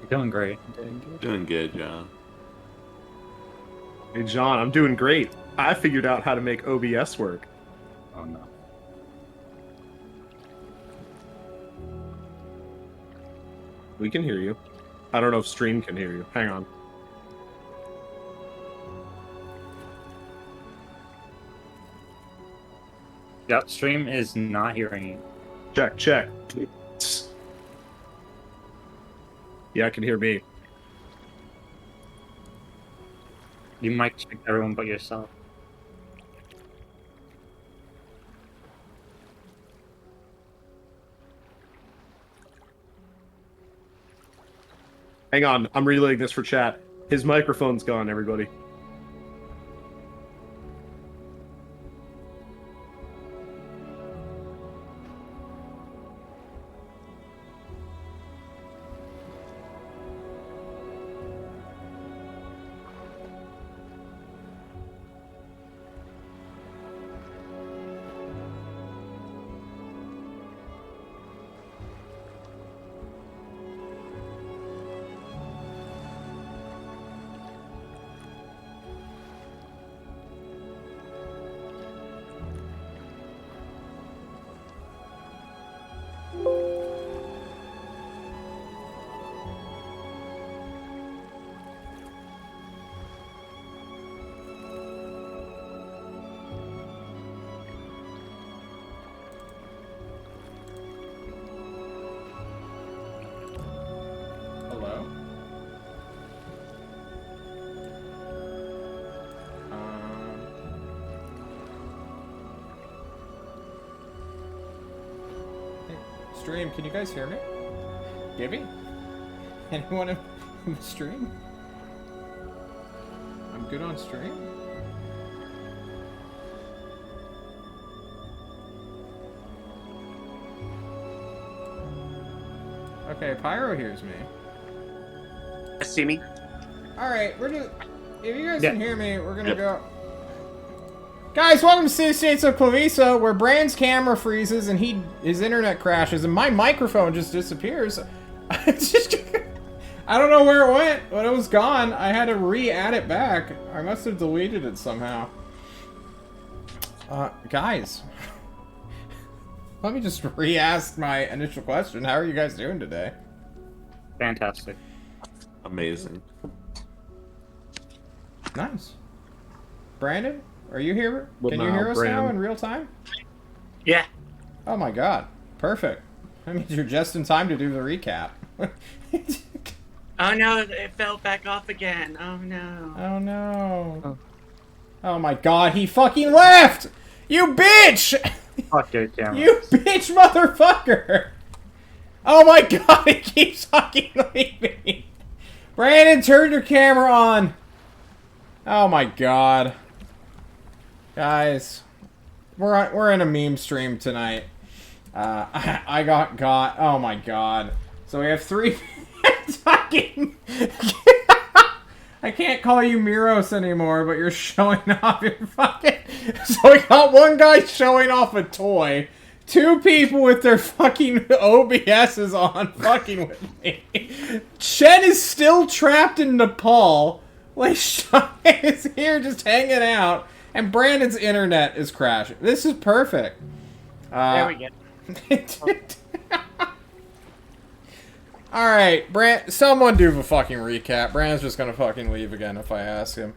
You're doing great. Doing good, John. Hey, John, I'm doing great. I figured out how to make OBS work. Oh no. We can hear you. I don't know if stream can hear you. Hang on. Yep, stream is not hearing you. Check, check. Yeah, I can hear me. You might check everyone but yourself. Hang on, I'm relaying this for chat. His microphone's gone, everybody. Hello? Hey, stream, can you guys hear me? Gibby? Anyone in the stream? I'm good on stream? Okay, Pyro hears me. See me? Alright, we're just... If you guys Yeah. can hear me, we're gonna go... Guys, welcome to City States of Klovisa, where Brand's camera freezes and his internet crashes and my microphone just disappears. I don't know where it went, but it was gone. I had to re-add it back. I must have deleted it somehow. Guys. Let me just re-ask my initial question. How are you guys doing today? Fantastic. Amazing. Nice. Brandon, are you here? Well, Can you now, hear us now Brand. in real time? Yeah. Oh my god. Perfect. That means you're just in time to do the recap. Oh no, it fell back off again. Oh no. Oh no. Oh my god, he fucking left! You bitch! Fuck your camera. You bitch motherfucker! Oh my god, he keeps fucking leaving! Brandon, turn your camera on! Oh my god. Guys, we're in a meme stream tonight. I got, oh my god. So we have 3 fucking... I can't call you Miros anymore, but you're showing off your fucking... So we got one guy showing off a toy. 2 people with their fucking OBSs on fucking with me. Chen is still trapped in Nepal. Like, Sean is here just hanging out. And Brandon's internet is crashing. This is perfect. There we go. Alright, someone do the fucking recap. Brandon's just gonna fucking leave again if I ask him.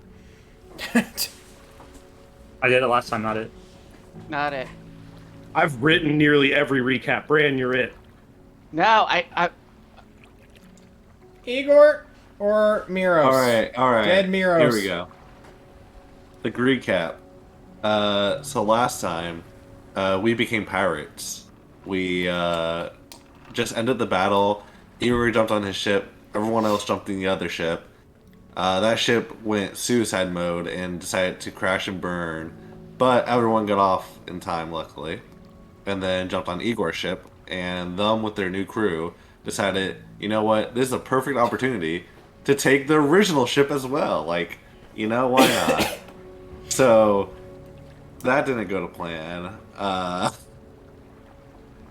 I did it last time, not it. Not it. I've written nearly every recap. Bran, you're it. No, I Igor or Miros? Alright. Dead Miros. Here we go. The recap. So last time, we became pirates. we just ended the battle. Igor jumped on his ship. Everyone else jumped in the other ship. That ship went suicide mode and decided to crash and burn, but everyone got off in time, luckily. And then jumped on Igor's ship, and them with their new crew decided, you know what, this is a perfect opportunity to take the original ship as well. Like, you know, why not? So that didn't go to plan.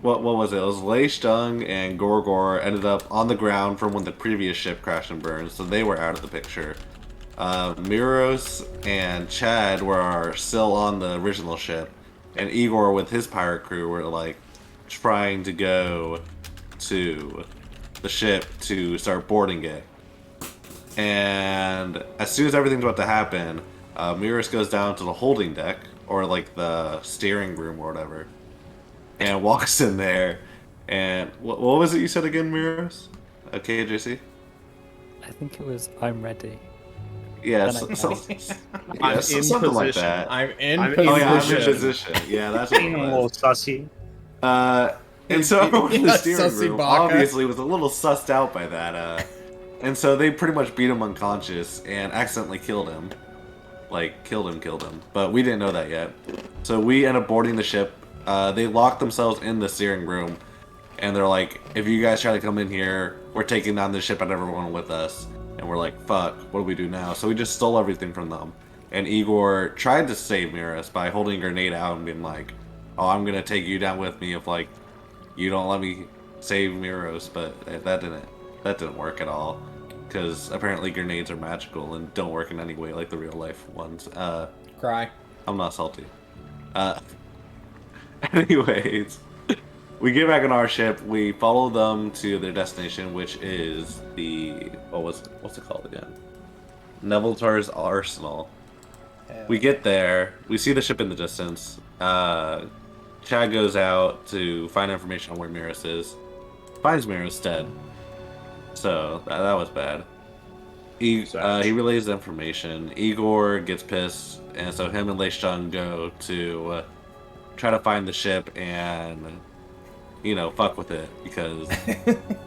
What was it? It was Lei Stung and Gorgor ended up on the ground from when the previous ship crashed and burned, so they were out of the picture. Miros and Chad were still on the original ship, and Igor with his pirate crew were like trying to go to the ship to start boarding it. And as soon as everything's about to happen, Miros goes down to the holding deck, or like the steering room or whatever, and walks in there. And what was it you said again, Miros? Okay, JC? I think it was I'm ready. Yeah, Then I I'm in something like position. that. I'm in I'm in position. Oh yeah, I'm in position. Yeah, that's what Being it a little was. sussy. And so everyone in the Yeah, steering sussy room baka. obviously was a little sussed out by that. And so they pretty much beat him unconscious and accidentally killed him. Like, killed him. But we didn't know that yet. So we end up boarding the ship. They locked themselves in the steering room. And they're like, if you guys try to come in here, we're taking down the ship and everyone with us. And we're like, fuck, what do we do now? So we just stole everything from them. And Igor tried to save Miros by holding a grenade out and being like, oh, I'm gonna take you down with me if, like, you don't let me save Miros. But that didn't work at all. Because apparently grenades are magical and don't work in any way like the real life ones. Cry. I'm not salty. Anyways, we get back on our ship. We follow them to their destination, which is the what's it called again? Neveltar's Arsenal. We get there. We see the ship in the distance. Chad goes out to find information on where Miros is. Finds Miros dead. So that was bad. He relays the information. Igor gets pissed, and so him and Lei Shang go to try to find the ship and, you know, fuck with it, because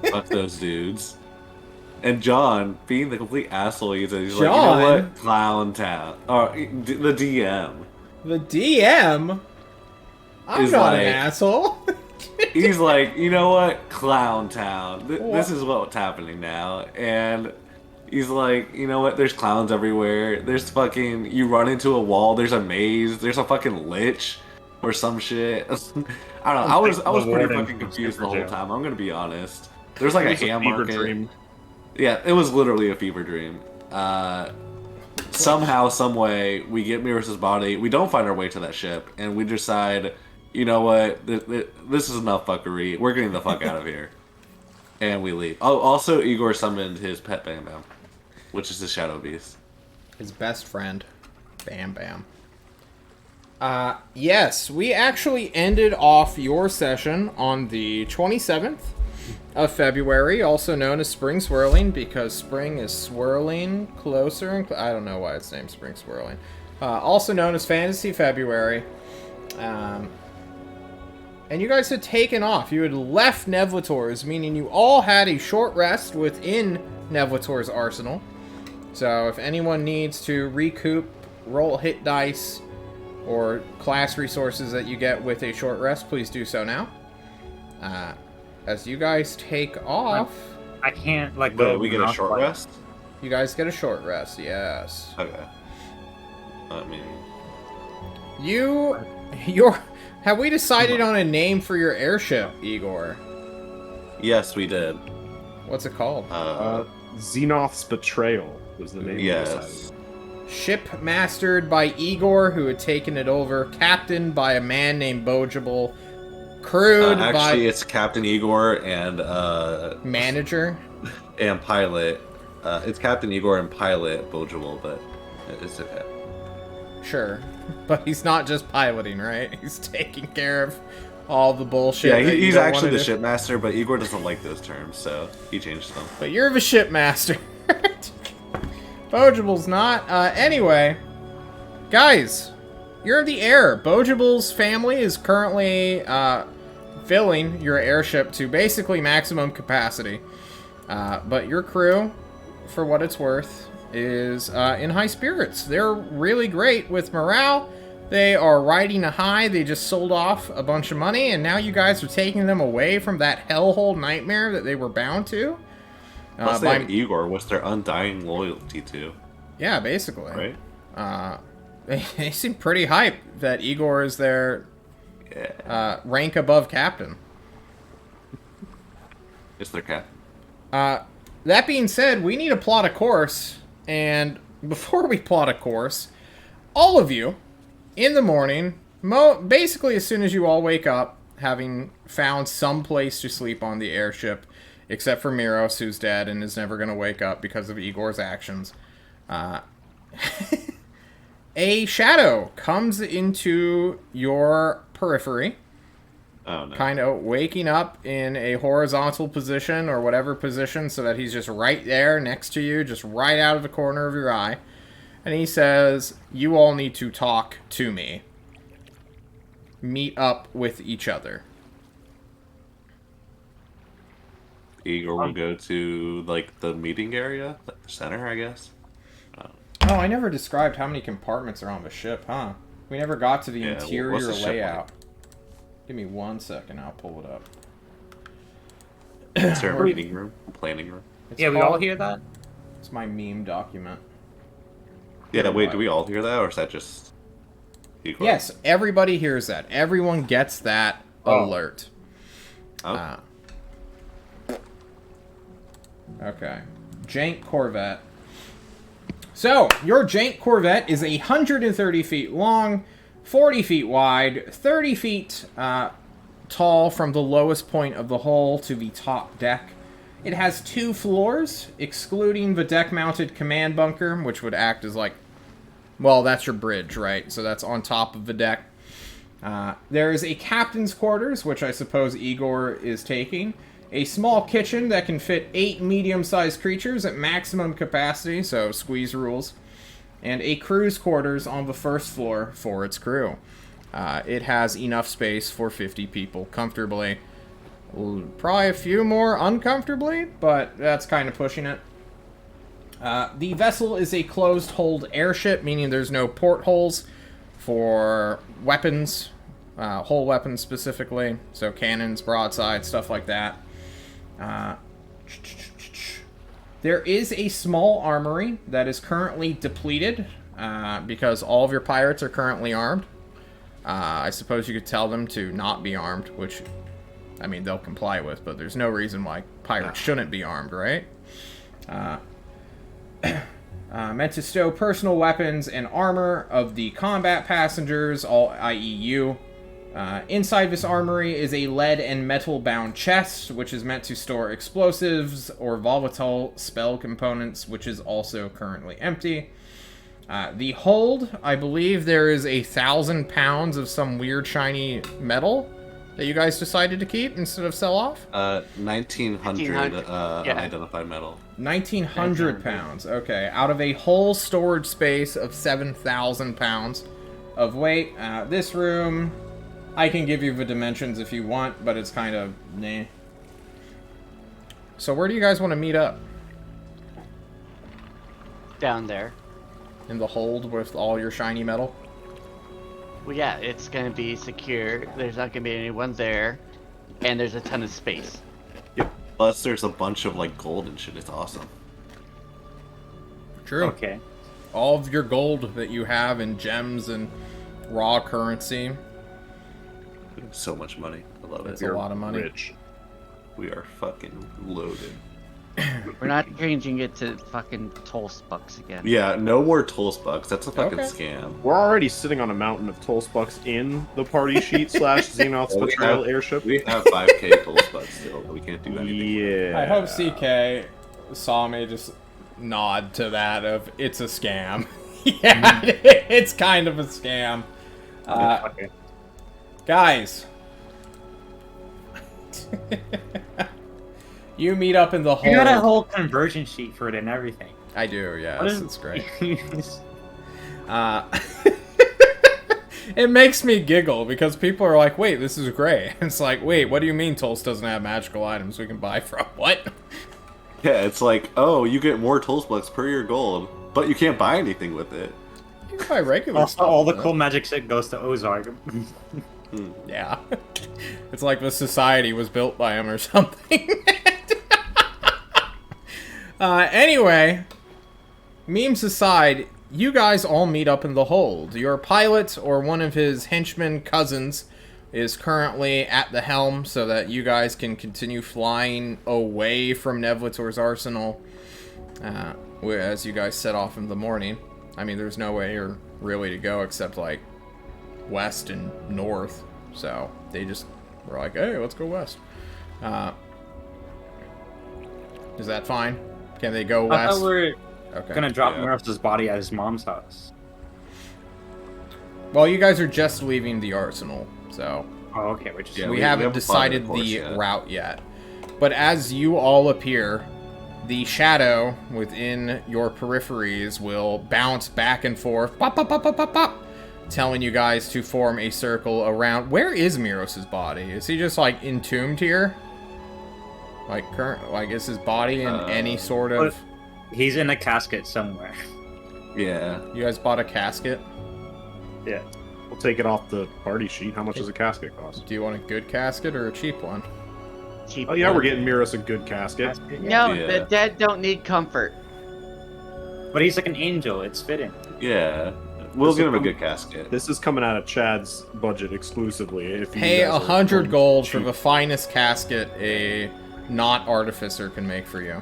fuck those dudes. And John, being the complete asshole he's like, you know what? Clown Town. Or the DM. The DM? I'm Is not like- an asshole. He's like, you know what? Clown Town. This is what's happening now. And he's like, you know what? There's clowns everywhere. There's fucking, you run into a wall, there's a maze, there's a fucking lich or some shit. I don't know. I was pretty fucking confused the whole time. I'm gonna be honest. There's like a ham fever market. dream. Yeah, it was literally a fever dream. Somehow, some way, we get Miros' body. We don't find our way to that ship, and we decide, you know what? This is enough fuckery. We're getting the fuck out of here. And we leave. Oh, also, Igor summoned his pet Bam Bam, which is his shadow beast. His best friend. Bam Bam. Yes, we actually ended off your session on the 27th of February, also known as Spring Swirling, because spring is swirling closer and I don't know why it's named Spring Swirling. Also known as Fantasy February. And you guys had taken off. You had left Nevlator's, meaning you all had a short rest within Nevlator's arsenal. So if anyone needs to recoup, roll hit dice, or class resources that you get with a short rest, please do so now. As you guys take off, I can't like go. Wait, we get a short rest? you guys get a short rest, yes. Okay. I mean, Have we decided on a name for your airship, Igor? yes, we did. What's it called? Xenoph's Betrayal was the name. Yes. Ship mastered by Igor, who had taken it over. Captained by a man named Bogeable. Crewed Actually, by it's Captain Igor and manager. and pilot. It's Captain Igor and pilot Bogeable, but it's okay. Sure. But he's not just piloting, right? He's taking care of all the bullshit. Yeah, that you he's don't actually wanna the do. shipmaster, but Igor doesn't like those terms, so he changed them. But you're the shipmaster. Bogeable's not. Anyway, guys, you're in the air. Bogeable's family is currently filling your airship to basically maximum capacity. But your crew, for what it's worth, is in high spirits. They're really great with morale. They are riding a high. They just sold off a bunch of money, and now you guys are taking them away from that hellhole nightmare that they were bound to. Plus they have Igor, which they're undying loyalty to. Yeah, basically. Right? They seem pretty hyped that Igor is their rank above captain. It's their captain. That being said, we need to plot a course, and before we plot a course, all of you, in the morning, basically as soon as you all wake up, having found some place to sleep on the airship, except for Miros, who's dead and is never going to wake up because of Igor's actions, a shadow comes into your periphery. Oh, no. Kind of waking up in a horizontal position or whatever position so that he's just right there next to you, just right out of the corner of your eye. And he says, you all need to talk to me. Meet up with each other. Igor will go to, like, the meeting area? Like, the center, I guess? Oh, I never described how many compartments are on the ship, huh? We never got to the interior what's the ship layout. like? Give me 1 second, I'll pull it up. Is there a meeting room? Planning room? Yeah, we all hear that? It's my meme document. Yeah, wait, do we all hear that, or is that just Igor? Yes, everybody hears that. Everyone gets that alert. Oh. Okay. Jank Corvette. So, your Jank Corvette is 130 feet long, 40 feet wide, 30 feet tall from the lowest point of the hull to the top deck. It has 2 floors, excluding the deck-mounted command bunker, which would act as like... Well, that's your bridge, right? So that's on top of the deck. There is a captain's quarters, which I suppose Igor is taking. A small kitchen that can fit 8 medium-sized creatures at maximum capacity, so squeeze rules. And a crew's quarters on the first floor for its crew. It has enough space for 50 people comfortably. Probably a few more uncomfortably, but that's kind of pushing it. The vessel is a closed-hold airship, meaning there's no portholes for weapons, hull weapons specifically, so cannons, broadsides, stuff like that. There is a small armory that is currently depleted because all of your pirates are currently armed. I suppose you could tell them to not be armed, which, I mean, they'll comply with, but there's no reason why pirates shouldn't be armed, right? Meant to stow personal weapons and armor of the combat passengers, all i.e. you. Inside this armory is a lead and metal-bound chest, which is meant to store explosives or volatile spell components, which is also currently empty. The hold, I believe there is 1,000 pounds of some weird shiny metal that you guys decided to keep instead of sell off? 1,900 unidentified metal. 1,900 pounds, okay. Out of a whole storage space of 7,000 pounds of weight. This room, I can give you the dimensions if you want, but it's kind of nah. So where do you guys want to meet up? Down there. In the hold with all your shiny metal? Well, yeah, it's gonna be secure. There's not gonna be anyone there, and there's a ton of space. Yep. Plus, there's a bunch of like gold and shit. It's awesome. True. Okay. All of your gold that you have in gems and raw currency. We have so much money. I love It's it. a lot of money. Rich. We are fucking loaded. We're not changing it to fucking Tollspucks again. Yeah, no more Tollspucks. That's a fucking Okay. scam. We're already sitting on a mountain of Tollspucks in the party sheet / Xenoth's Well, we Betrayal have- airship. We have 5k Tollspucks still. We can't do anything. Yeah. I hope CK saw me just nod to that of, it's a scam. Yeah, it's kind of a scam. Okay. Guys. You meet up in the You got a hold. whole conversion sheet for it and everything. I do, yes, What is- it's great. it makes me giggle because people are like, wait, this is gray. It's like, wait, what do you mean Tulsa doesn't have magical items we can buy from? What? Yeah, it's like, oh, you get more Tulsbucks per your gold, but you can't buy anything with it. You can buy regular Also, stuff. all the with cool it. magic shit goes to Ozark. Yeah. It's like the society was built by him or something. Anyway, memes aside, you guys all meet up in the hold. Your pilot, or one of his henchmen cousins, is currently at the helm so that you guys can continue flying away from Nevlator's arsenal as you guys set off in the morning. I mean, there's no way you're really to go except, like, west and north. So they just were like, hey, let's go west. Is that fine? Can they go I west? thought we're Okay. gonna drop Yeah. Miros's body at his mom's house. Well, you guys are just leaving the arsenal, so Oh, okay, we're just... Yeah, we we haven't haven't decided plotted a the course yet. route yet. But as you all appear, the shadow within your peripheries will bounce back and forth, pop, pop, pop, pop, pop, pop, telling you guys to form a circle around. Where is Miros's body? Is he just like entombed here? Like is his body in any sort of? He's in a casket somewhere. Yeah. You guys bought a casket? Yeah. We'll take it off the party sheet. How much does a casket cost? Do you want a good casket or a cheap one? Cheap Oh yeah, one. we're getting Miros a good casket. No, Yeah. the dead don't need comfort. But he's like an angel, it's fitting. Yeah. We'll This get will him a come- good casket. This is coming out of Chad's budget exclusively. If you Pay guys are 100 going gold for cheap. the finest casket a not artificer can make for you.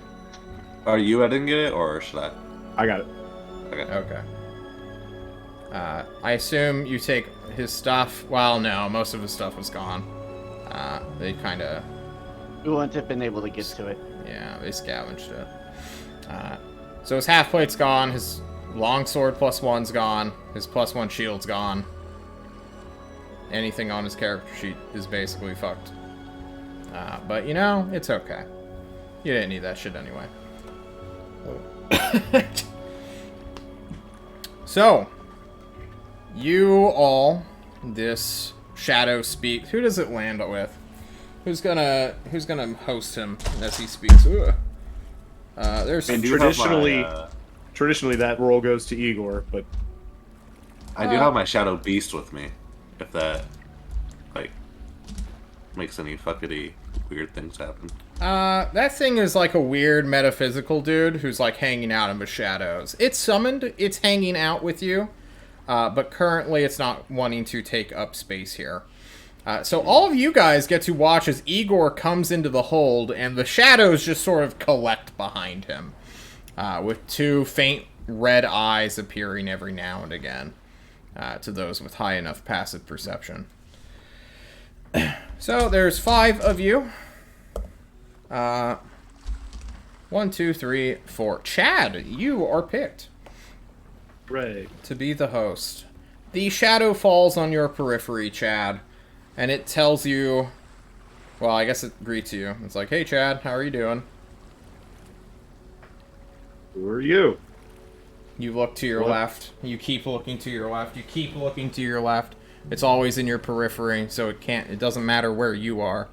Are you heading it, or should I? I got it. Okay. I assume you take his stuff. Well, no, most of his stuff was gone. They kind of, We wouldn't have been able to get to it. yeah, they scavenged it. So his half plate's gone. His longsword +1's gone. His +1 shield's gone. Anything on his character sheet is basically fucked. But you know, it's okay. You didn't need that shit anyway. So, you all, this shadow speak. Who does it land with? Who's gonna host him as he speaks? Ugh. There's I do have my, Traditionally, that role goes to Igor, but I do have my shadow beast with me. If that, like, makes any fuckity weird things happen. that thing is like a weird metaphysical dude who's like hanging out in the shadows. It's summoned, it's hanging out with you, but currently it's not wanting to take up space here. So all of you guys get to watch as Igor comes into the hold and the shadows just sort of collect behind him, with two faint red eyes appearing every now and again, to those with high enough passive perception. So there's 5 of you. 1, 2, 3, 4. Chad, you are picked Ray. to be the host. The shadow falls on your periphery, Chad, and it tells you, well, I guess it greets you. It's like, hey, Chad, how are you doing? Who are you? You look to your What? left. You keep looking to your left. You keep looking to your left. It's always in your periphery, so it doesn't matter where you are.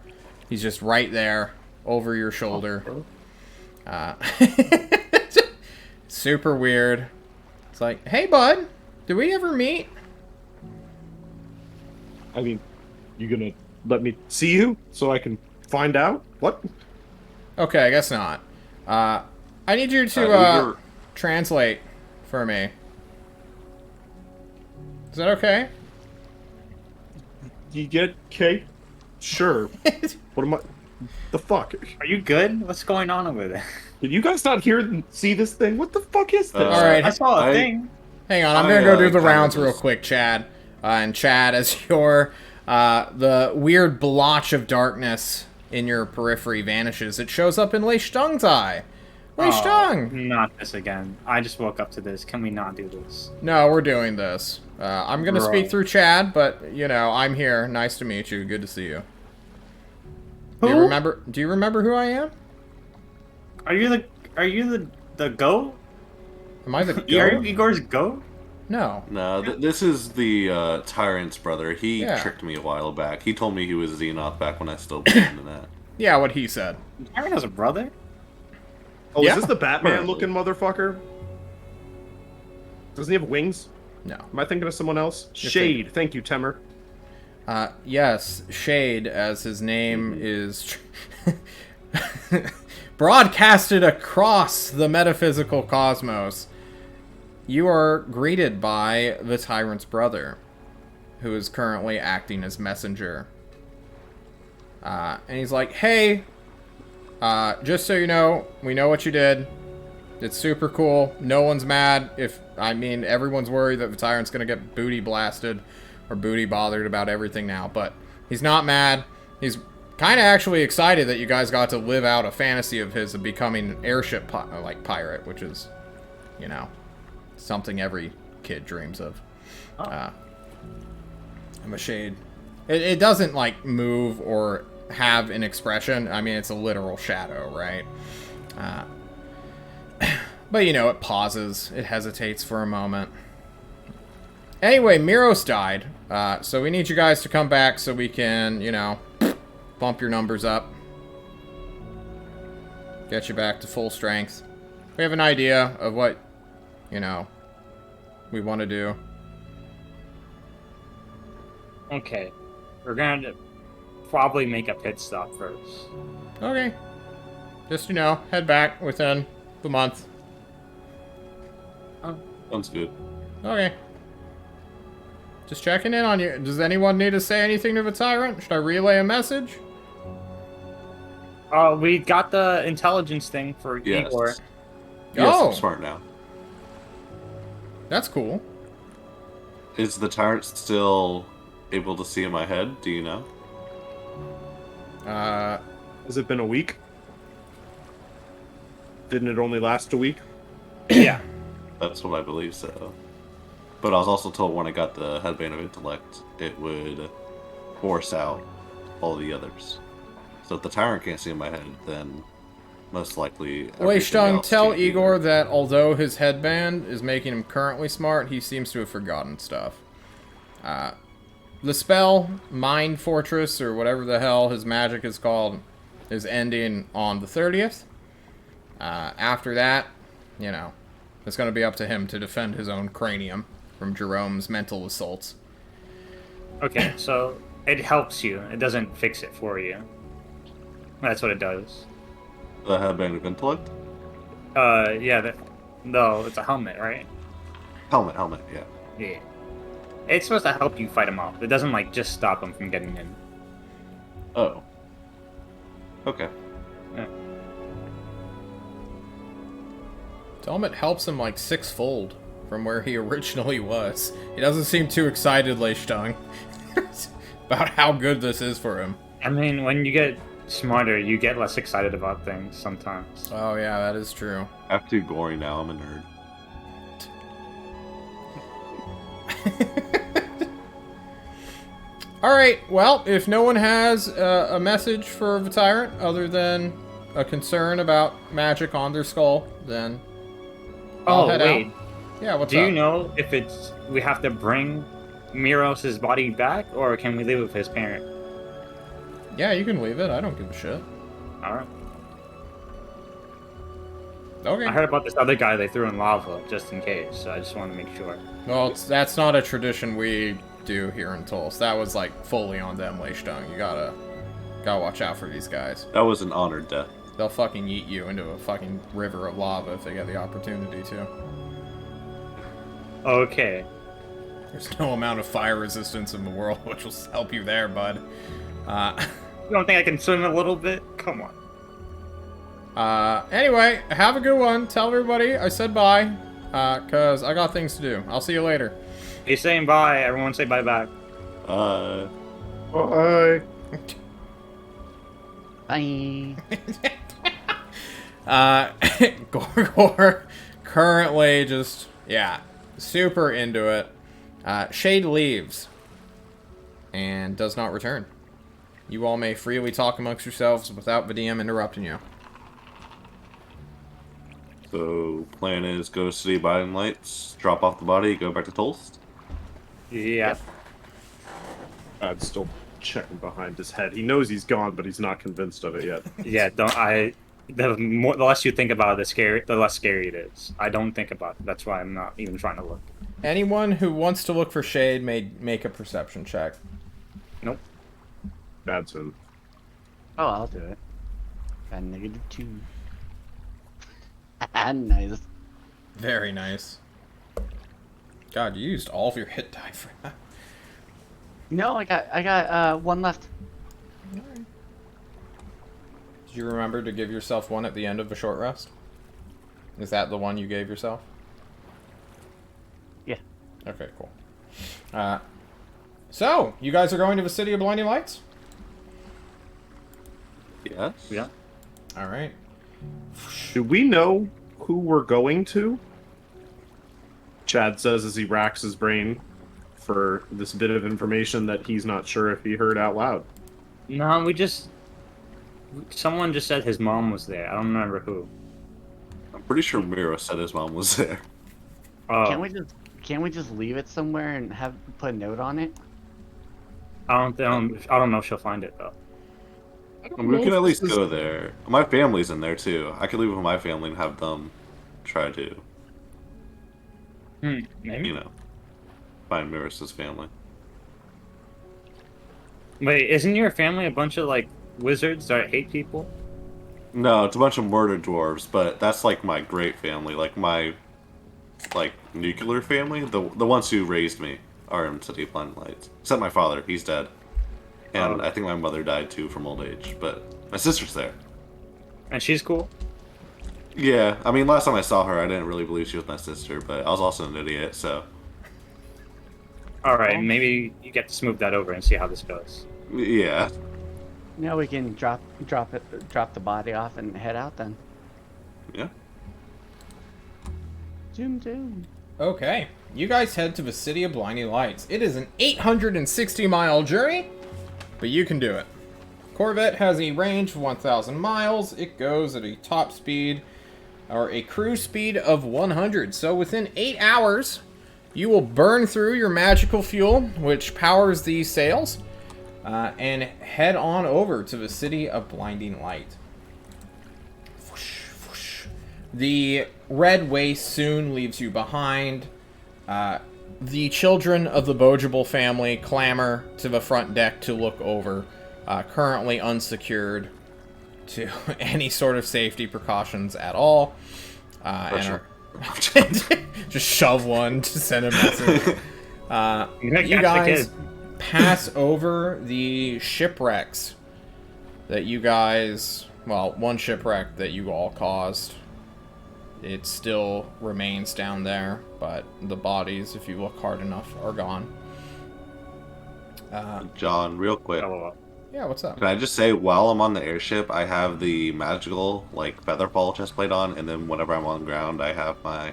He's just right there, over your shoulder. Super weird. It's like, hey, bud, did we ever meet? I mean, you gonna let me see you so I can find out? What? Okay, I guess not. I need you to Igor- translate for me. Is that okay? You get cake? Sure. What am I? The fuck? Are you good? What's going on over there? Did you guys not hear and see this thing? What the fuck is this? All right. I saw a I- thing. Hang on, I'm I, gonna go do the kinda rounds real just- quick, Chad. And Chad, as your the weird blotch of darkness in your periphery vanishes, it shows up in Lei Stung's eye. Lei Stung! Not this again. I just woke up to this. Can we not do this? No, we're doing this. I'm gonna speak Right. through Chad, but you know, I'm here. Nice to meet you. Good to see you. Do you Who? remember? Do you remember who I am? Are you the goat? Am I the Are you goat? Igor's goat? No. No, this is the tyrant's brother. He Yeah. tricked me a while back. He told me he was Xenoth back when I still believed in that. Yeah, what he said. Aaron has a brother? Oh, Yeah. is this the Batman-looking motherfucker? Doesn't he have wings? No. Am I thinking of someone else? You're Shade. Thank you, Temer. Yes, Shade, as his name is broadcasted across the metaphysical cosmos. You are greeted by the Tyrant's brother, who is currently acting as messenger. And he's like, hey, just so you know, we know what you did. It's super cool. No one's mad. Everyone's worried that the Tyrant's gonna get booty blasted or booty bothered about everything now, but he's not mad. He's kind of actually excited that you guys got to live out a fantasy of his of becoming an airship pirate, which is, you know, something every kid dreams of. I'm a Shade. It doesn't, like, move or have an expression. I mean, it's a literal shadow, right? But, you know, it pauses. It hesitates for a moment. Anyway, Miros died. So we need you guys to come back so we can, you know, bump your numbers up. Get you back to full strength. We have an idea of what, you know, we want to do. Okay. We're gonna probably make a pit stop first. Okay. Just, you know, head back within the month. Sounds good. Okay. Just checking in on you. Does anyone need to say anything to the Tyrant? Should I relay a message? We got the intelligence thing for Yes. Igor. Yes, Oh. I'm smart now. That's cool. Is the tyrant still able to see in my head? Do you know? Has it been a week? Didn't it only last a week? Yeah. That's what I believe so. But I was also told when I got the headband of intellect, it would force out all the others. So if the tyrant can't see in my head, then most likely. Leishtung, tell Igor that although his headband is making him currently smart, he seems to have forgotten stuff. The spell, Mind Fortress, or whatever the hell his magic is called, is ending on the 30th. After that, you know, it's going to be up to him to defend his own cranium from Jerome's mental assaults. Okay, so it helps you. It doesn't fix it for you. That's what it does. The headband of intellect? Yeah. No, it's a helmet, right? Helmet, yeah. Yeah. It's supposed to help you fight him off. It doesn't, like, just stop him from getting in. Oh. Okay. Yeah. Tell him it helps him like sixfold from where he originally was. He doesn't seem too excited, Leishtung, about how good this is for him. I mean, when you get smarter, you get less excited about things sometimes. Oh yeah, that is true. I'm too gory now, I'm a nerd. Alright, well, if no one has a message for the Tyrant other than a concern about magic on their skull, then I'll Oh, head wait. out. Yeah, what's Do up? you know if we have to bring Miros' body back, or can we leave it with his parent? Yeah, you can leave it. I don't give a shit. Alright. Okay. I heard about this other guy they threw in lava, just in case, so I just want to make sure. Well, that's not a tradition we do here in Tulsa. That was like fully on them, Leishtung. You gotta watch out for these guys. That was an honored death. They'll fucking yeet you into a fucking river of lava if they get the opportunity to. Okay. There's no amount of fire resistance in the world which will help you there, bud. You don't think I can swim a little bit? Come on. Anyway, have a good one. Tell everybody I said bye, cause I got things to do. I'll see you later. He's saying bye. Everyone say bye back. Bye. Bye. Gorgor currently just, yeah, super into it. Shade leaves and does not return. You all may freely talk amongst yourselves without the DM interrupting you. So, plan is go to City Binding Lights, drop off the body, go back to Tulst. Yeah. Yep. I'd still checking behind his head. He knows he's gone, but he's not convinced of it yet. Yeah, don't I the more the less you think about it, the less scary it is. I don't think about it. That's why I'm not even trying to look. Anyone who wants to look for shade may make a perception check. Nope. Bad soon. Oh, I'll do it. Got -2. Nice. Very nice. God, you used all of your hit die for that. No, I got one left. Did you remember to give yourself one at the end of a short rest? Is that the one you gave yourself? Yeah. Okay, cool. So, you guys are going to the City of Blinding Lights? Yes. Yeah. Alright. Do we know who we're going to? Chad says as he racks his brain for this bit of information that he's not sure if he heard out loud. No, someone just said his mom was there. I don't remember who. I'm pretty sure Mira said his mom was there. Oh, Can't we just leave it somewhere and put a note on it? I don't know if she'll find it though. I mean, we can at least go there. My family's in there too. I could leave it with my family and have them try to, Maybe. you know, find Miris's family. Wait, isn't your family a bunch of like wizards that hate people? No, it's a bunch of murder dwarves, but that's like my great family, like my nuclear family. The ones who raised me are in City of Blinding Lights. Except my father, he's dead. And I think my mother died too from old age, but my sister's there. And she's cool. Yeah, I mean, last time I saw her, I didn't really believe she was my sister, but I was also an idiot, so All right, maybe you get to smooth that over and see how this goes. yeah. No, we can drop the body off and head out then. Yeah. Zoom zoom. Okay. You guys head to the City of Blinding Lights. It is an 860-mile journey, but you can do it. Corvette has a range of 1,000 miles. It goes at a top speed, or a cruise speed of 100. So within 8 hours, you will burn through your magical fuel, which powers these sails, and head on over to the City of Blinding Light. Whoosh, whoosh. The red waste soon leaves you behind. The children of the Bogeable family clamor to the front deck to look over, currently unsecured to any sort of safety precautions at all. And just shove one to send a message. You guys pass over the shipwrecks that you guys, well, one shipwreck that you all caused. It still remains down there, but the bodies, if you look hard enough, are gone. John, real quick. Yeah, what's up? Can I just say, while I'm on the airship, I have the magical, like, featherfall chestplate on, and then whenever I'm on the ground, I have my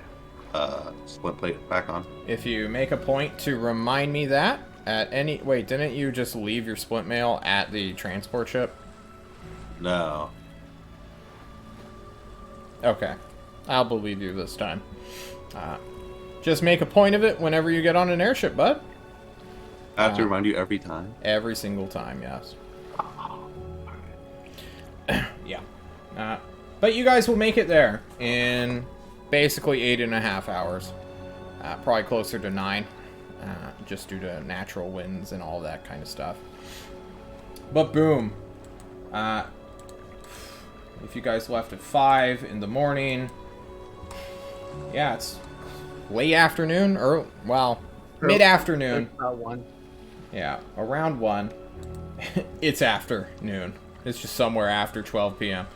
splint plate back on. If you make a point to remind me that at any... Wait, didn't you just leave your splint mail at the transport ship? No. Okay. I'll believe you this time. Just make a point of it whenever you get on an airship, bud. I have to remind you every time? Every single time, yes. Yeah. But you guys will make it there in basically 8.5 hours. Probably closer to 9. Just due to natural winds and all that kind of stuff. But boom. If you guys left at 5 in the morning... Yeah, it's late afternoon, or, well, mid-afternoon. About 1. Yeah, around 1. It's afternoon. It's just somewhere after 12 p.m.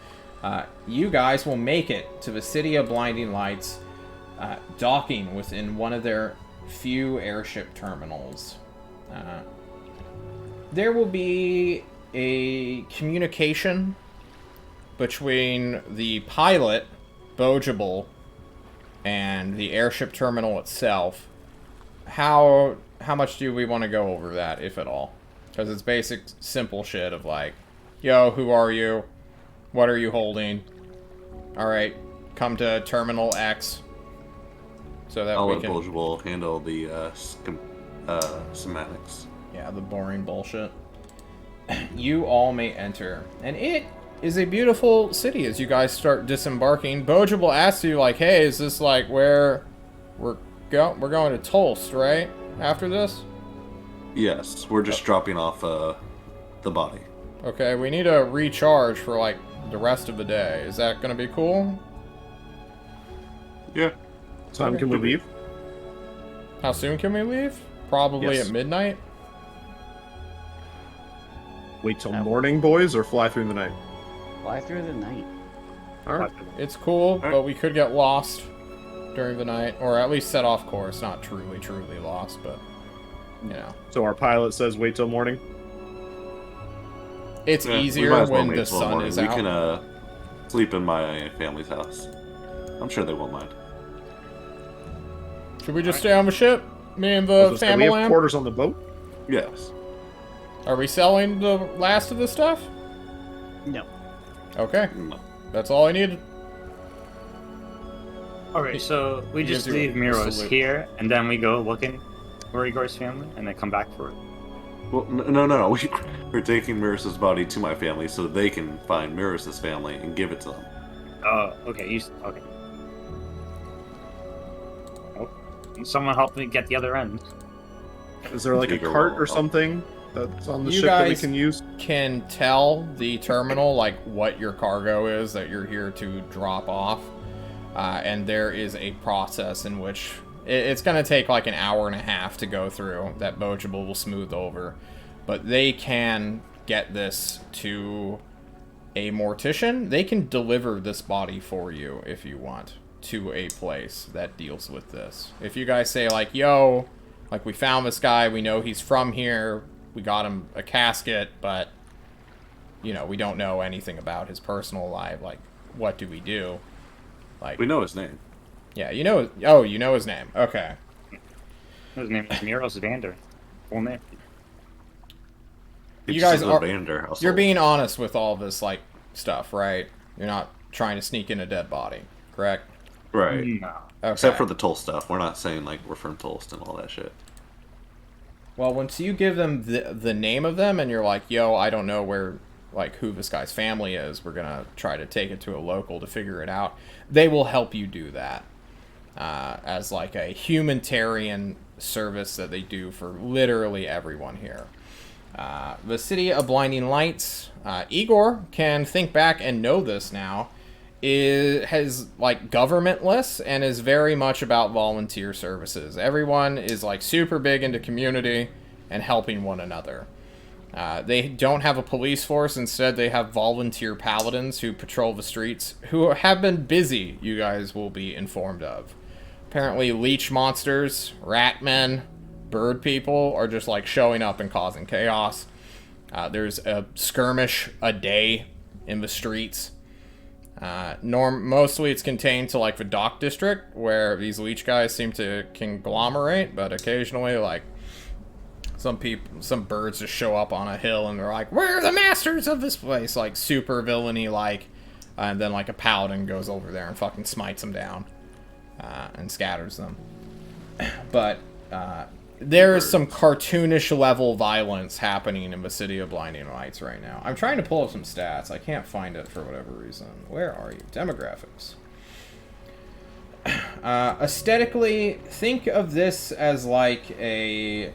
You guys will make it to the City of Blinding Lights, docking within one of their few airship terminals. There will be a communication between the pilot, Bogeable, and the airship terminal itself. How much do we want to go over that, if at all? Because it's basic, simple shit of like, yo, who are you? What are you holding? Alright, come to Terminal X so that I'll we let can... Bulge handle the semantics. Yeah, the boring bullshit. You all may enter. And it is a beautiful city as you guys start disembarking. Boja will ask you, like, hey, is this, like, where we're going to Tulst, right? After this? Yes, we're just dropping off the body. Okay, we need a recharge for, like, the rest of the day. Is that going to be cool? Yeah. Time can we leave? How soon can we leave? Probably Yes. at midnight? Wait till morning, boys, or fly through the night? Fly through the night. Alright. It's cool, but we could get lost during the night. Or at least set off course. Not truly lost, but, you know. So our pilot says wait till morning? It's Yeah, we easier might as well when wait the till sun morning. is We out. can sleep in my family's house. I'm sure they won't mind. Should we just stay on the ship? Me and I was the gonna say, we family? have quarters on the boat? Yes. Are we selling the last of the stuff? No. Okay, No. that's all I needed. Alright, so we He just gives you leave a Miros salute. here, and then we go looking for Igor's family, and then come back for it. Well, no. We're taking Miros' body to my family so they can find Miros' family and give it to them. Oh, okay, okay. Oh, someone help me get the other end. Is there like a Igor cart will or help. something that's on the You ship that we guys- can use? Can tell the terminal, like, what your cargo is that you're here to drop off. And there is a process in which it's going to take like an hour and a half to go through that Bogeable will smooth over. But they can get this to a mortician. They can deliver this body for you if you want to a place that deals with this. If you guys say like, yo, like we found this guy, we know he's from here, we got him a casket, but you know, we don't know anything about his personal life, like what do we do? Like, We know his name. yeah, you know, oh, you know his name. Okay. His name is Miros Vander. Full name. You It's guys just a are- Vander household. You're being honest with all this like stuff, right? You're not trying to sneak in a dead body, correct? right. No. Okay. Except for the Tulst stuff. We're not saying like we're from Tulst and all that shit. Well, once you give them the name of them and you're like, yo, I don't know where, like, who this guy's family is, we're going to try to take it to a local to figure it out, they will help you do that as, like, a humanitarian service that they do for literally everyone here. The City of Blinding Lights, Igor can think back and know this now, has like governmentless and is very much about volunteer services. Everyone is like super big into community and helping one another. They don't have a police force. Instead, they have volunteer paladins who patrol the streets, who have been busy, you guys will be informed of. Apparently, leech monsters, rat men, bird people are just like showing up and causing chaos. There's a skirmish a day in the streets. Mostly it's contained to like the dock district where these leech guys seem to conglomerate, but occasionally like some birds just show up on a hill and they're like, we're the masters of this place, like super villainy like, and then like a paladin goes over there and fucking smites them down and scatters them. But there is some cartoonish level violence happening in the City of Blinding Lights right now. I'm trying to pull up some stats. I can't find it for whatever reason. Where are you? Demographics. Aesthetically, think of this as like a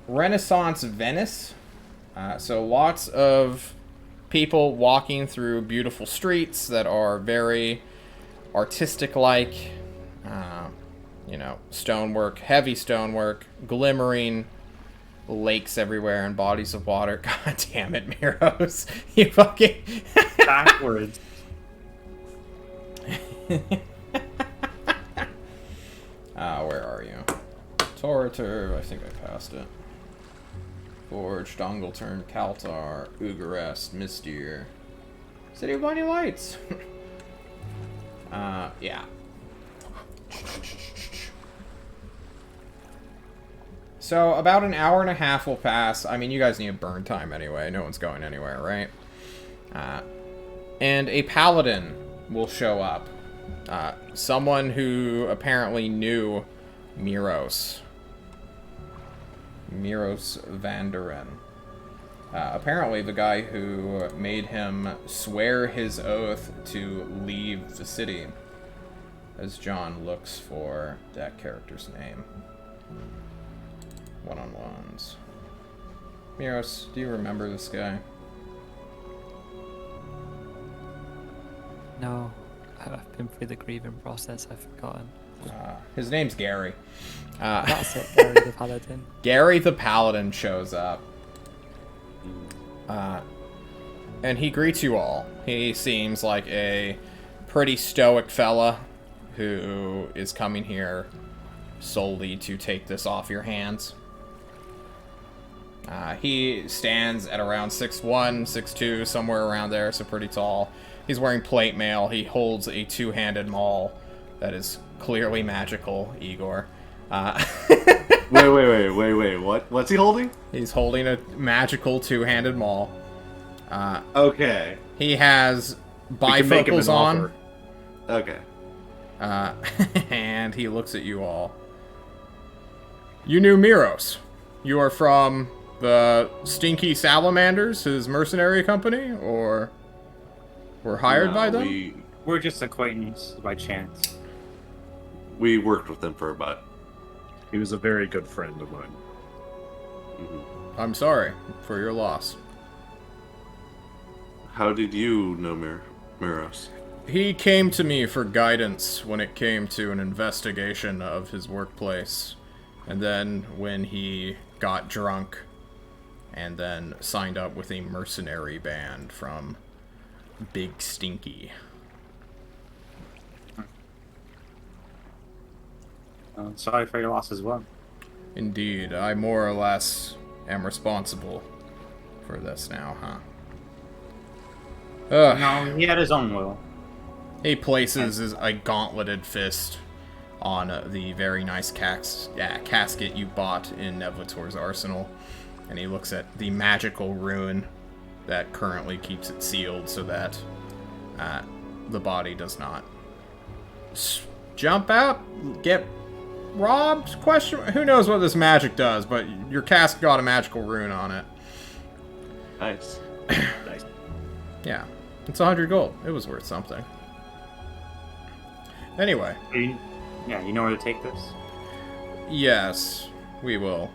Renaissance Venice. So lots of people walking through beautiful streets that are very artistic-like. You know, stonework, heavy stonework, glimmering lakes everywhere and bodies of water. God damn it, Miros. You fucking... Backwards. Where are you? Torator, I think I passed it. Forge, Dongleturn, Kaltar, Ugarest, Mystir. City of Blinding Lights. Yeah. So, about an hour and a half will pass. I mean, you guys need a burn time anyway. No one's going anywhere, right? And a paladin will show up Someone who apparently knew Miros. Miros Vanderen. Apparently the guy who made him swear his oath to leave the city. As John looks for that character's name. One-on-ones. Miros, do you remember this guy? No, I've been through the grieving process. I've forgotten. His name's Gary. That's it. Gary the Paladin. Gary the Paladin shows up. And he greets you all. He seems like a pretty stoic fella who is coming here solely to take this off your hands. He stands at around 6'1", 6'2", somewhere around there, so pretty tall. He's wearing plate mail. He holds a two-handed maul that is clearly magical, Igor. Wait. What's he holding? He's holding a magical two-handed maul. Okay. He has We can make him an bifocals on. offer. Okay. And he looks at you all. You knew Miros. You are from the Stinky Salamanders, his mercenary company, or were hired No, by them? We're just acquaintances by chance. We worked with him for a bit. He was a very good friend of mine. I'm sorry for your loss. How did you know Miros? He came to me for guidance when it came to an investigation of his workplace. And then when he got drunk and then signed up with a mercenary band from Big Stinky. Sorry for your loss as well. Indeed, I more or less am responsible for this now, huh? Ugh. No, he had his own will. He places a gauntleted fist on the very nice casket you bought in Nevlator's arsenal, and he looks at the magical rune that currently keeps it sealed so that the body does not jump out, get robbed? Who knows what this magic does, but your cask got a magical rune on it. Nice. Nice. Yeah, it's 100 gold. It was worth something. Anyway. Yeah, you know where to take this? Yes, we will.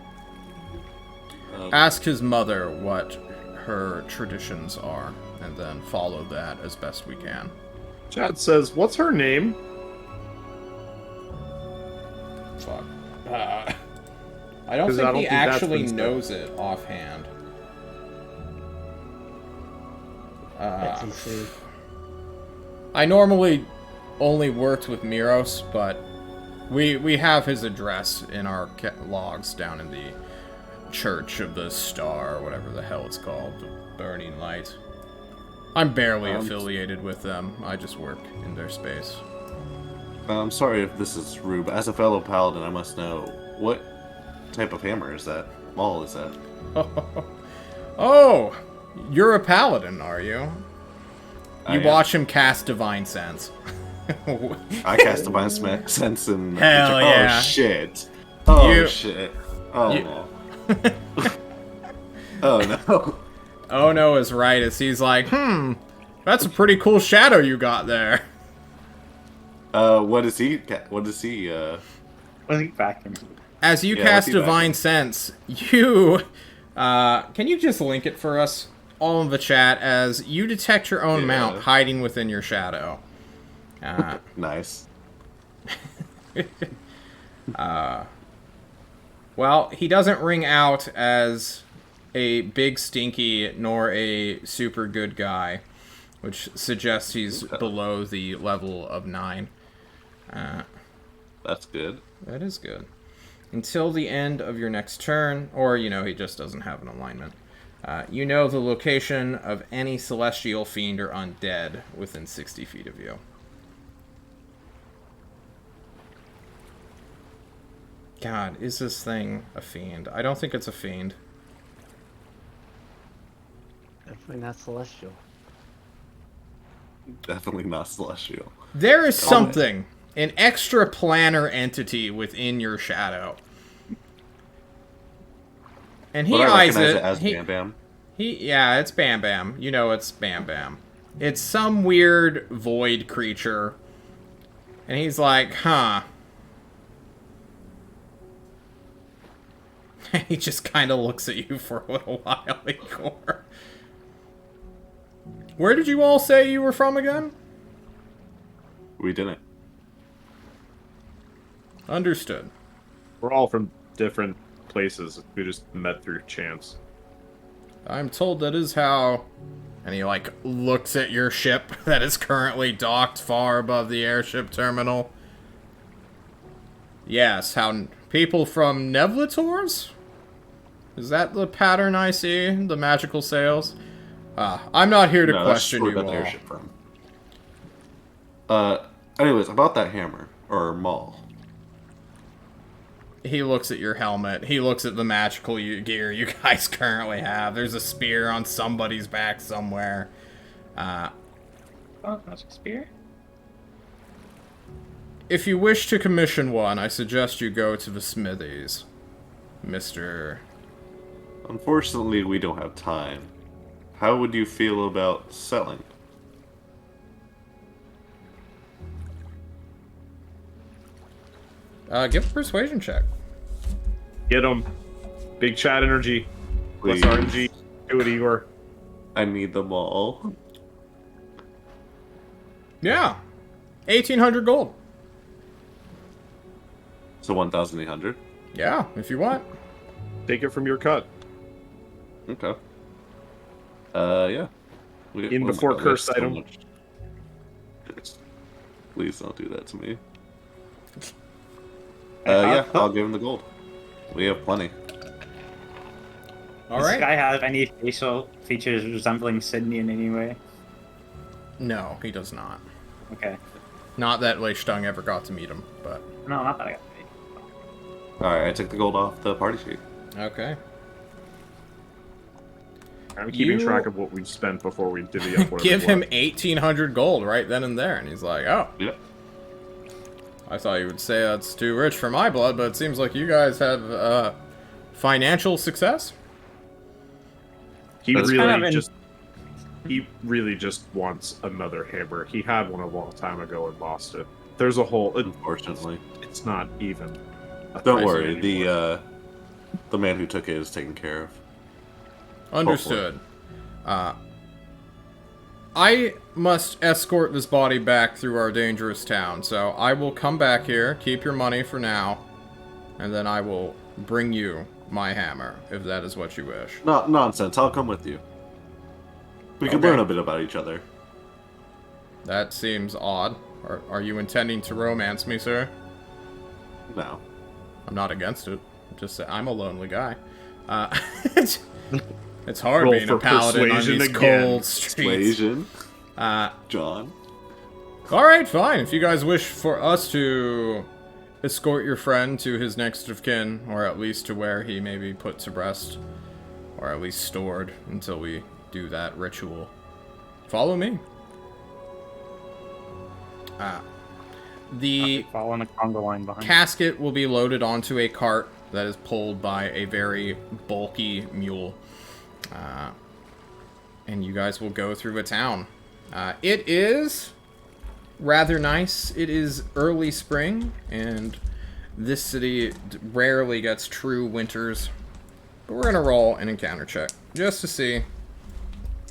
Um, Ask his mother what her traditions are, and then follow that as best we can. Chad says, "What's her name?" Fuck. I don't 'Cause think I don't he think that's actually been said. knows it offhand. I normally only worked with Miros, but we have his address in our logs down in the Church of the Star, or whatever the hell it's called, the Burning Light. I'm barely affiliated with them. I just work in their space. I'm sorry if this is rude, but as a fellow paladin, I must know, what type of hammer is that? Maul is that? Oh, you're a paladin, are you? I You am. watch him cast Divine Sense. I cast Divine Sense and... Hell yeah. Oh, shit. Oh, You- shit. Oh, you- no. Oh, no. Oh no is right as he's like, that's a pretty cool shadow you got there. What is he... I think back in. As you Yeah, cast what's he Divine backing? Sense, you... can you just link it for us? All in the chat, as you detect your own Yeah. mount hiding within your shadow. Nice. Well, he doesn't ring out as a big stinky nor a super good guy, which suggests he's below the level of 9. That's good. That is good. Until the end of your next turn, or, he just doesn't have an alignment. You know the location of any celestial fiend or undead within 60 feet of you. God, is this thing a fiend? I don't think it's a fiend. Definitely not celestial. Definitely not celestial. There is something, an extra planar entity within your shadow. And he Would I eyes recognize it. it as Bam Bam? Yeah, it's Bam Bam. You know it's Bam Bam. It's some weird void creature. And he's like, huh. He just kind of looks at you for a little while, Igor. Where did you all say you were from again? We didn't. Understood. We're all from different places. We just met through chance. I'm told that is how... And he, like, looks at your ship that is currently docked far above the airship terminal. Yes, how people from Nevlators? Is that the pattern I see? The magical sails? I'm not here to question you all. Airship from. Anyways, about that hammer or maul. He looks at your helmet. He looks at the magical gear you guys currently have. There's a spear on somebody's back somewhere. Oh, that's a spear. If you wish to commission one, I suggest you go to the smithies, Mr. Unfortunately, we don't have time. How would you feel about selling? Give a persuasion check. Get him. Big chat energy. Plus Please. RNG. Do it, Igor. I need them all. Yeah. 1,800 gold. So 1,800. Yeah, if you want. Take it from your cut. Okay. Yeah. In before God, cursed there's so item. much. Please don't do that to me. Yeah, I'll give him the gold. We have plenty. All Does this right. guy have any facial features resembling Sydney in any way? No, he does not. Okay. Not that Lei Stung ever got to meet him, but... No, not that I got paid. Alright, I took the gold off the party sheet. Okay. I'm keeping You- track of what we've spent before we divvy up whatever Give we him want. 1,800 gold right then and there. And he's like, oh, Yep. I thought you would say that's too rich for my blood, but it seems like you guys have financial success. He That's really kind of just... He really just wants another hammer. He had one a long time ago and lost it. There's a whole... Unfortunately. It's not even... a Don't thing worry, anymore. the man who took it is taken care of. Understood. I must escort this body back through our dangerous town, so I will come back here, keep your money for now, and then I will bring you my hammer, if that is what you wish. No, nonsense, I'll come with you. We can Okay. learn a bit about each other. That seems odd. Are you intending to romance me, sir? No. I'm not against it. Just say I'm a lonely guy. It's hard Roll being a for paladin on persuasion these again. cold streets. Persuasion, Uh, John. Alright, fine. If you guys wish for us to escort your friend to his next of kin, or at least to where he may be put to rest, or at least stored until we do that ritual, follow me. The Following the Congo line behind. casket will be loaded onto a cart that is pulled by a very bulky mule. And you guys will go through a town. It is rather nice. It is early spring, and this city rarely gets true winters. But we're going to roll an encounter check, just to see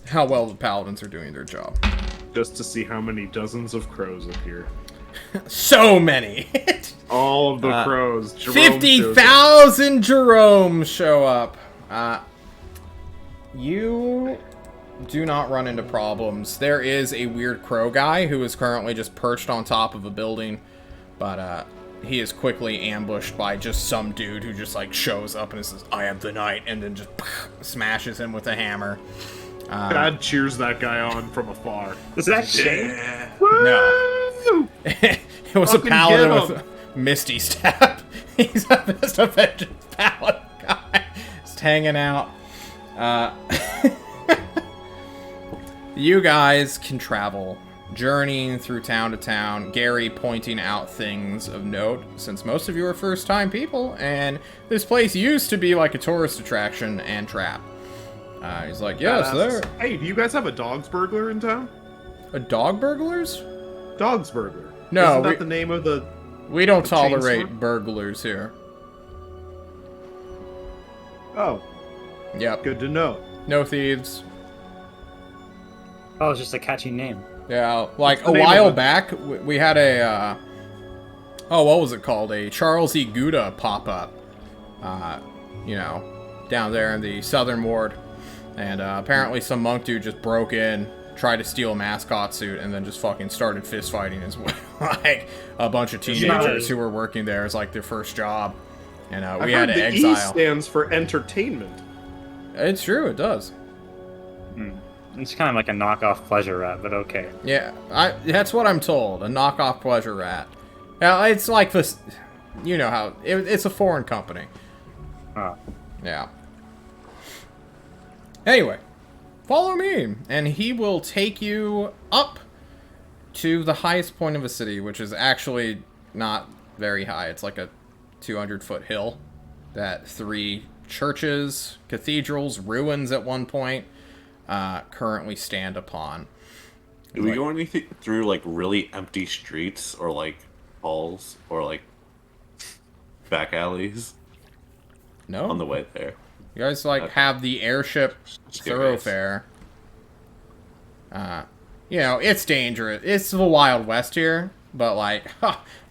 how well the paladins are doing their job. Just to see how many dozens of crows appear. So many! All of the crows. Jerome shows up. 50,000 Jeromes show up. You do not run into problems. There is a weird crow guy who is currently just perched on top of a building, but he is quickly ambushed by just some dude who just like shows up and says, "I am the knight," and then just smashes him with a hammer. Dad cheers that guy on from afar. Was that Shane? No. It was Fucking a paladin get with a Misty Step. He's just a vengeance paladin guy. Just hanging out. You guys can travel journeying through town to town, Gary pointing out things of note, since most of you are first-time people, and this place used to be like a tourist attraction and trap. He's like, yes, there. Hey, do you guys have a dog's burglar in town? A dog burglars? Dog's burglar. No, Isn't that the name of the... We don't The chain tolerate store? burglars here. Oh, Yep. good to know. No thieves. Oh, it's just a catchy name. Yeah, like the a name while of it? back, we had a, what was it called? A Charles E. Gouda pop-up, you know, down there in the southern ward. And apparently some monk dude just broke in, tried to steal a mascot suit, and then just fucking started fist fighting as well. Like, a bunch of teenagers who were working there as like their first job. And we had I've to heard the E exile. stands for entertainment. It's true, it does. It's kind of like a knockoff pleasure rat, but okay. Yeah, that's what I'm told. A knockoff pleasure rat. Yeah, it's like this. You know how it's a foreign company. Oh. Yeah. Anyway, follow me, and he will take you up to the highest point of a city, which is actually not very high. It's like a 200-foot hill that 3 churches, cathedrals, ruins at one point currently stand upon. Do we go anything through like really empty streets or like halls or like back alleys No, on the way there? you guys like Okay. have the airship Just curious. thoroughfare. You know, it's dangerous. It's the Wild West here, but like,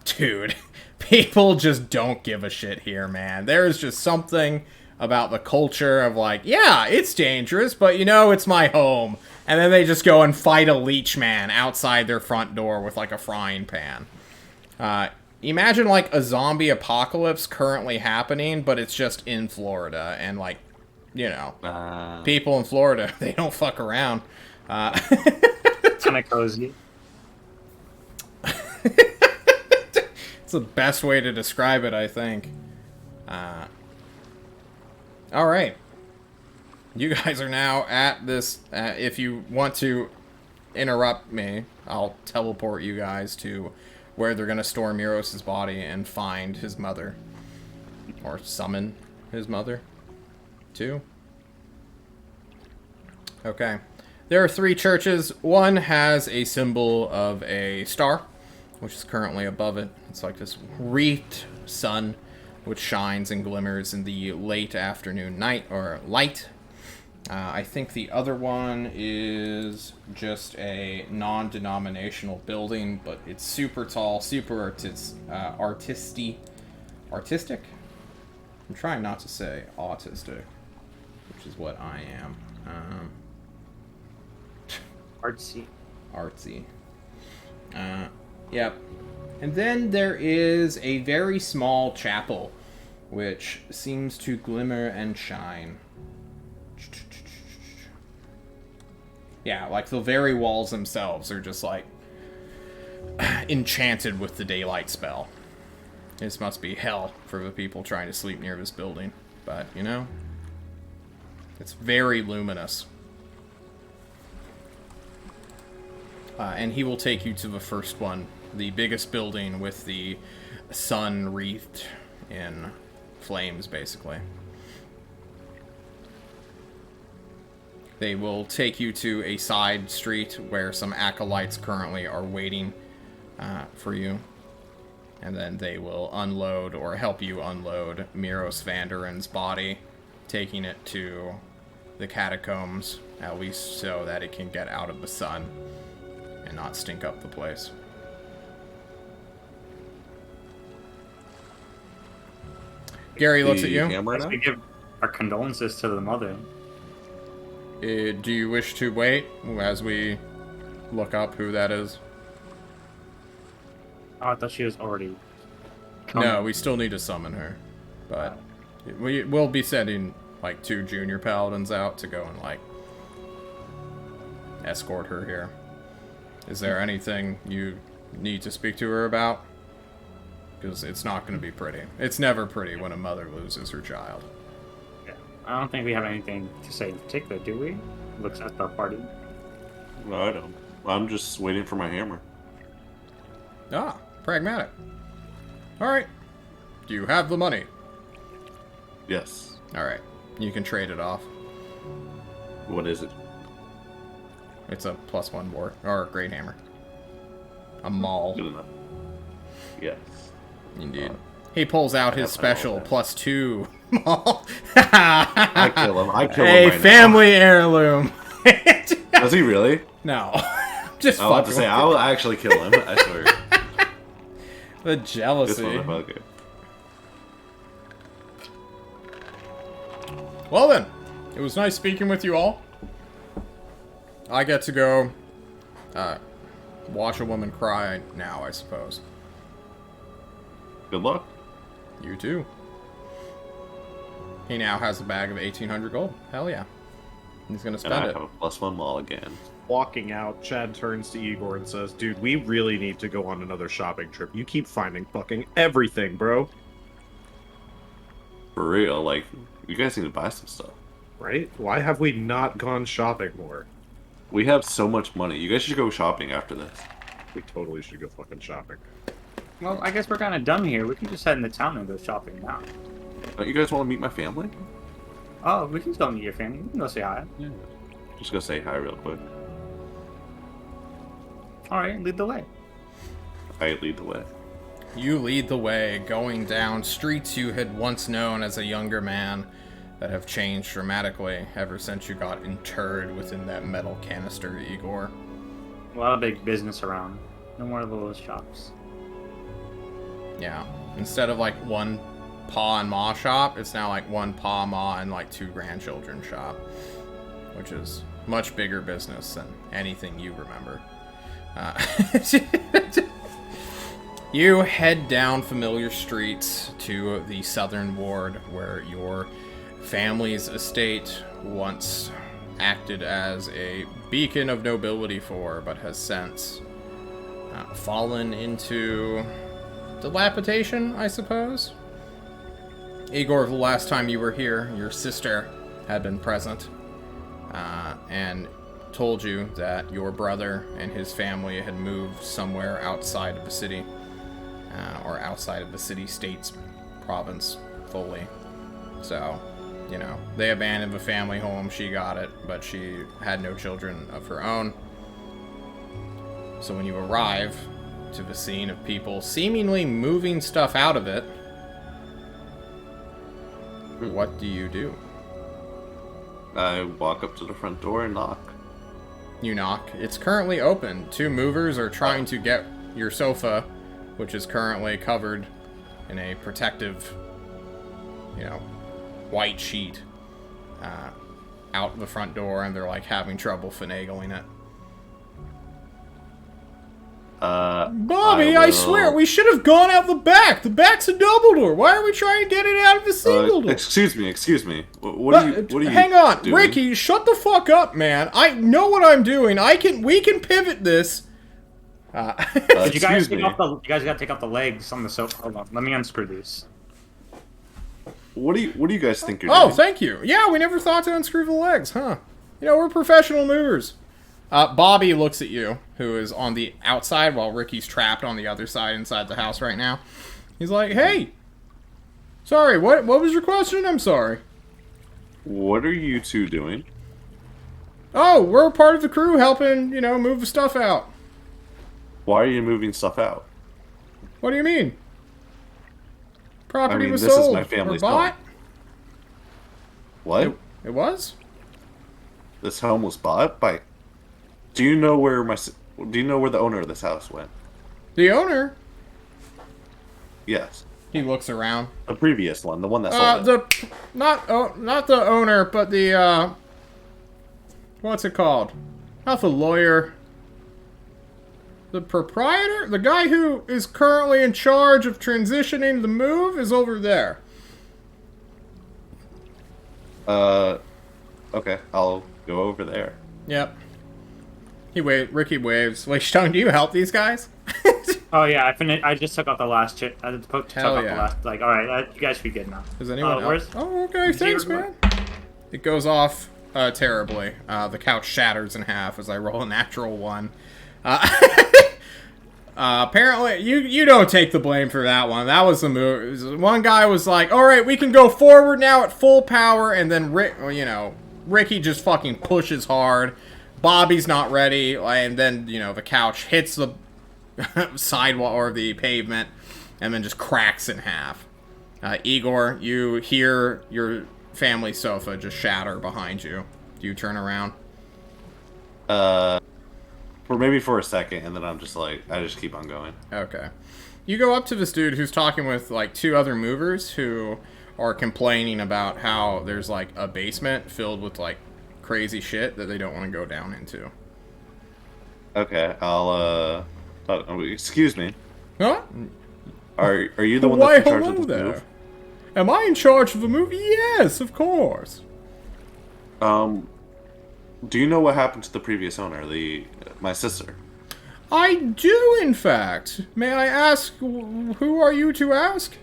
dude, people just don't give a shit here, man. There is just something about the culture of like, yeah, it's dangerous, but you know, it's my home. And then they just go and fight a leech man outside their front door with like a frying pan. Imagine like a zombie apocalypse currently happening, but it's just in Florida, and like, you know, people in Florida, they don't fuck around. Kind of cozy. It's the best way to describe it, I think. All right. You guys are now at this. If you want to interrupt me, I'll teleport you guys to where they're going to store Miros' body and find his mother. Or summon his mother, too. Okay. There are 3 churches. One has a symbol of a star, which is currently above it. It's like this wreathed sun, which shines and glimmers in the late afternoon night, or light. I think the other one is just a non-denominational building, but it's super tall, super artistic. I'm trying not to say autistic, which is what I am. Artsy. Artsy. Yep. And then there is a very small chapel, which seems to glimmer and shine. Yeah, like the very walls themselves are just like enchanted with the daylight spell. This must be hell for the people trying to sleep near this building. But, you know, it's very luminous. And he will take you to the first one, the biggest building with the sun wreathed in flames, basically. They will take you to a side street where some acolytes currently are waiting for you. And then they will unload, or help you unload, Miros Vanderen's body, taking it to the catacombs, at least so that it can get out of the sun and not stink up the place. Gary looks at you. Camera now? We give our condolences to the mother. Do you wish to wait as we look up who that is? Oh, I thought she was already. No, we still need to summon her. But we will be sending like 2 junior paladins out to go and like escort her here. Is there anything you need to speak to her about? Because it's not going to be pretty. It's never pretty when a mother loses her child. Yeah. I don't think we have anything to say in particular, do we? Looks at the party. No, I don't. I'm just waiting for my hammer. Ah, pragmatic. Alright. Do you have the money? Yes. Alright. You can trade it off. What is it? It's a +1 war or great hammer. A maul. Good enough. Yes. Indeed. He pulls out his have to roll special that. +2 maul. I kill him. I kill him A right family heirloom. now. Does he really? No. Just I want to fucking say I will actually kill him. I swear. the This jealousy. motherfucker. Well then, it was nice speaking with you all. I get to go watch a woman cry now, I suppose. Good luck. You too. He now has a bag of 1,800 gold. Hell yeah. He's gonna And spend I it. have a +1 maul again. Walking out, Chad turns to Igor and says, "Dude, we really need to go on another shopping trip. You keep finding fucking everything, bro. For real, like, you guys need to buy some stuff. Right? Why have we not gone shopping more? We have so much money. You guys should go shopping after this. We totally should go fucking shopping." Well, I guess we're kind of done here. We can just head into town and go shopping now. Don't you guys want to meet my family? Oh, we can go meet your family. We can go say hi. Yeah. Just go say hi real quick. All right, lead the way. I lead the way. You lead the way, going down streets you had once known as a younger man that have changed dramatically ever since you got interred within that metal canister, Igor. A lot of big business around. No more little shops. Yeah. Instead of like one Pa and Ma shop, it's now like one Pa, Ma, and like 2 grandchildren shop. Which is much bigger business than anything you remember. You head down familiar streets to the southern ward where your family's estate once acted as a beacon of nobility for, but has since fallen into dilapidation, I suppose. Igor, the last time you were here, your sister had been present and told you that your brother and his family had moved somewhere outside of the city, or outside of the city-state's province fully. So, you know, they abandoned the family home, she got it, but she had no children of her own. So when you arrive to the scene of people seemingly moving stuff out of it, what do you do? I walk up to the front door and knock. You knock. It's currently open. 2 movers are trying to get your sofa, which is currently covered in a protective, you know, white sheet, out the front door, and they're like having trouble finagling it. Bobby, I swear, we should have gone out the back. The back's a double door. Why are we trying to get it out of the single door? Excuse me. What are you Hang on, doing? Ricky, shut the fuck up, man. I know what I'm doing. We can pivot this. Did you guys Excuse me. you guys gotta take out the legs on the sofa. Hold on, let me unscrew these. What do you guys think you're Oh, doing? thank you. Yeah, we never thought to unscrew the legs, huh? You know, we're professional movers. Bobby looks at you, who is on the outside while Ricky's trapped on the other side inside the house right now. He's like, hey! Sorry, what was your question? I'm sorry. What are you two doing? Oh, we're part of the crew helping, you know, move the stuff out. Why are you moving stuff out? What do you mean? Property I mean, was this is sold my or family's bought? home. What? It was? This home was bought by... Do you know where the owner of this house went? The owner? Yes. He looks around. The previous one, the one that sold it. Not the owner, but the what's it called? Not the lawyer. The proprietor? The guy who is currently in charge of transitioning the move is over there. Okay, I'll go over there. Yep. Ricky waves. Wait, Stone, do you help these guys? Oh yeah, I just took out the last chip. I took out Hell the yeah. last. Like, all right, you guys should be good now. Does anyone else? Where's? Oh, okay, thanks, your- man. It goes off terribly. The couch shatters in half as I roll a natural 1. Apparently, you don't take the blame for that one. That was the move. One guy was like, all right, we can go forward now at full power, and then, Ricky just fucking pushes hard. Bobby's not ready, and then, the couch hits the sidewalk or the pavement, and then just cracks in half. Igor, you hear your family sofa just shatter behind you. Do you turn around? Maybe for a second, and then I'm just like, I just keep on going. Okay. You go up to this dude who's talking with, like, 2 other movers who are complaining about how there's, like, a basement filled with, like, crazy shit that they don't want to go down into. Okay, I'll, excuse me. Huh? Are you the one Why, that's in charge hello of this there. move? Am I in charge of the movie? Yes, of course. Do you know what happened to the previous owner, my sister? I do, in fact. May I ask, who are you to ask?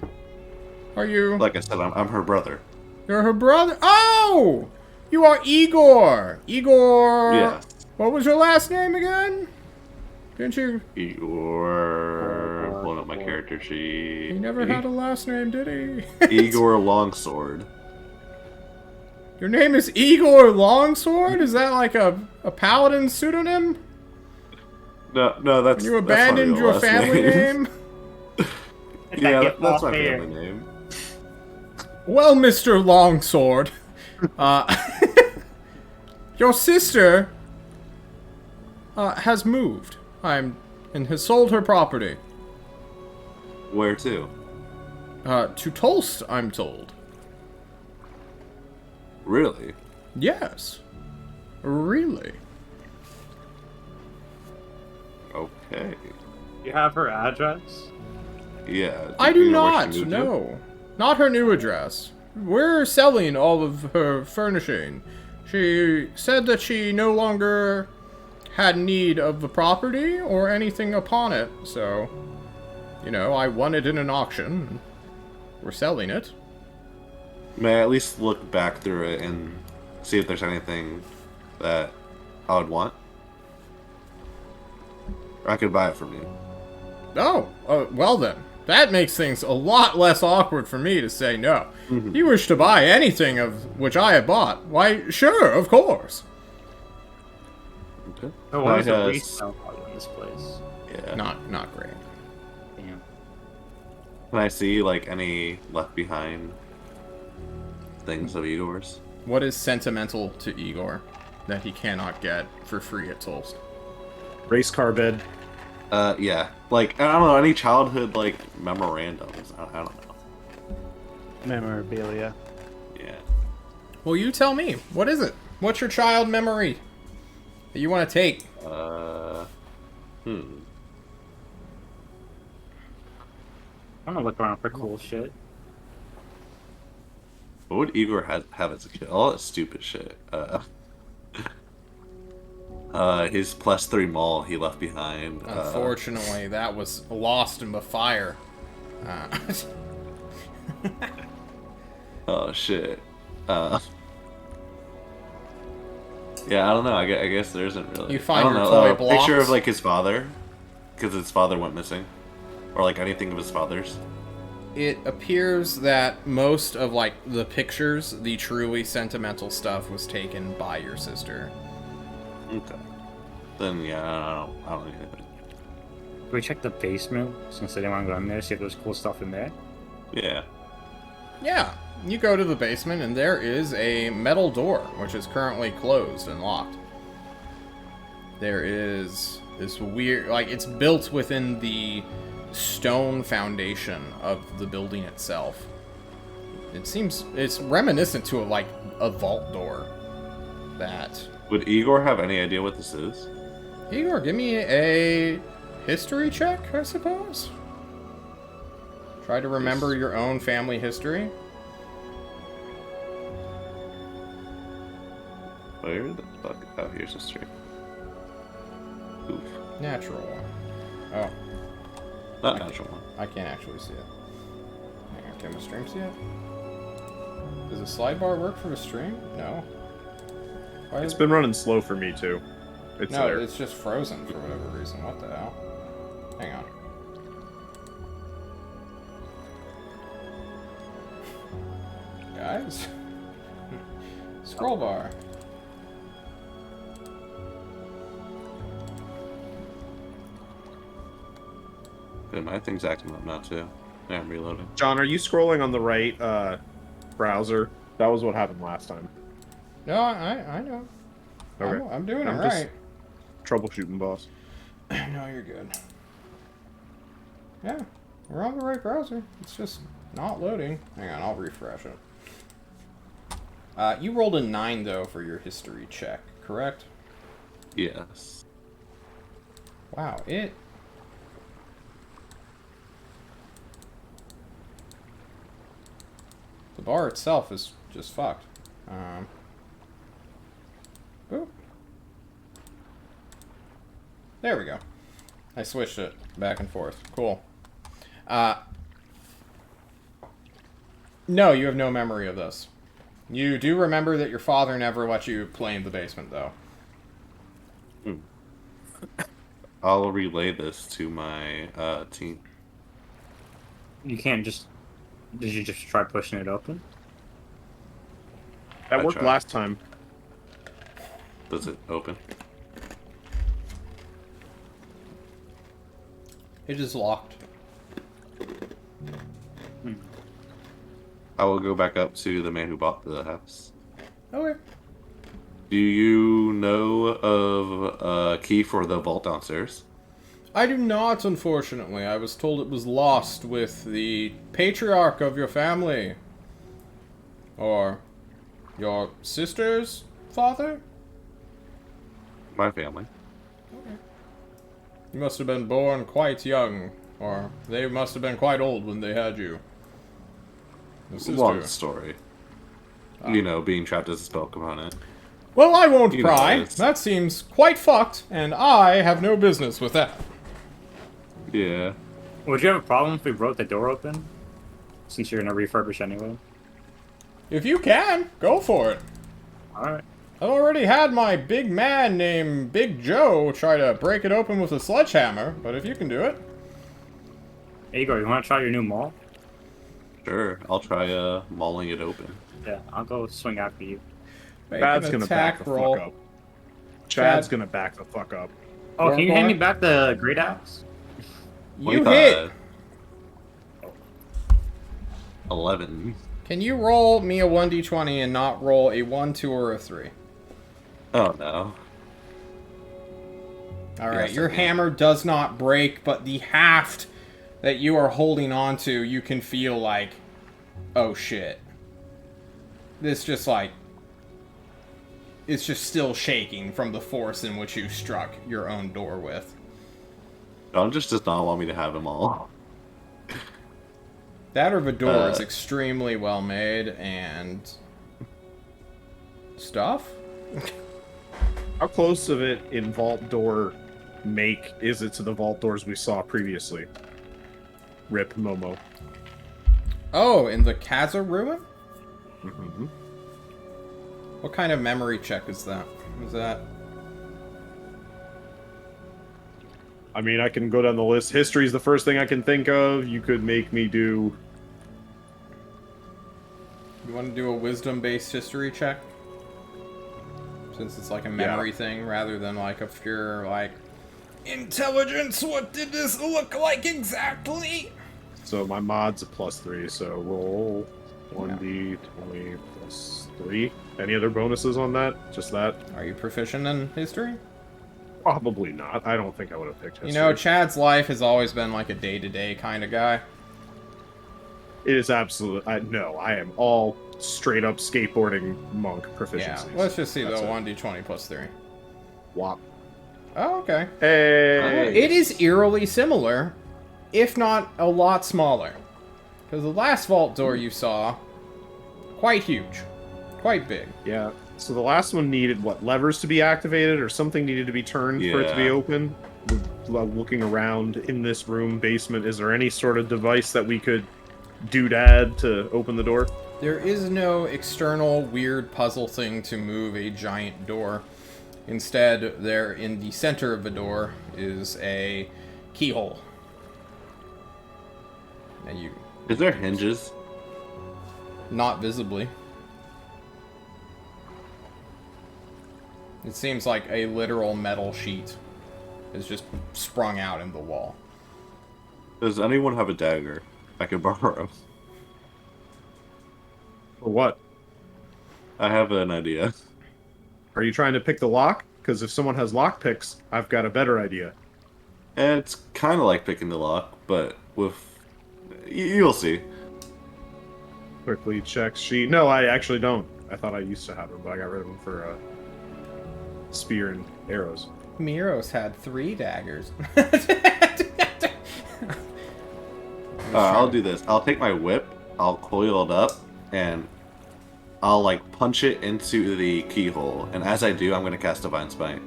Are you... Like I said, I'm her brother. You're her brother? Oh! You are Igor! Igor... Yes. What was your last name again? Didn't you... Igor... Pulling up my character sheet. He never had a last name, did he? Igor Longsword. Your name is Igor Longsword? Is that like a paladin pseudonym? No, that's... You abandoned your family name? Yeah, that's my family name. Well, Mr. Longsword, your sister has moved. And has sold her property. Where to? To Tulst, I'm told. Really? Yes. Really? Okay. You have her address? Yeah. I do you know where not, she moved to? no. Not her new address. We're selling all of her furnishing. She said that she no longer had need of the property or anything upon it, so, I won it in an auction. We're selling it. May I at least look back through it and see if there's anything that I would want? Or I could buy it from you. Oh, well then. That makes things a lot less awkward for me to say no. Mm-hmm. You wish to buy anything of which I have bought? Why, sure, of course. Okay. Oh, what is the Nice. resale value in this place? Yeah. Not great. Damn. Can I see, like, any left behind things of Igor's? What is sentimental to Igor that he cannot get for free at Tulst? Race car bed. Yeah. Like, I don't know, any childhood, like, memorandums. I don't know. Memorabilia. Yeah. Well, you tell me. What is it? What's your child memory that you want to take? I'm gonna look around for cool shit. What would Igor have as a kid? All that stupid shit. His +3 mall he left behind. Unfortunately, that was lost in the fire. Oh shit. Yeah, I don't know. I guess there isn't really. You find I don't your know. toy Picture blocks? of like his father, because his father went missing, or like anything of his father's. It appears that most of, like, the pictures, the truly sentimental stuff, was taken by your sister. Okay. Then yeah, I don't need anything. Can we check the basement since they didn't want to go in there? See if there's cool stuff in there. Yeah. Yeah, you go to the basement and there is a metal door, which is currently closed and locked. There is this weird, like, it's built within the stone foundation of the building itself. It's reminiscent to a vault door. That. Would Igor have any idea what this is? Igor, give me a history check, I suppose? Try to remember your own family history. Where the fuck? Oh, here's history. Oof. Natural one. Oh, Not natural one. I can't actually see it. Hang on, can the stream see it? Does the slide bar work for the stream? No. Why It's is- been running slow for me too. It's no, there. it's just frozen for whatever reason. What the hell? Hang on. Guys? Scroll bar. Good, my thing's acting up now too. Yeah, I'm reloading. John, are you scrolling on the right browser? That was what happened last time. No, I know. Okay. I'm doing I'm it just- right. Troubleshooting, boss. No, you're good. Yeah, we're on the right browser. It's just not loading. Hang on, I'll refresh it. You rolled a 9, though, for your history check, correct? Yes. Wow, it... The bar itself is just fucked. Boop. There we go. I switched it back and forth. Cool. No, you have no memory of this. You do remember that your father never let you play in the basement, though. I'll relay this to my team. You can't just. Did you just try pushing it open? That I worked tried. last time. Does it open? It is locked. I will go back up to the man who bought the house. Okay. Do you know of a key for the vault downstairs? I do not, unfortunately. I was told it was lost with the patriarch of your family. Or your sister's father? My family. You must have been born quite young, or they must have been quite old when they had you. The sister. Long story. You know, being trapped as a spell component. Well, I won't You know pry. it's- That seems quite fucked, and I have no business with that. Yeah. Would you have a problem if we broke the door open? Since you're gonna refurbish anyway. If you can, go for it. Alright. I've already had my big man named Big Joe try to break it open with a sledgehammer, but if you can do it. Igor, you wanna try your new maul? Sure. I'll try mauling it open. Yeah, I'll go swing after you. Make Chad's an gonna back attack the roll. fuck up. Chad's Chad. gonna back the fuck up. Oh, can you hand me Warboy? back the great axe? You 25. hit. 11. Can you roll me a 1d20 and not roll a 1, 2, or a 3? Oh no. Alright, Yes, your I can. hammer does not break, but the haft that you are holding onto, you can feel like, oh shit. This just like, it's just still shaking from the force in which you struck your own door with. John just does not want me to have him all. That or the door is Uh. extremely well made and stuff. How close of it in vault door make is it to the vault doors we saw previously? Rip Momo. Oh, in the Kaza ruin? Mm-hmm. What kind of memory check is that? Is that? I mean, I can go down the list. History's the first thing I can think of. You could make me do. You want to do a wisdom-based history check? Since it's like a memory thing rather than like a pure like intelligence. What did this look like exactly? So my mod's a +3, so roll 1d20 +3. Any other bonuses on that? Just that? Are you proficient in history? Probably not. I don't think I would have picked history. You know, Chad's life has always been like a day-to-day kind of guy. It is absolute. No, I am all straight up skateboarding monk proficiency. Yeah, let's just see That's though. it. 1d20 +3. Wop. Oh, okay. Hey! It is eerily similar, if not a lot smaller. Because the last vault door you saw, quite huge. Quite big. Yeah. So the last one needed, what, levers to be activated or something needed to be turned for it to be Yeah. open? Looking around in this room, basement, is there any sort of device that we could doodad to open the door? There is no external weird puzzle thing to move a giant door. Instead, there in the center of the door is a keyhole. And you... Is there hinges? Not visibly. It seems like a literal metal sheet is just sprung out in the wall. Does anyone have a dagger I could borrow? For what? I have an idea. Are you trying to pick the lock? Because if someone has lock picks, I've got a better idea. And it's kind of like picking the lock, but with... You'll see. Quickly checks sheet. No, I actually don't. I thought I used to have them, but I got rid of them for spear and arrows. Miros had 3 daggers. I'll do this. I'll take my whip, I'll coil it up, and I'll, like, punch it into the keyhole. And as I do, I'm going to cast Divine Smite.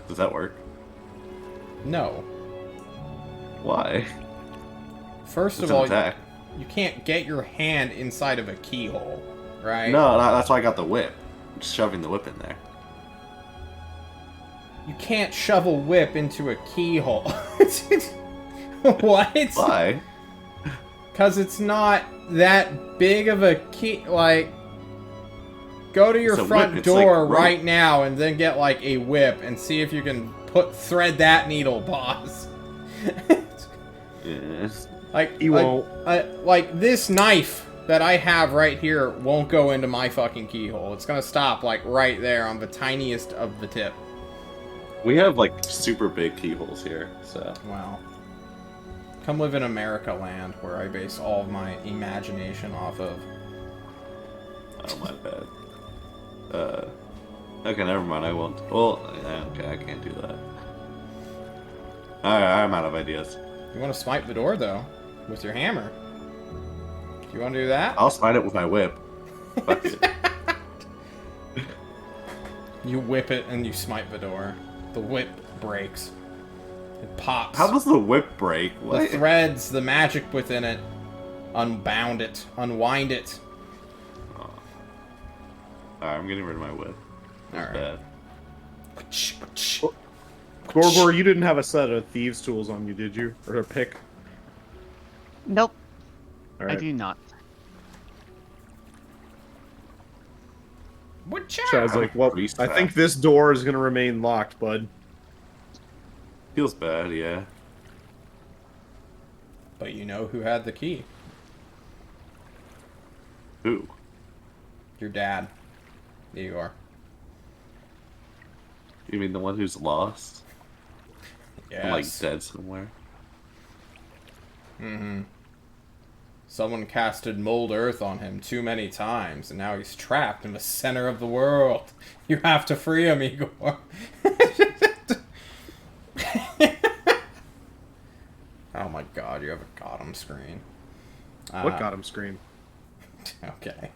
Does that work? No. Why? First It's of an all, attack. you can't get your hand inside of a keyhole, right? No, that's why I got the whip. I'm just shoving the whip in there. You can't shove a whip into a keyhole. What? Why? Because it's not that big of a key. Like, go to your It's a front whip, it's door like rope. right now and then get, like, a whip and see if you can thread that needle, boss. Yes. Like, He won't. like, this knife that I have right here won't go into my fucking keyhole. It's gonna stop, like, right there on the tiniest of the tip. We have, like, super big keyholes here, so... Wow. Come live in America land, where I base all of my imagination off of. Oh, my bad. Okay, never mind, I won't. Well, yeah, okay, I can't do that. Alright, I'm out of ideas. You want to smite the door, though, with your hammer. Do you want to do that? I'll smite it with my whip. Fuck it. You whip it and you smite the door. The whip breaks. It pops. How does the whip break? The What? threads, the magic within it, unbound it, unwind it. Oh. Alright, I'm getting rid of my whip. That's Alright. bad. Gorgor, you didn't have a set of thieves' tools on you, did you? Or a pick? Nope, All I right. do not. Chad's like, well, I think this door is going to remain locked, bud. Feels bad, yeah. But you know who had the key? Who? Your dad. Igor. You mean the one who's lost? Yes. Like dead somewhere? Mm-hmm. Someone casted mold earth on him too many times, and now he's trapped in the center of the world. You have to free him, Igor. Oh my god, you have a got him screen. What got him scream? Okay.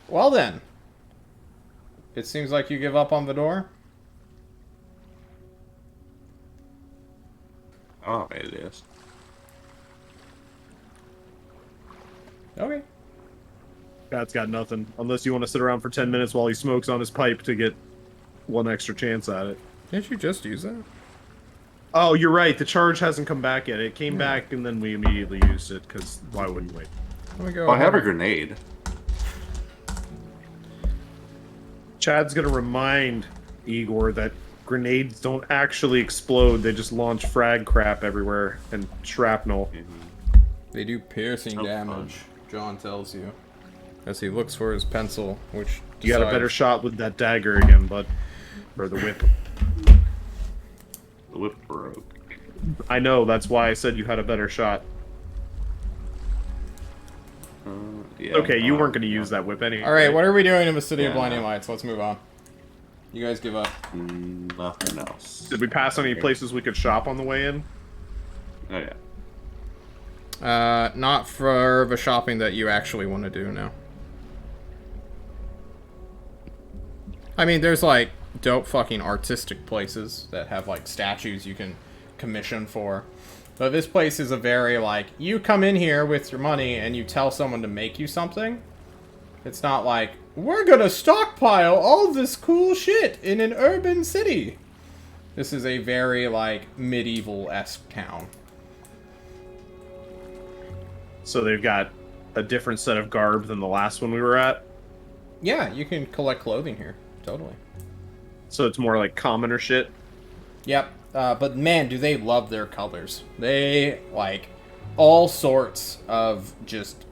Well then. It seems like you give up on the door? Oh, it is. Okay. Chad's got nothing. Unless you want to sit around for 10 minutes while he smokes on his pipe to get one extra chance at it. Didn't you just use that? Oh, you're right. The charge hasn't come back yet. It came back and then we immediately used it, because why wouldn't we? Let me go. Oh, I have a ahead. grenade. Chad's going to remind Igor that grenades don't actually explode. They just launch frag crap everywhere and shrapnel. They do piercing Oh, damage, John tells you. As he looks for his pencil, which You got a better decides- shot with that dagger again, bud. Or the whip. The whip broke. I know, that's why I said you had a better shot. Yeah, Okay, you weren't going to use that whip anyway. Alright, what are we doing in the City of Yeah. Blinding Lights? Let's move on. You guys give up. Nothing else. Did we pass any places we could shop on the way in? Oh, yeah. Not for the shopping that you actually want to do now. I mean, there's like dope fucking artistic places that have like statues you can commission for But this place is a very, like, you come in here with your money and you tell someone to make you something. It's not like, we're gonna stockpile all this cool shit in an urban city. This is a very, like, medieval-esque town. So they've got a different set of garb than the last one we were at. Yeah, you can collect clothing here. Totally. So it's more like commoner shit. Yep. But man, do they love their colors. They, like, all sorts of just...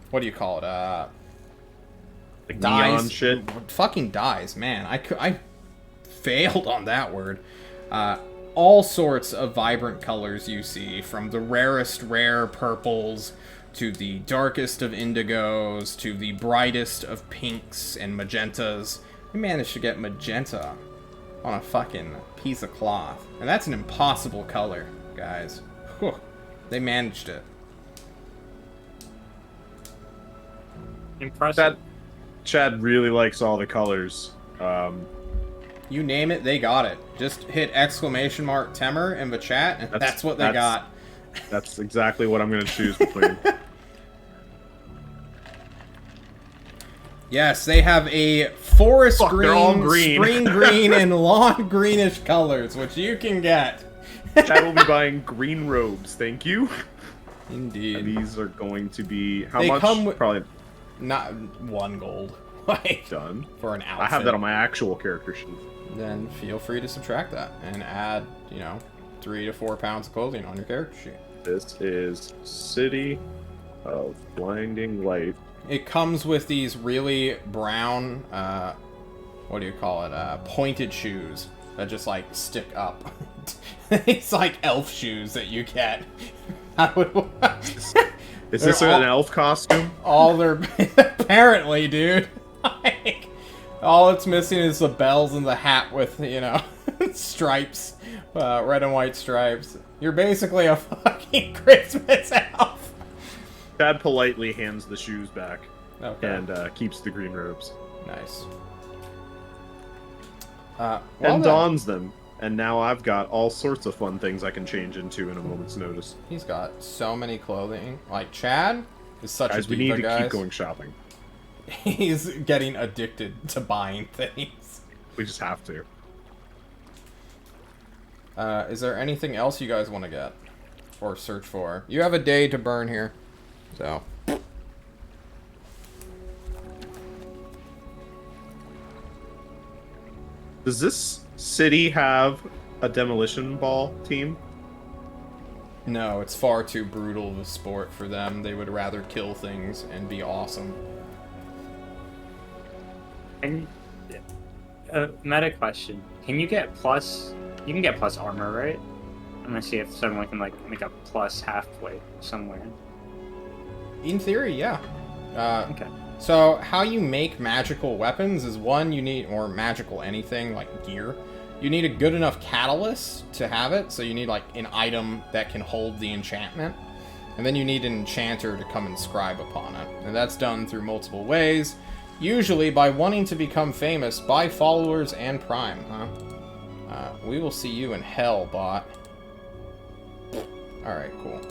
What do you call it? Like Dyes. neon shit. Fucking dyes, man. I failed on that word. All sorts of vibrant colors you see, from the rarest rare purples to the darkest of indigos to the brightest of pinks and magentas. We managed to get magenta on a fucking piece of cloth. And that's an impossible color, guys. Whew. They managed it. Impressive. Chad really likes all the colors. You name it, they got it. Just hit ! Temer in the chat, and that's what they got. That's exactly what I'm going to choose between. Yes, they have a forest Fuck, they're all green, green. spring green, and lawn greenish colors, which you can get. Chad will be buying green robes, thank you. Indeed. And these are going to be how They much? come with- Probably Not 1 gold. Like, done. for an outfit. I have that on my actual character sheet. Then feel free to subtract that and add, 3 to 4 pounds of clothing on your character sheet. This is City of Blinding Light. It comes with these really brown, what do you call it, pointed shoes that just, like, stick up. It's like elf shoes that you get. Is this an elf costume? All their... Apparently, dude. Like, all it's missing is the bells and the hat with, stripes. Red and white stripes. You're basically a fucking Christmas elf. Chad politely hands the shoes back. Okay. And keeps the green robes. Nice. And dons them. And now I've got all sorts of fun things I can change into in a moment's notice. He's got so many clothing. Like, Chad is such Guys, a we diva, need to guys. keep going shopping. He's getting addicted to buying things. We just have to. Is there anything else you guys want to get? Or search for? You have a day to burn here. So. Does this city have a demolition ball team? No, it's far too brutal of a sport for them. They would rather kill things and be awesome. And meta question: can you get plus? You can get plus armor, right? I'm gonna see if someone can like make a plus half plate somewhere. In theory, yeah. Okay. So how you make magical weapons is one, you need, or magical anything like gear. You need a good enough catalyst to have it, so you need like an item that can hold the enchantment. And then you need an enchanter to come and scribe upon it. And that's done through multiple ways, usually by wanting to become famous by followers and Prime, huh? We will see you in hell, bot. Alright, cool.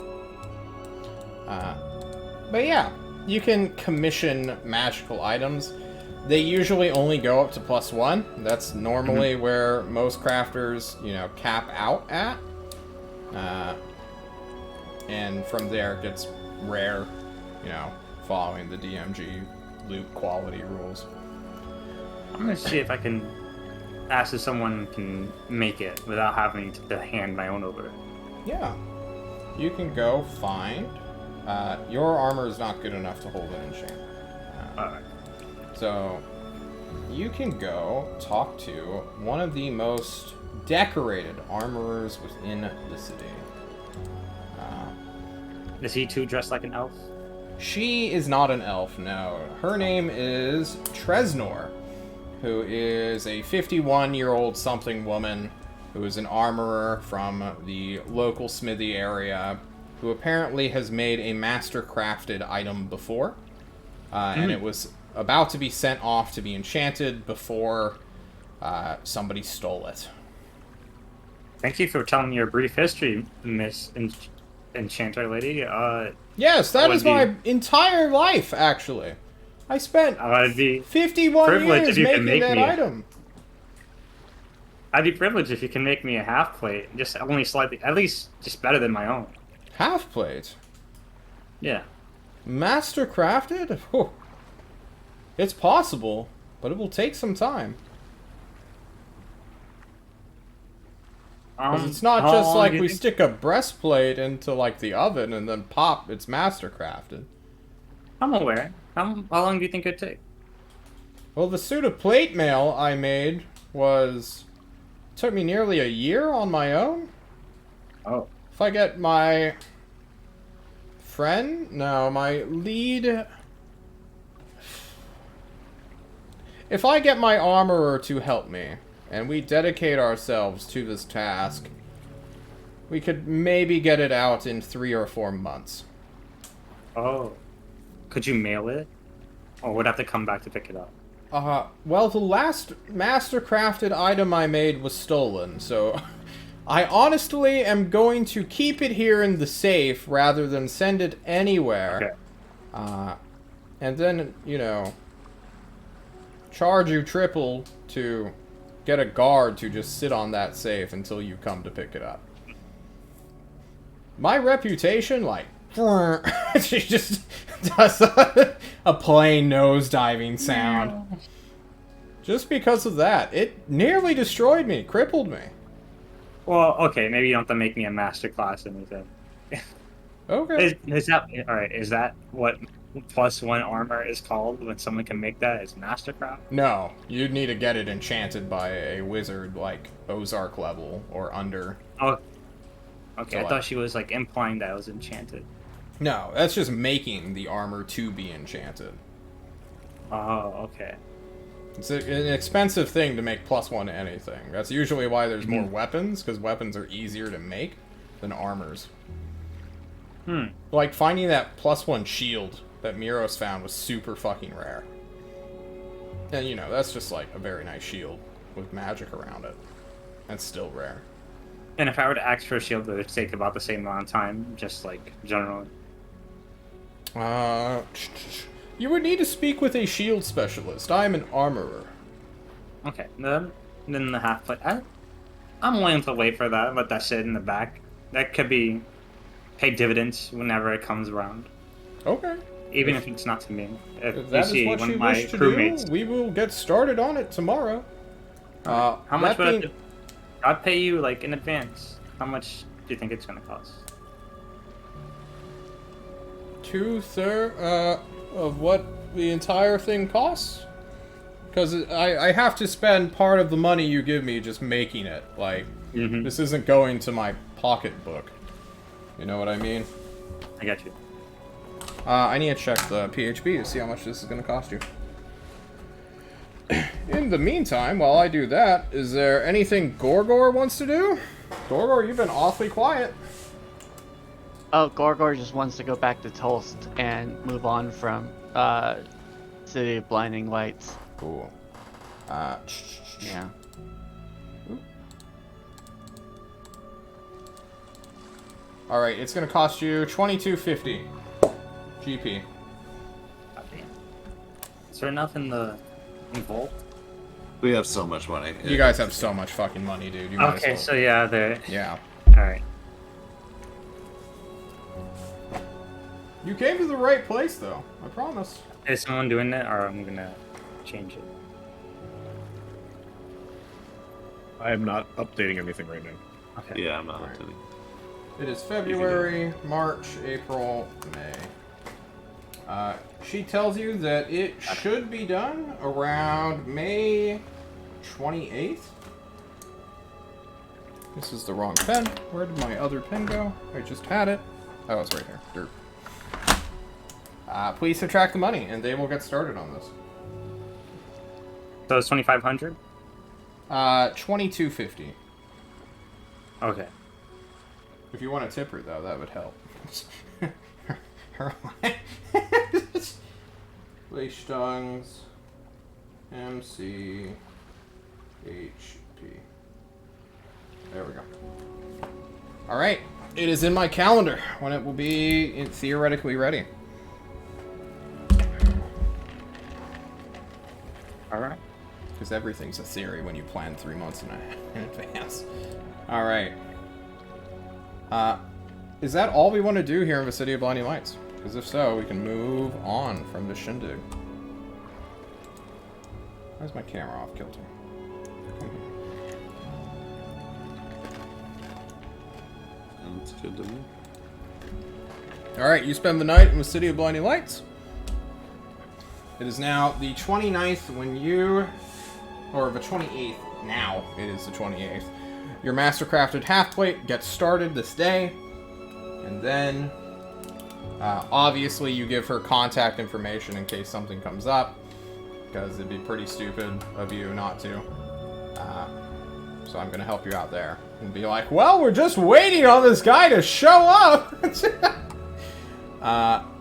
But yeah, you can commission magical items. They usually only go up to +1. That's normally where most crafters, cap out at. And from there it gets rare, following the DMG loot quality rules. I'm gonna see if I can ask if someone can make it without having to hand my own over. Yeah. You can go find... your armor is not good enough to hold an enchantment. Alright. So, you can go talk to one of the most decorated armorers within the city. Is he too dressed like an elf? She is not an elf, no. Her name is Tresnor, who is a 51-year-old something woman who is an armorer from the local smithy area, who apparently has made a master-crafted item before, and it was about to be sent off to be enchanted before somebody stole it. Thank you for telling me your brief history, Miss Enchanter Lady. Yes, that would is be- my entire life, actually. I spent I'd be 51 privileged years if you can making make that me- item. I'd be privileged if you can make me a half plate, just only slightly, at least just better than my own. Half plate? Yeah. Master crafted? Whew. It's possible, but it will take some time. Because it's not how just long like do you we think- stick a breastplate into like the oven and then pop, it's master crafted. I'm aware. How long do you think it'd take? Well, the suit of plate mail I made took me nearly a year on my own. Oh. If I get my my lead. If I get my armorer to help me, and we dedicate ourselves to this task, we could maybe get it out in 3 or 4 months. Oh. Could you mail it? Or would I have to come back to pick it up? Well, the last master-crafted item I made was stolen, so I honestly am going to keep it here in the safe rather than send it anywhere. Okay. And then, charge you triple to get a guard to just sit on that safe until you come to pick it up. My reputation, she just does a plain nose-diving sound. Just because of that. It nearly destroyed me, crippled me. Well, okay, maybe you don't have to make me a master class or anything. Okay. Is that alright? Is that what +1 armor is called when someone can make that? Is mastercraft? No, you'd need to get it enchanted by a wizard like Ozark level or under. Oh, okay. So I what? thought she was like implying that it was enchanted. No, that's just making the armor to be enchanted. Oh, okay. It's an expensive thing to make +1 to anything. That's usually why there's more weapons, because weapons are easier to make than armors. Like, finding that +1 shield that Miros found was super fucking rare. And, that's just, like, a very nice shield with magic around it. That's still rare. And if I were to ask for a shield, would it take about the same amount of time? Just like generally. You would need to speak with a shield specialist. I am an armorer. Okay, then the half plate. I'm willing to wait for that. Let that sit in the back. That could be pay dividends whenever it comes around. Okay. Even if it's not to me. If If you that is see what one you of my wish to crewmates. do, we will get started on it tomorrow. How much that would I being- have to, I'd pay you like in advance. How much do you think it's gonna cost? 2/3 of what the entire thing costs? Because I have to spend part of the money you give me just making it. Like, this isn't going to my pocketbook. You know what I mean? I got you. I need to check the PHP to see how much this is going to cost you. In the meantime, while I do that, is there anything Gorgor wants to do? Gorgor, you've been awfully quiet. Oh, Gorgor just wants to go back to Tulst and move on from City of Blinding Lights. Cool. Yeah. Alright, it's gonna cost you $22.50 GP. God damn. Is there enough in the vault? We have so much money. You guys have so much fucking money, dude. You might Okay, as so well. yeah, there. Yeah. Alright. You came to the right place, though. I promise. Is someone doing it, or I'm gonna change it? I am not updating anything right now. Okay. Yeah, I'm not. Right. It is February, March, April, May. She tells you that it should be done around May 28th. This is the wrong pen. Where did my other pen go? I just had it. Oh, it's right here. Derp. Please subtract the money, and they will get started on this. So it's 2,500. $22.50. Okay. If you want a tipper, though, that would help. Leishtongs. MC. HP. There we go. Alright. It is in my calendar when it will be theoretically ready. Alright. Because everything's a theory when you plan 3 months in advance. Alright. Is that all we want to do here in the City of Blinding Lights? Because if so, we can move on from the shindig. Why's my camera off kilter? That's good to me. Alright, you spend the night in the City of Blinding Lights. It is now the 29th when you... Or the 28th. Now it is the 28th. Your Mastercrafted half-plate gets started this day. And then... obviously you give her contact information in case something comes up. Because it'd be pretty stupid of you not to. So I'm going to help you out there. And be like, well, we're just waiting on this guy to show up!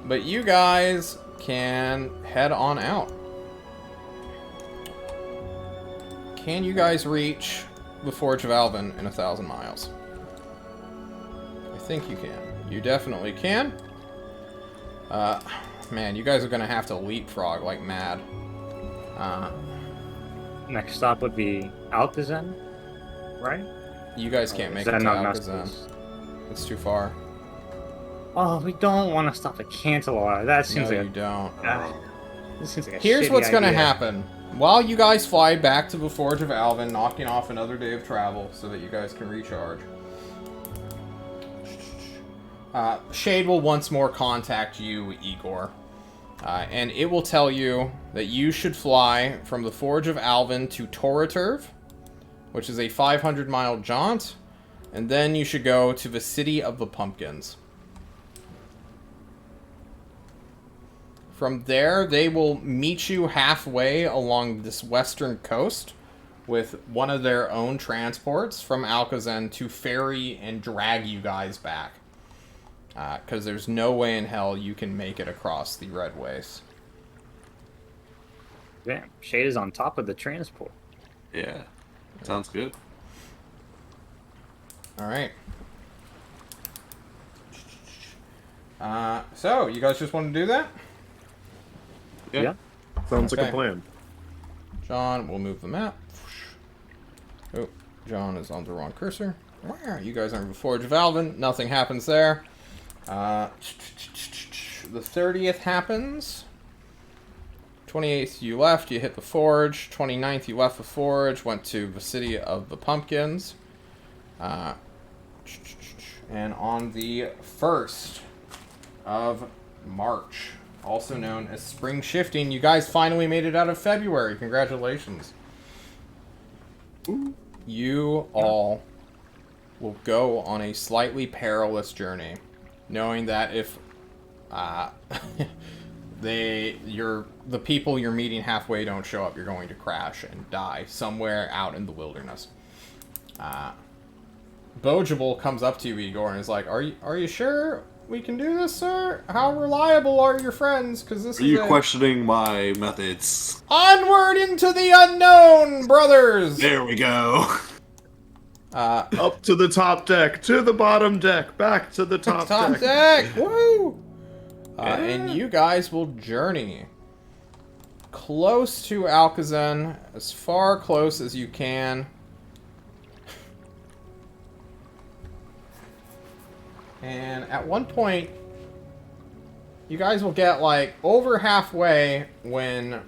But you guys can head on out. Can you guys reach the Forge of Alvin in 1,000 miles? I think you can. You definitely can. Man, you guys are going to have to leapfrog like mad. Next stop would be Alcazan, right? You guys can't make Is it that to not Alcazan. Nestos? It's too far. Oh, we don't want to stop at Cantalar. That seems No, like you don't. this seems like a Here's shitty what's gonna idea. happen. While you guys fly back to the Forge of Alvin, knocking off another day of travel so that you guys can recharge. Shade will once more contact you, Igor. And it will tell you that you should fly from the Forge of Alvin to Toraturv, which is a 500-mile jaunt, and then you should go to the City of the Pumpkins. From there, they will meet you halfway along this western coast with one of their own transports from Alcazan to ferry and drag you guys back. Because there's no way in hell you can make it across the Red Waste. Damn, Shade is on top of the transport. Yeah. Sounds good. Alright. So, you guys just want to do that? Yeah. Sounds like Okay. a plan. John, we'll move the map. Oh, John is on the wrong cursor. You guys are in the Forge of Alvin. Nothing happens there. The 30th happens. 28th you left, you hit the Forge. 29th you left the Forge, went to the City of the Pumpkins. And on the 1st of March, also known as Spring Shifting, you guys finally made it out of February. Congratulations. You all will go on a slightly perilous journey, knowing that if the people you're meeting halfway don't show up, you're going to crash and die somewhere out in the wilderness. Bogeable comes up to you, Igor, and is like, "Are you sure we can do this, sir? How reliable are your friends? Because this Are is you questioning my methods? onward into the unknown, brothers." There we go. Up to the top deck, to the bottom deck, back to the top deck. deck. Woo! And you guys will journey close to Alcazan, as far close as you can. And at one point, you guys will get like over halfway when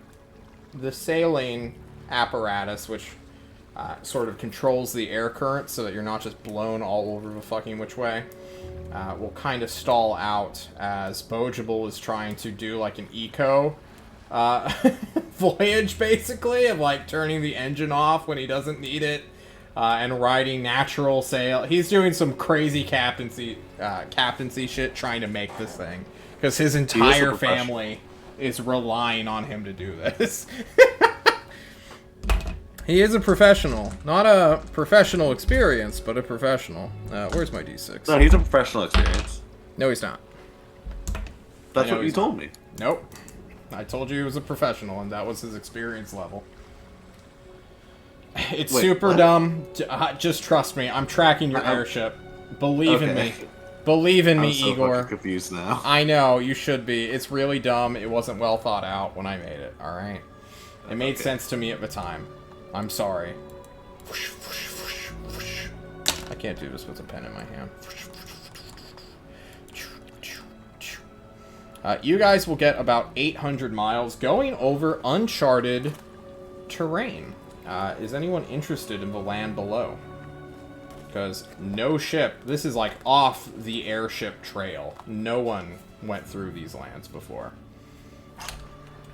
the sailing apparatus, which sort of controls the air current so that you're not just blown all over the fucking which way, will kind of stall out as Bogeable is trying to do like an eco voyage, basically, of like turning the engine off when he doesn't need it. And riding natural sail. He's doing some crazy captaincy shit trying to make this thing. Because his entire family is relying on him to do this. He is a professional. Not a professional experience, but a professional. Where's my D6? No, he's a professional experience. No, he's not. That's I know what you he's told me. Nope. I told you he was a professional, and that was his experience level. It's Wait, super what? dumb. Just trust me. I'm tracking your Uh-oh. airship. Believe in me. Believe in me, I'm so Igor. fucking confused now. I know, you should be. It's really dumb. It wasn't well thought out when I made it, alright? It made sense to me at the time. I'm sorry. I can't do this with a pen in my hand. You guys will get about 800 miles going over uncharted terrain. Is anyone interested in the land below? Because no ship, this is like off the airship trail. No one went through these lands before.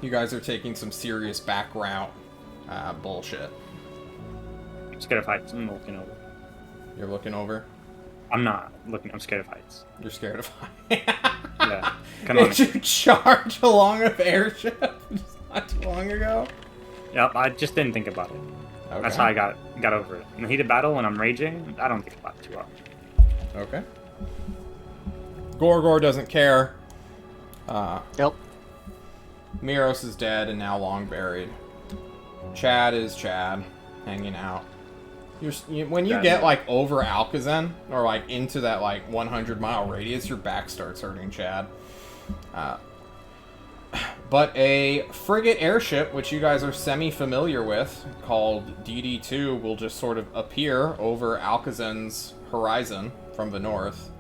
You guys are taking some serious back route bullshit. I'm scared of heights. I'm looking over. You're looking over? I'm not looking. I'm scared of heights. You're scared of Yeah. Come on. Did you charge along with airship not too long ago? Yep. I just didn't think about it. Okay. That's how I got over it. In the heat of battle, when I'm raging, I don't think about it too well. Okay. Gorgor doesn't care. Yep. Miros is dead and now long buried. Chad is Chad, hanging out. When you get like over Alcazan or like into that like 100-mile radius, your back starts hurting, Chad. But a frigate airship, which you guys are semi-familiar with, called DD-2, will just sort of appear over Alcazan's horizon from the north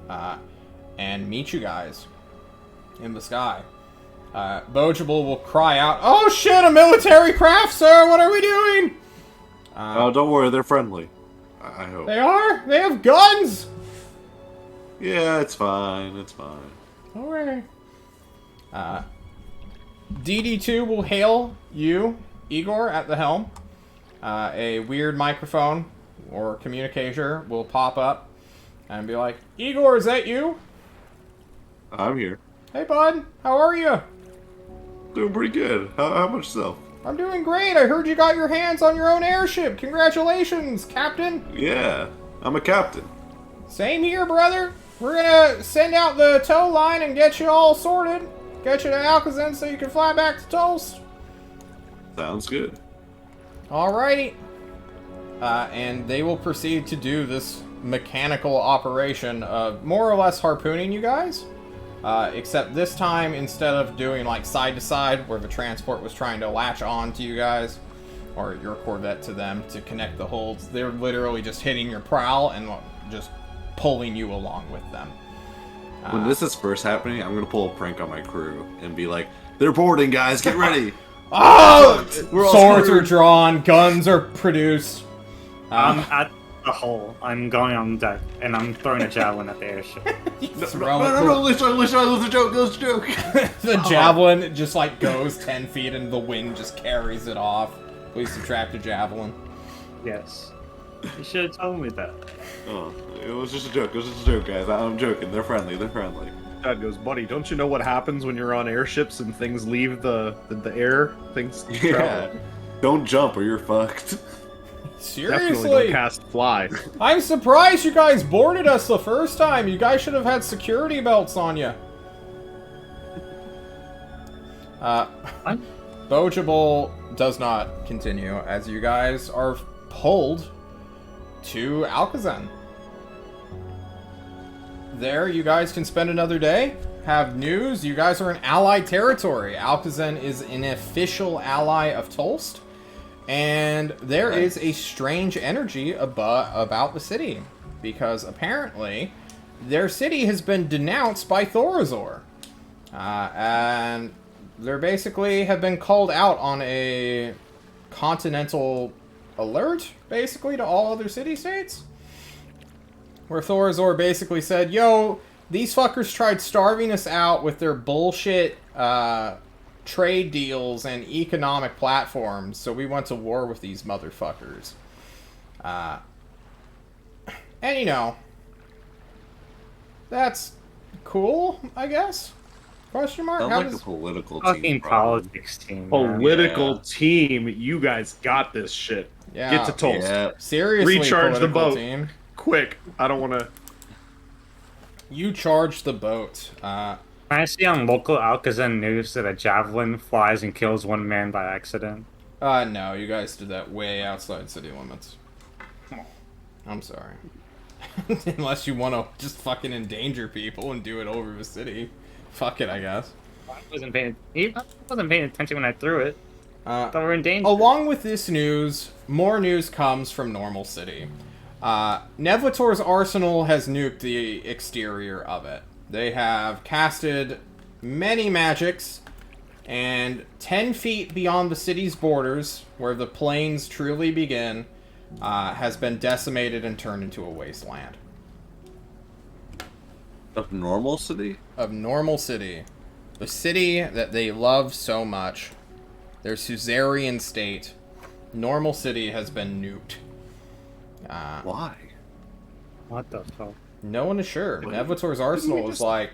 and meet you guys in the sky. Bogeable will cry out, "Oh shit, a military craft, sir! What are we doing?" Oh, don't worry, they're friendly. I hope. They are? They have guns! Yeah, it's fine. It's fine. Alright. DD2 will hail you, Igor, at the helm. A weird microphone or communicator will pop up and be like, "Igor, is that you? I'm here. Hey, bud. How are you?" Doing pretty good. How much self? "I'm doing great. I heard you got your hands on your own airship. Congratulations, Captain." Yeah, I'm a captain. "Same here, brother. We're gonna send out the tow line and get you all sorted. Get you to Alcazan so you can fly back to Tulst." Sounds good. Alrighty. And they will proceed to do this mechanical operation of more or less harpooning you guys. Except this time, instead of doing like side to side, where the transport was trying to latch on to you guys, or your Corvette to them to connect the holds, they're literally just hitting your prow and just pulling you along with them. When this is first happening, I'm gonna pull a prank on my crew and be like, "They're boarding, guys. Get ready." Oh! We're all Swords are screwed. drawn, guns are produced. I'm at the hull. I'm going on deck, and I'm throwing a javelin at the airship. No, let's a joke. Let's joke. The javelin just like goes 10 feet and the wind just carries it off. Please subtract a javelin. Yes. You should have told me that. Oh, it was just a joke. It was just a joke, guys. I'm joking. They're friendly. They're friendly. Dad goes, "Buddy, don't you know what happens when you're on airships and things leave the air? Things Yeah. travel. Don't jump or you're fucked. Definitely don't Seriously? cast fly." I'm surprised you guys boarded us the first time. You guys should have had security belts on you. Bogeable does not continue as you guys are pulled to Alcazan. There, you guys can spend another day, have news. You guys are in allied territory. Alcazan is an official ally of Tulst, and there is a strange energy about the city, because apparently their city has been denounced by Thorazor, and they basically have been called out on a continental alert, basically, to all other city-states. Where Thorazor basically said, "Yo, these fuckers tried starving us out with their bullshit trade deals and economic platforms, so we went to war with these motherfuckers." And, you know, that's cool, I guess? Question mark? Sounds How like a does... political Fucking team problem. politics team. man. Political Yeah. team, you guys got this shit. Yeah. Get to Tulsa. Yeah. Seriously, Recharge the political boat. team. Quick. I don't want to... You charge the boat. Can I see on local Alcazan news that a javelin flies and kills one man by accident? No, you guys did that way outside city limits. I'm sorry. Unless you want to just fucking endanger people and do it over the city. Fuck it, I guess. He wasn't paying attention when I threw it. Thought we were in danger. Along with this news, more news comes from Normal City. Nevlator's arsenal has nuked the exterior of it. They have casted many magics, and 10 feet beyond the city's borders, where the plains truly begin, has been decimated and turned into a wasteland. Of Normal City? Of Normal City. The city that they love so much. Their suzerain state. Normal City has been nuked. Why? What the fuck? No one is sure. Nevlator's arsenal is like...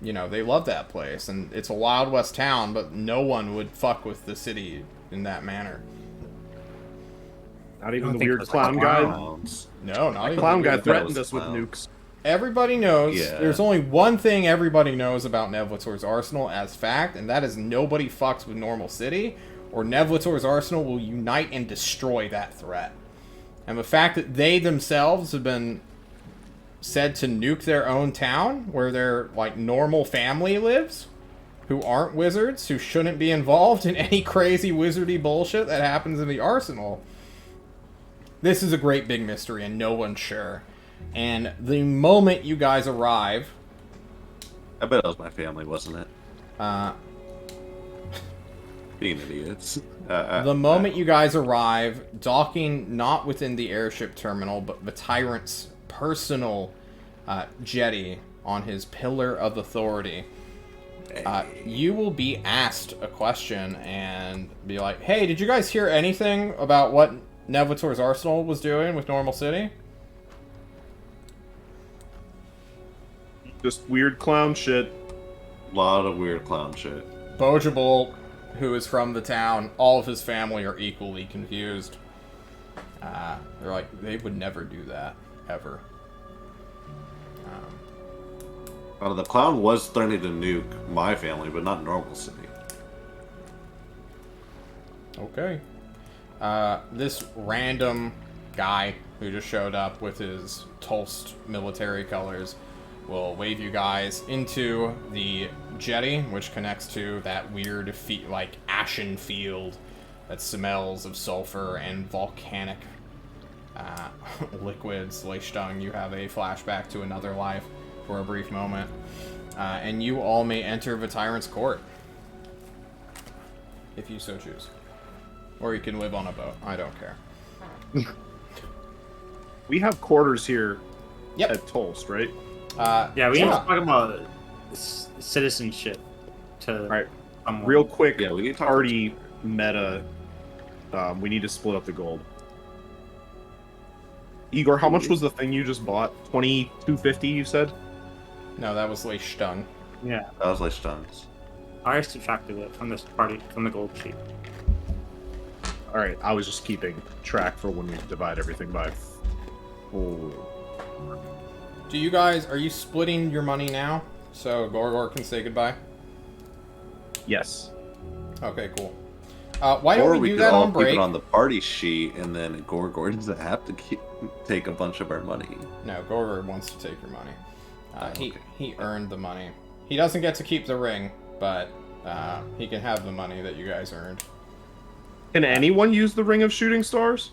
You know, they love that place, and it's a Wild West town, but no one would fuck with the city in that manner. Not even don't the think weird it was clown like guy. Clowns. No, not even. Clown the guy weird- threatened was us with clown. nukes. Everybody knows. Yeah. There's only one thing everybody knows about Nevlator's arsenal as fact, and that is nobody fucks with Normal City, or Nevlator's arsenal will unite and destroy that threat. And the fact that they themselves have been said to nuke their own town, where their, like, normal family lives, who aren't wizards, who shouldn't be involved in any crazy wizardy bullshit that happens in the arsenal. This is a great big mystery, and no one's sure. And the moment you guys arrive, I bet it was my family, wasn't it? uh, Being idiots. the moment you guys arrive, docking not within the airship terminal, but the tyrant's personal jetty on his pillar of authority, you will be asked a question and be like, hey, did you guys hear anything about what Nevlator's arsenal was doing with Normal City? Just weird clown shit. A lot of weird clown shit. Bojabal, who is from the town, all of his family are equally confused. They're like, they would never do that, ever. The clown was threatening to nuke my family, but not Normal City. Okay. This random guy who just showed up with his Tulst military colors will wave you guys into the jetty, which connects to that weird, like, ashen field that smells of sulfur and volcanic liquids. Leichtung, you have a flashback to another life for a brief moment. And you all may enter the Tyrant's Court. If you so choose. Or you can live on a boat. I don't care. We have quarters here Yep. at Tulst, right? Yeah, we need to talk about citizenship to Right. someone. Real quick, Yeah, we need to talk party meta. We need to split up the gold. Igor, how much was the thing you just bought? 2250, you said? No, that was Leichtung. Yeah, That was like stunts. I subtracted it from this party from the gold sheet. All right, I was just keeping track for when we divide everything by. Oh. Do you guys, are you splitting your money now? So Gorgor can say goodbye? Yes. Okay, cool. Why don't Or we we do could that all on keep break? it on the party sheet, and then Gorgor doesn't have to take a bunch of our money. No, Gorgor wants to take your money. Okay. He earned the money. He doesn't get to keep the ring, but he can have the money that you guys earned. Can anyone use the Ring of Shooting Stars?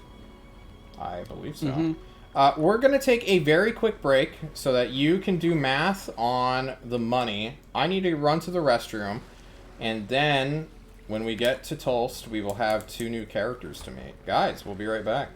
I believe so. Mm-hmm. We're going to take a very quick break so that you can do math on the money. I need to run to the restroom, and then when we get to Tulst, we will have 2 new characters to meet. Guys, we'll be right back.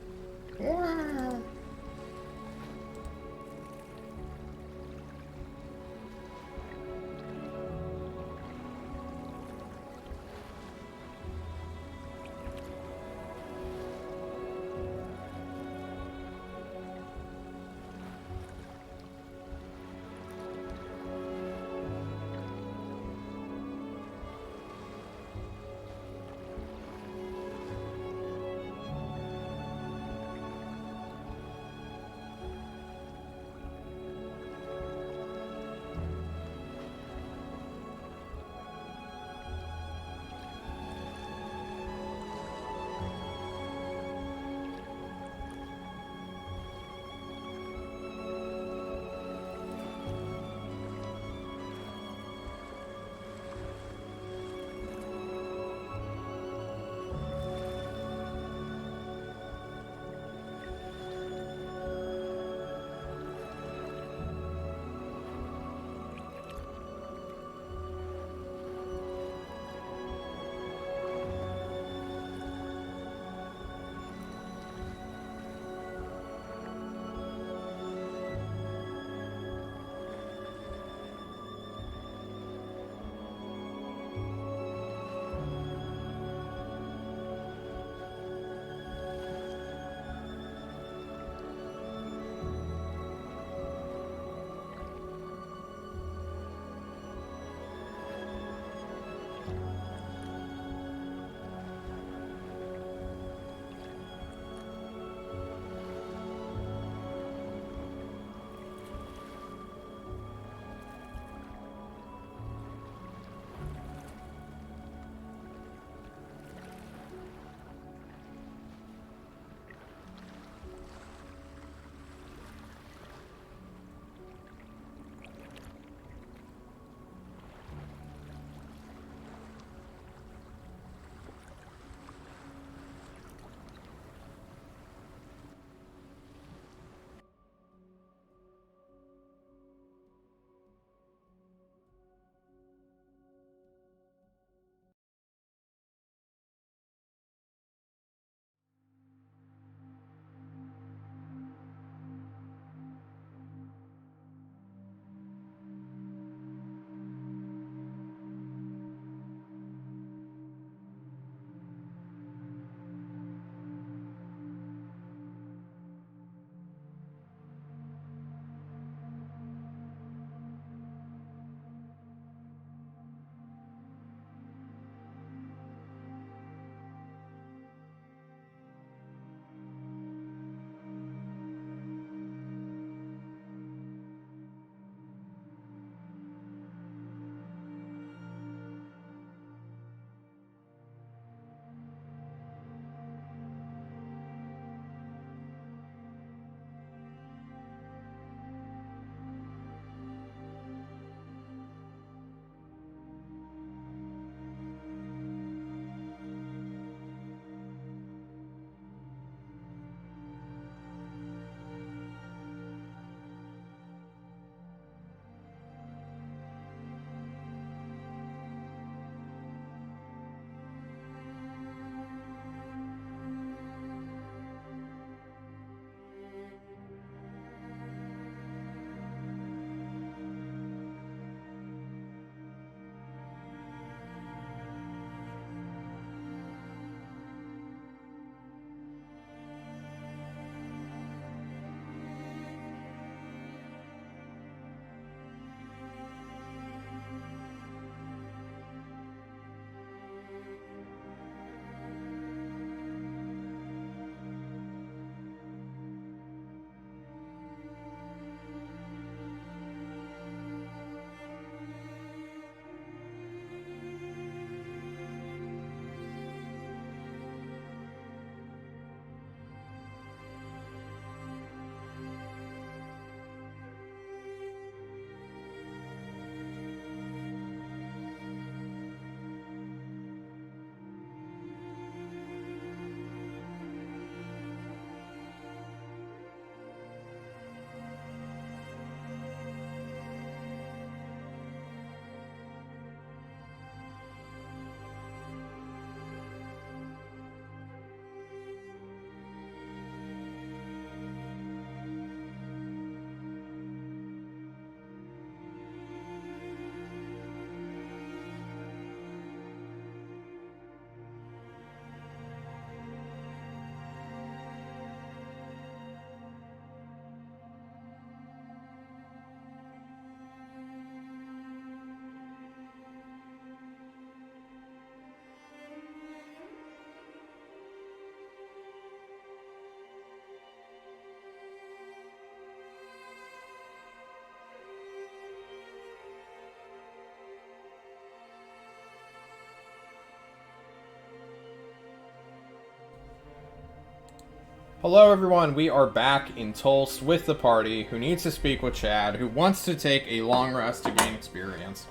Hello everyone, we are back in Tulst with the party who needs to speak with Chad, who wants to take a long rest to gain experience.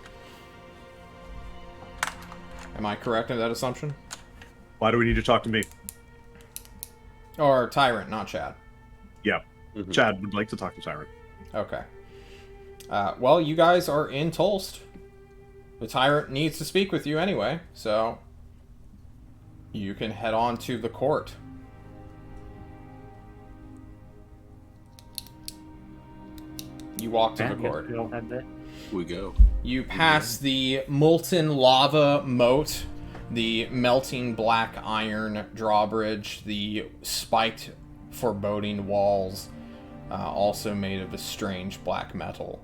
Am I correct in that assumption? Why do we need to talk to me? Or Tyrant, not Chad. Yeah. Mhm. Chad would like to talk to Tyrant. Okay. Well, you guys are in Tulst. The Tyrant needs to speak with you anyway, so you can head on to the court. You walk to the court. We all had that. We go. You pass the molten lava moat, the melting black iron drawbridge, the spiked foreboding walls, also made of a strange black metal.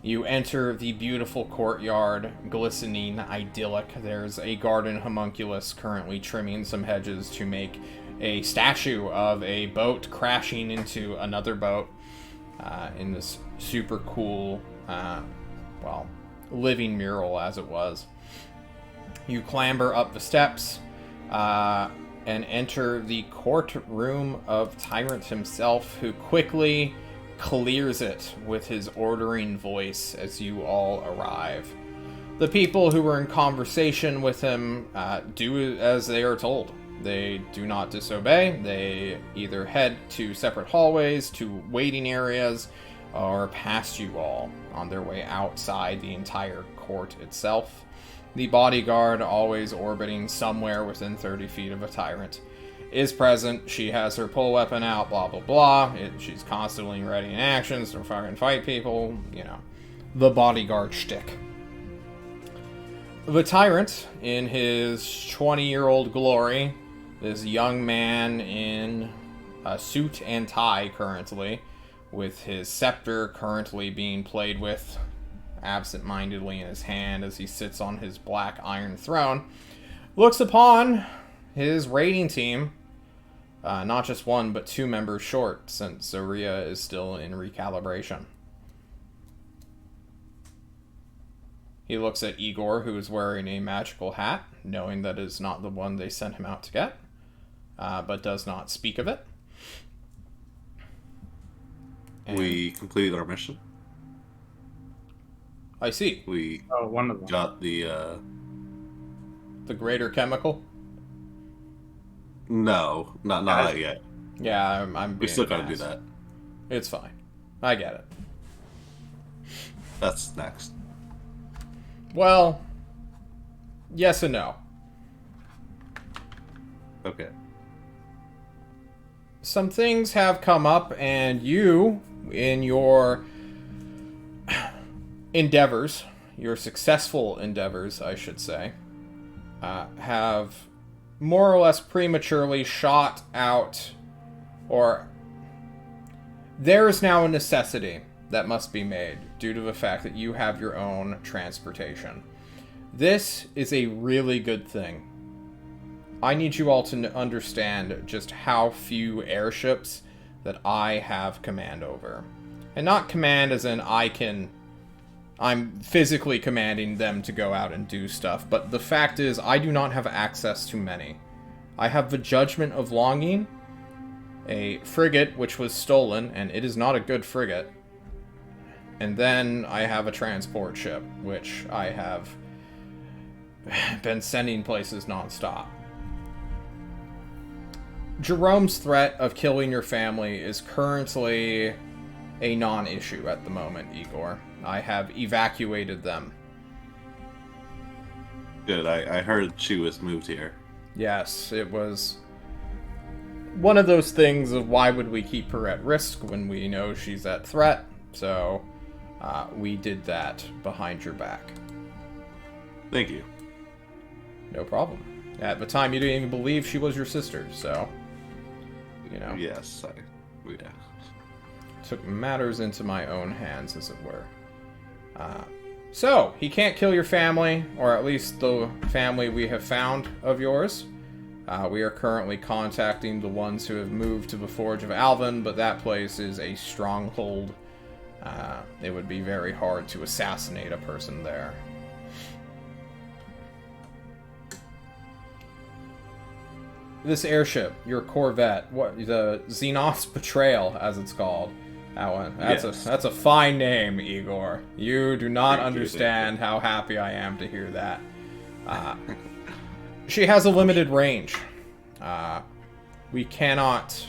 You enter the beautiful courtyard, glistening, idyllic. There's a garden homunculus currently trimming some hedges to make a statue of a boat crashing into another boat in this super cool, living mural as it was. You clamber up the steps and enter the courtroom of Tyrant himself, who quickly clears it with his ordering voice as you all arrive. The people who were in conversation with him do as they are told. They do not disobey. They either head to separate hallways, to waiting areas, or past you all on their way outside the entire court itself. The bodyguard, always orbiting somewhere within 30 feet of a Tyrant, is present. She has her pull weapon out, blah, blah, blah. She's constantly ready in actions to fucking fight people. You know, the bodyguard shtick. The Tyrant, in his 20-year-old glory, this young man in a suit and tie currently, with his scepter currently being played with absent-mindedly in his hand as he sits on his black iron throne, looks upon his raiding team, not just one, but 2 members short, since Zaria is still in recalibration. He looks at Igor, who is wearing a magical hat, knowing that is not the one they sent him out to get, but does not speak of it. And We completed our mission. I see. We Oh, one of them. got the, The greater chemical? No, not yet. Yeah, I'm We being still gotta an do ass. that. It's fine. I get it. That's next. Well, yes and no. Okay. Some things have come up, and you, in your endeavors, your successful endeavors, I should say, have more or less prematurely shot out, or there is now a necessity that must be made due to the fact that you have your own transportation. This is a really good thing. I need you all to understand just how few airships that I have command over. And not command as in I'm physically commanding them to go out and do stuff, but the fact is I do not have access to many. I have the Judgment of Longing, a frigate which was stolen, and it is not a good frigate. And then I have a transport ship, which I have been sending places nonstop. Jerome's threat of killing your family is currently a non-issue at the moment, Igor. I have evacuated them. Good. I heard she was moved here. Yes, it was one of those things of why would we keep her at risk when we know she's at threat, so we did that behind your back. Thank you. No problem. At the time, you didn't even believe she was your sister, so, you know. Yes, yeah. Took matters into my own hands, as it were. So, he can't kill your family, or at least the family we have found of yours. We are currently contacting the ones who have moved to the Forge of Alvin, but that place is a stronghold. It would be very hard to assassinate a person there. this airship, your Corvette, what the Xenos Betrayal, as it's called. That one. That's a fine name, Igor. You do not understand how happy I am to hear that. She has a limited range. We cannot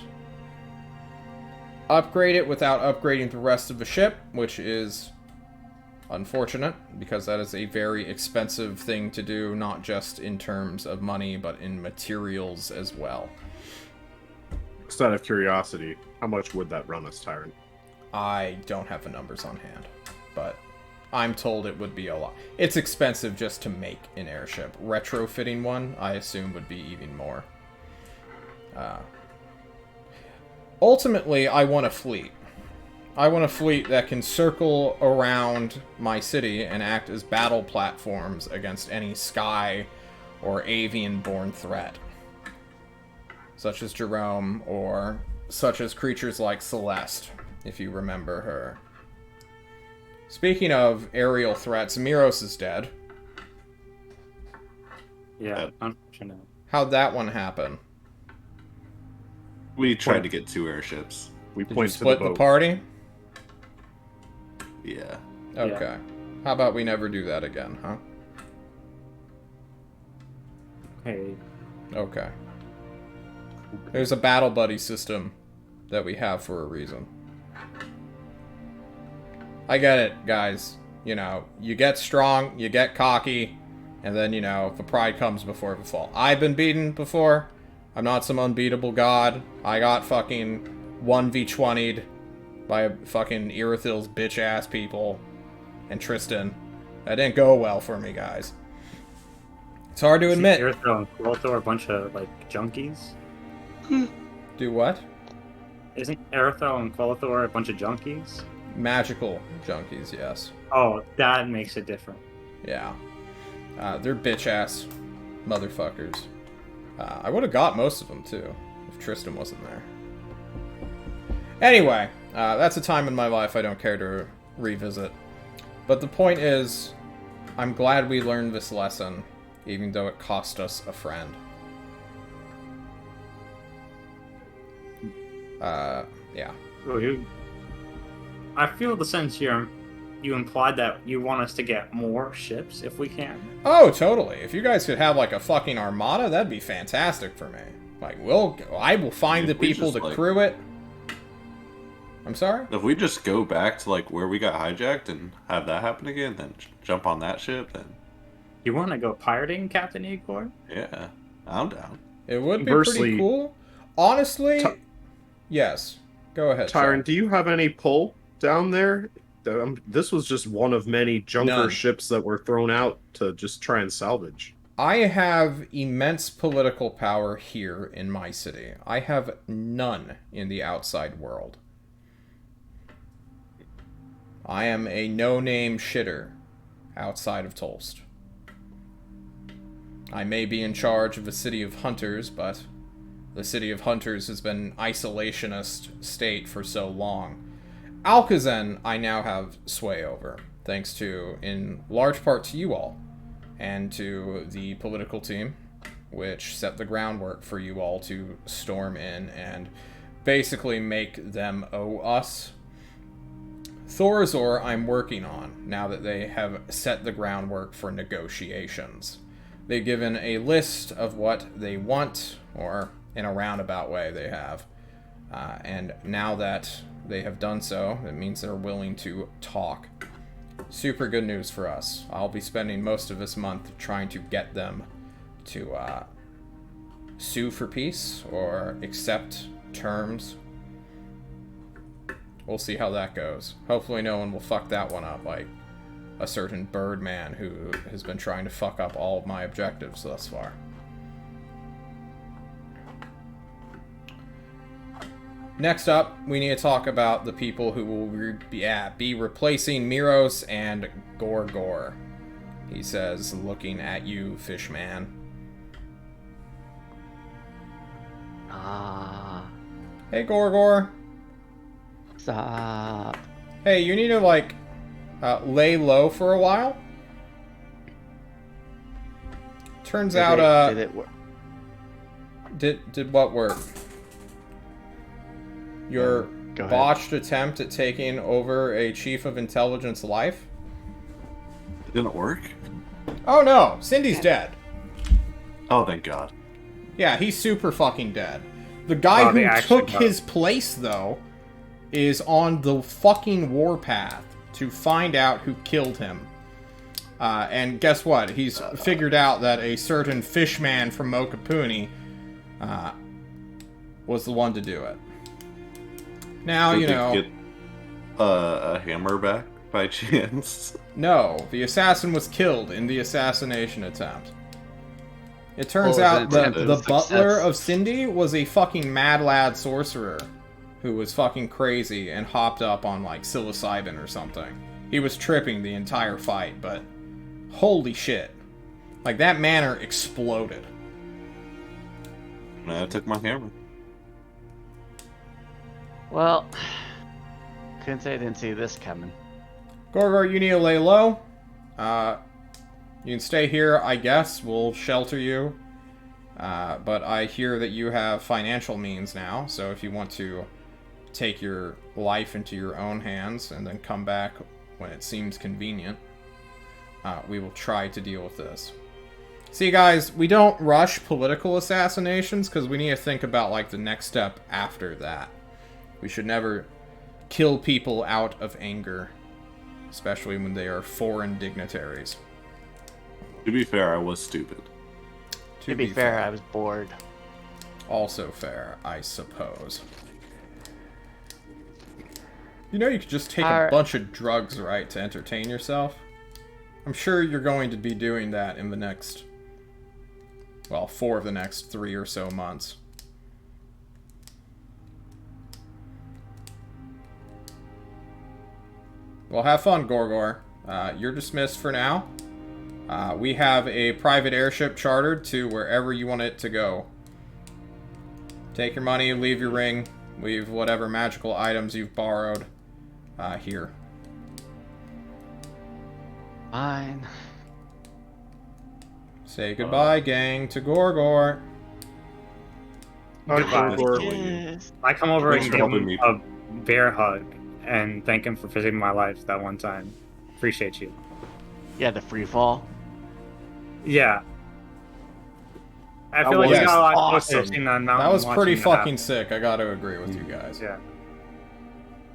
upgrade it without upgrading the rest of the ship, which is unfortunate, because that is a very expensive thing to do, not just in terms of money, but in materials as well. Just out of curiosity, how much would that run us, Tyrant? I don't have the numbers on hand, but I'm told it would be a lot. It's expensive just to make an airship. Retrofitting one, I assume, would be even more. Ultimately, I want a fleet. I want a fleet that can circle around my city and act as battle platforms against any sky or avian-born threat, such as Jerome, or such as creatures like Celeste, if you remember her. Speaking of aerial threats, Miros is dead. Yeah, unfortunate. How'd that one happen? We tried to get 2 airships. We Did you point to the split the boat. party? Yeah. Okay. How about we never do that again, huh? Hey, Okay. There's a battle buddy system that we have for a reason. I get it, guys. You know, you get strong, you get cocky, and then, you know, the pride comes before the fall. I've been beaten before. I'm not some unbeatable god. I got fucking 1v20'd by fucking Irithil's bitch-ass people and Tristan. That didn't go well for me, guys. It's hard to admit. Irithil and Quilto are a bunch of, like, junkies? Do what? Isn't Irithil and Quilto a bunch of junkies? Magical junkies, yes. Oh, that makes it different. Yeah. They're bitch-ass motherfuckers. I would have got most of them, too, if Tristan wasn't there. Anyway, that's a time in my life I don't care to revisit. But the point is, I'm glad we learned this lesson, even though it cost us a friend. Yeah. Oh, I feel the sense here. You implied that you want us to get more ships if we can. Oh, totally. If you guys could have, like, a fucking armada, that'd be fantastic for me. Like, I will find the If we people just, to like- crew it. I'm sorry? If we just go back to like where we got hijacked and have that happen again, then jump on that ship, then You want to go pirating, Captain Igor? yeah, I'm down. It would be pretty Conversely, cool. Honestly, yes. Go ahead, Tyrant, Sean. do you have any pull down there? This was just one of many junker None. ships that were thrown out to just try and salvage. I have immense political power here in my city. I have none in the outside world. I am a no-name shitter outside of Tolst. I may be in charge of a city of hunters, but the city of hunters has been an isolationist state for so long. Alcazan I now have sway over, thanks to, in large part to you all, and to the political team, which set the groundwork for you all to storm in and basically make them owe us. Thorazor I'm working on, now that they have set the groundwork for negotiations. They've given a list of what they want, or in a roundabout way they have. And now that they have done so, it means they're willing to talk. Super good news for us. I'll be spending most of this month trying to get them to sue for peace or accept terms. We'll see how that goes. Hopefully no one will fuck that one up like a certain Birdman who has been trying to fuck up all of my objectives thus far. Next up, we need to talk about the people who will be replacing Miros and Gorgor. He says, looking at you, Fishman. Hey, Gorgor. Stop. Hey, you need to, like, lay low for a while? Turns out, Did it work? Did what work? Your Go ahead. botched attempt at taking over a chief of intelligence life? It didn't work? Oh no, Cindy's dead. Oh, thank God. Yeah, he's super fucking dead. The guy Oh, they who actually took got- his place, though, is on the fucking warpath to find out who killed him. And guess what? He's figured out that a certain fishman from Mokapuni was the one to do it. Now, Did you they know... get a hammer back by chance? No, the assassin was killed in the assassination attempt. It turns Well, out then the it's butler success. of Cindy was a fucking mad lad sorcerer who was fucking crazy and hopped up on, like, psilocybin or something. He was tripping the entire fight, but holy shit. Like, that manor exploded. And I took my hammer. Well, couldn't say I didn't see this coming. Gorgor, you need to lay low. You can stay here, I guess. We'll shelter you. But I hear that you have financial means now, so if you want to take your life into your own hands and then come back when it seems convenient, we will try to deal with this. See, guys, we don't rush political assassinations because we need to think about, like, the next step after that. We should never kill people out of anger, especially when they are foreign dignitaries. To be fair, I was stupid. To be fair, I was bored. Also fair, I suppose. You know you could just take a bunch of drugs, right, to entertain yourself? I'm sure you're going to be doing that in the next... well, 4 of the next 3 or so months. Well, have fun, Gorgor. You're dismissed for now. We have a private airship chartered to wherever you want it to go. Take your money, leave your ring, leave whatever magical items you've borrowed here. Fine. Say goodbye, gang, to Gorgor. Goodbye. Yes. I come over Thanks and for give helping him me. a bear hug and thank him for saving my life that one time. Appreciate you. Yeah, the free fall. Yeah. I That feel like we was got a lot awesome. closer seeing that mountain. That was pretty watching that fucking happen. sick, I gotta agree with you guys. Yeah.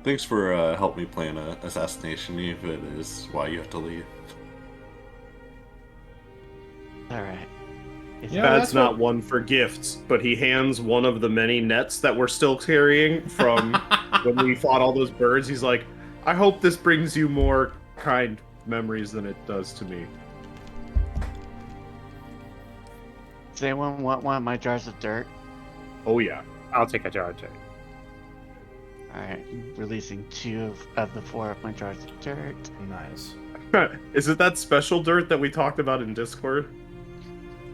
Thanks for helping me plan an assassination, if it is why you have to leave. Alright. Yeah, Bad's that's not what- one for gifts, but he hands one of the many nets that we're still carrying from when we fought all those birds. He's like, I hope this brings you more kind memories than it does to me. Does anyone want one of my jars of dirt? Oh, yeah. I'll take a jar of dirt. Alright, releasing 2 of the 4 of my jars of dirt. Nice. Is it that special dirt that we talked about in Discord?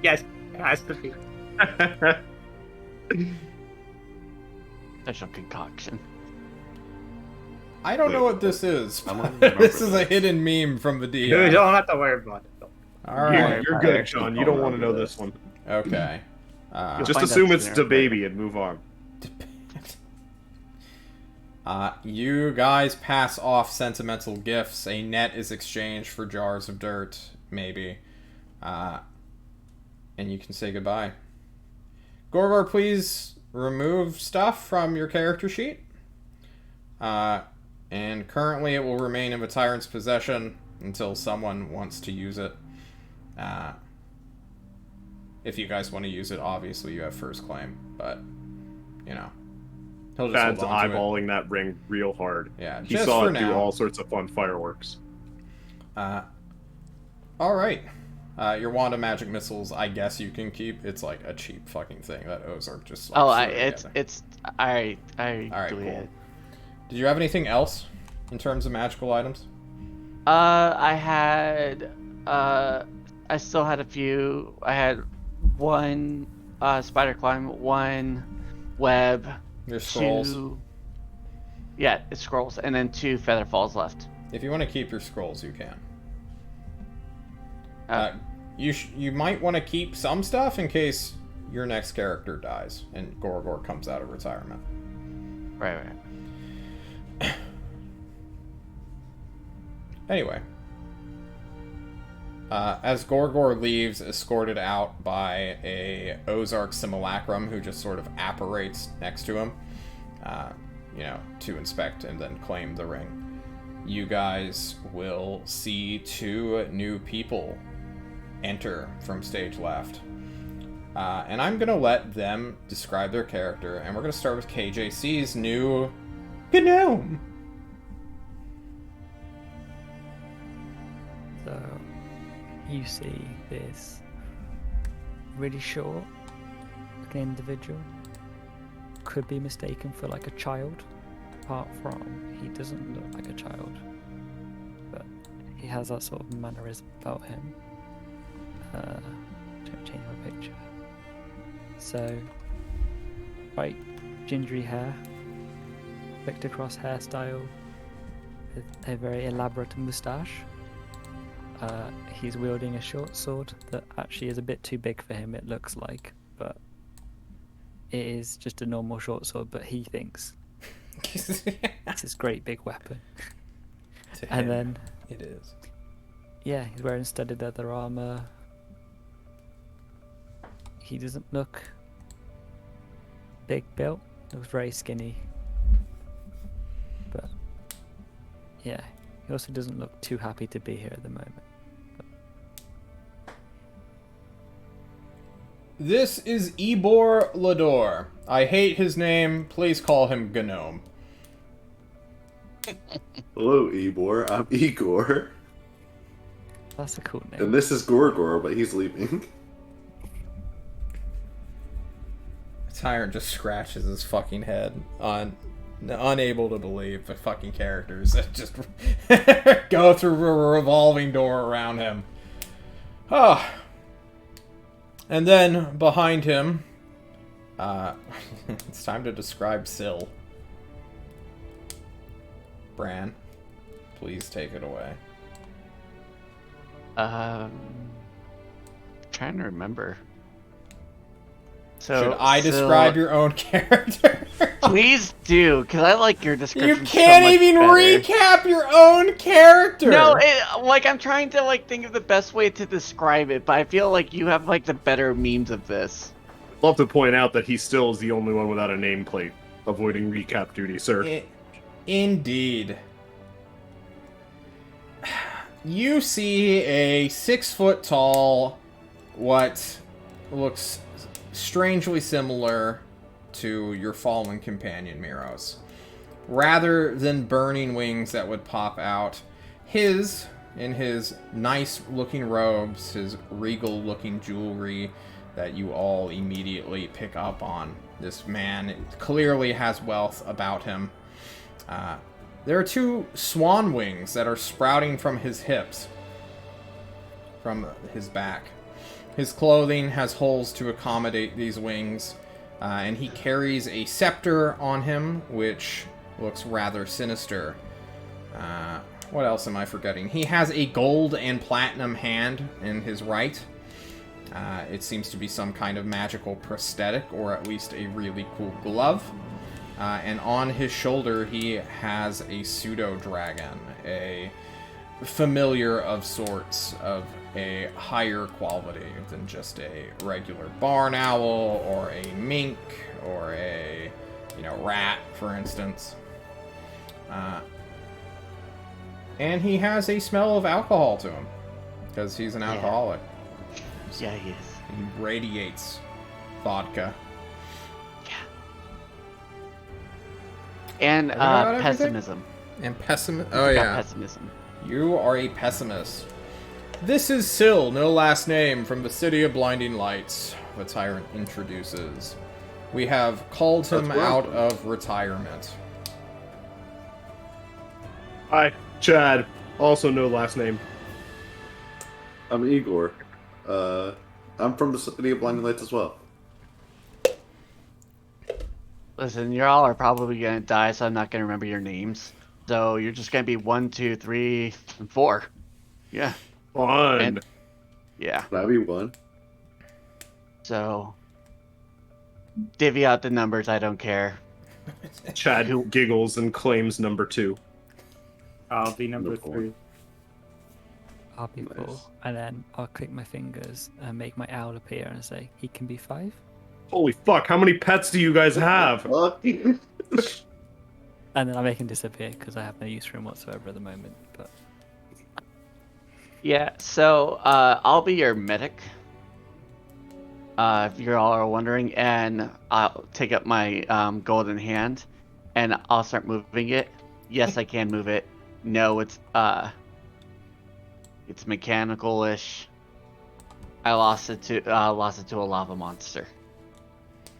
Yes. It has to be. Special concoction. I don't know what this is. I don't remember This is a this. hidden meme from the DM. You don't have to worry about it. Alright, You're good, Sean. You don't want to know this one. okay. Just find assume out it's sooner the or baby and move on. You guys pass off sentimental gifts. A net is exchanged for jars of dirt, maybe. And you can say goodbye. Gorgor, please remove stuff from your character sheet. And currently it will remain in the tyrant's possession until someone wants to use it. If you guys want to use it, obviously you have first claim, but, you know. He'll just Bad's hold on to it. eyeballing that ring real hard. Yeah, He just saw for it do now. all sorts of fun fireworks. Alright. Your wand of magic missiles, I guess you can keep. It's like a cheap fucking thing that Ozark just like, Oh, threw together. I Alright, do cool. it. Did you have anything else in terms of magical items? I had, I still had a few. I had 1 spider climb, 1 web, Your scrolls. 2. Yeah, it's scrolls, and then 2 feather falls left. If you want to keep your scrolls, you can. Uh, You might want to keep some stuff in case your next character dies and Gorgor comes out of retirement. Right. Anyway, as Gorgor leaves, escorted out by a Ozark simulacrum who just sort of apparates next to him, to inspect and then claim the ring, you guys will see 2 new people enter from stage left. And I'm going to let them describe their character, and we're going to start with KJC's new gnome. So, you see this really short looking individual. Could be mistaken for like a child, apart from he doesn't look like a child. But he has that sort of mannerism about him. Change my picture. So, white, gingery hair, Victor Cross hairstyle, with a very elaborate moustache. He's wielding a short sword that actually is a bit too big for him, it looks like, but it is just a normal short sword, but he thinks it's this great big weapon. And then it is. Yeah, he's wearing studded leather armor. He doesn't look big built, looks very skinny. But yeah, he also doesn't look too happy to be here at the moment. This is Ibor Lador. I hate his name. Please call him Gnome. Hello, Igor. I'm Igor. That's a cool name. And this is Gorgor, but he's leaving. Tyrant just scratches his fucking head unable to believe the fucking characters that just go through a revolving door around him. Oh. And then behind him, it's time to describe Syl. Bran, please take it away. Trying to remember. So should I describe your own character? Please do, because I like your description. You can't so much even better. recap your own character. No, I'm trying to think of the best way to describe it, but I feel like you have the better memes of this. Love to point out that he still is the only one without a nameplate, avoiding recap duty, sir. Indeed. You see a 6-foot-tall, what looks strangely similar to your fallen companion, Miros. Rather than burning wings that would pop out, in his nice-looking robes, his regal-looking jewelry that you all immediately pick up on. This man clearly has wealth about him. There are 2 swan wings that are sprouting from his hips, from his back. His clothing has holes to accommodate these wings, and he carries a scepter on him, which looks rather sinister. What else am I forgetting? He has a gold and platinum hand in his right. It seems to be some kind of magical prosthetic, or at least a really cool glove. And on his shoulder, he has a pseudo-dragon, a familiar of sorts, of a higher quality than just a regular barn owl, or a mink, or a, rat, for instance. And he has a smell of alcohol to him, because he's an alcoholic. Yeah, he is. He radiates vodka. And Everything? pessimism. And pessimism. Oh, yeah. Pessimism. You are a pessimist. This is Syl, no last name, from the City of Blinding Lights, the Tyrant introduces. We have called him out of retirement. Hi, Chad. Also no last name. I'm Igor. I'm from the City of Blinding Lights as well. Listen, you all are probably gonna die, so I'm not gonna remember your names. So you're just gonna be 1, 2, 3, and 4. Yeah. Fun. And, yeah. Can I be one? So, divvy out the numbers. I don't care. Chad giggles and claims number 2. I'll be number No point. 3. I'll be Nice. 4. And then I'll click my fingers and make my owl appear and say, he can be 5. Holy fuck, how many pets do you guys have? Fuck. And then I'll make him disappear because I have no use for him whatsoever at the moment. But Yeah, so I'll be your medic. If you all are wondering, and I'll take up my golden hand, and I'll start moving it. Yes, I can move it. No, it's mechanical-ish. I lost it to a lava monster.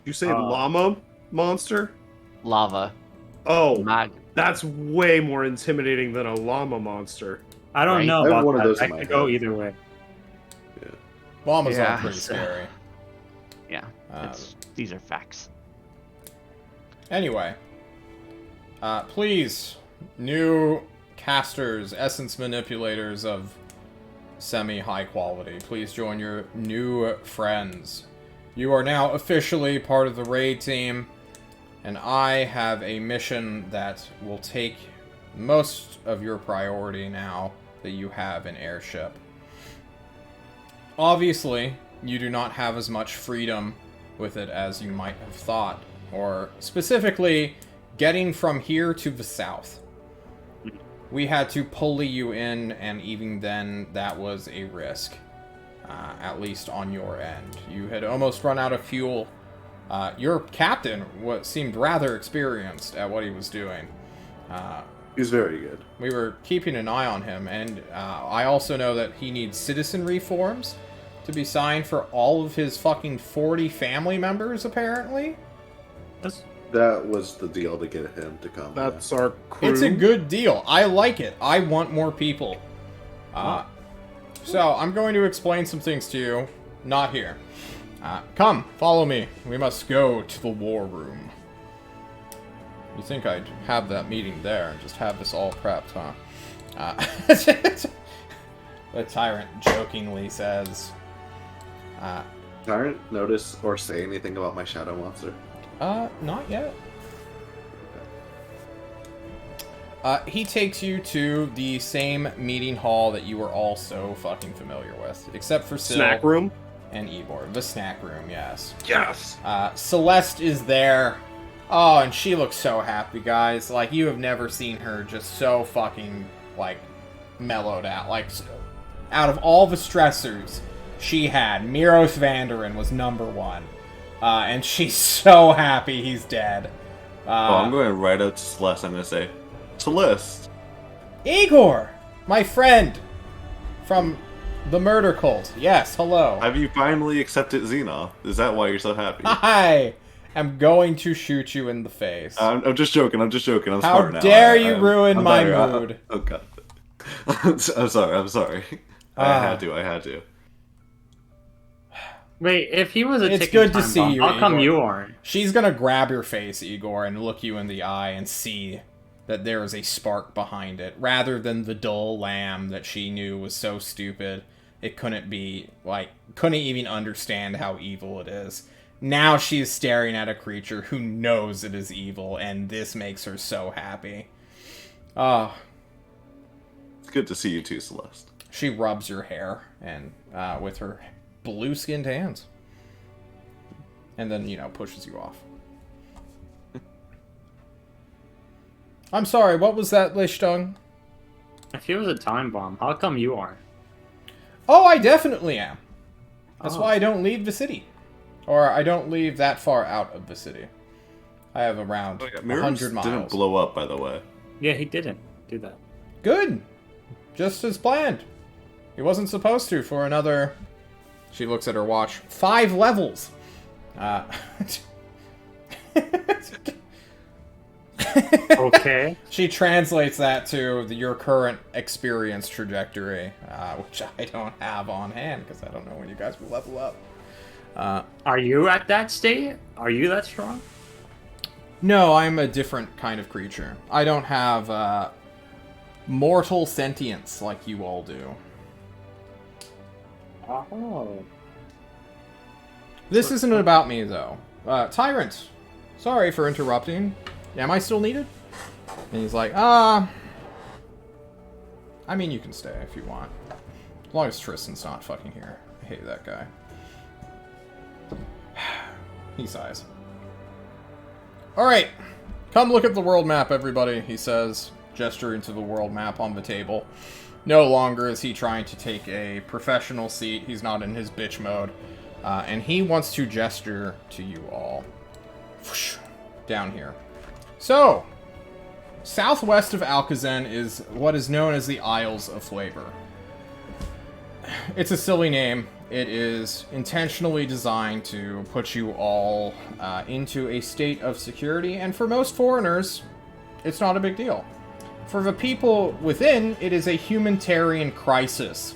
You say llama monster? Lava. Oh, Mag. that's way more intimidating than a llama monster. I don't Right. know I have about one of that. those I in my could go head. either way. Llamas Yeah. are pretty scary. Yeah, these are facts. Anyway, please, new casters, essence manipulators of semi-high quality, please join your new friends. You are now officially part of the raid team, and I have a mission that will take most of your priority now that you have an airship. Obviously, you do not have as much freedom with it as you might have thought, or specifically, getting from here to the south. We had to pulley you in, and even then, that was a risk, at least on your end. You had almost run out of fuel. Your captain seemed rather experienced at what he was doing. He's very good. We were keeping an eye on him, and I also know that he needs citizenry forms to be signed for all of his fucking 40 family members, apparently. That was the deal to get him to come. That's our crew. It's a good deal. I like it. I want more people. So, I'm going to explain some things to you. Not here. Come, follow me. We must go to the war room. You think I'd have that meeting there and just have this all prepped, huh? The tyrant jokingly says. Tyrant notice or say anything about my shadow monster? Not yet. He takes you to the same meeting hall that you were all so fucking familiar with, except for Sil Snack room? and Igor. The snack room, yes. Yes. Celeste is there. Oh, and she looks so happy, guys. Like, you have never seen her just so fucking, like, mellowed out. Like, out of all the stressors she had, Miros Vanderin was number 1. And she's so happy he's dead. I'm going right up to Celeste. I'm going to say, Celeste. Igor! My friend! From the murder cult. Yes, hello. Have you finally accepted Xenoth? Is that why you're so happy? I am going to shoot you in the face. I'm just joking. I'm How smart now. dare you ruin I'm my better. mood. Oh, God. I'm sorry. I had to. Wait, if he was a It's ticking good to time see bomb, you, how come Igor. you aren't? She's gonna grab your face, Igor, and look you in the eye and see that there is a spark behind it, rather than the dull lamb that she knew was so stupid it couldn't even understand how evil it is. Now she's staring at a creature who knows it is evil, and this makes her so happy. It's good to see you too, Celeste. She rubs your hair and with her blue-skinned hands. And then, pushes you off. I'm sorry, what was that, Lichtung? If he was a time bomb, how come you aren't? Oh, I definitely am. That's Oh. why I don't leave the city. Or I don't leave that far out of the city. I have around 100 miles. Didn't blow up, by the way. Yeah, he didn't do that. Good. Just as planned. He wasn't supposed to for another... She looks at her watch. 5 levels. Okay. She translates that to your current experience trajectory, which I don't have on hand because I don't know when you guys will level up. Are you at that state? Are you that strong? No, I'm a different kind of creature. I don't have mortal sentience like you all do. Oh. This isn't about me, though. Tyrant, sorry for interrupting. Am I still needed? And he's like, I mean, you can stay if you want. As long as Tristan's not fucking here. I hate that guy. He sighs. Alright. Come look at the world map, everybody, he says, gesturing to the world map on the table. No longer is he trying to take a professional seat. He's not in his bitch mode. And he wants to gesture to you all. Down here. So, southwest of Alcazan is what is known as the Isles of Flavor. It's a silly name. It is intentionally designed to put you all into a state of security, and for most foreigners, it's not a big deal. For the people within, it is a humanitarian crisis.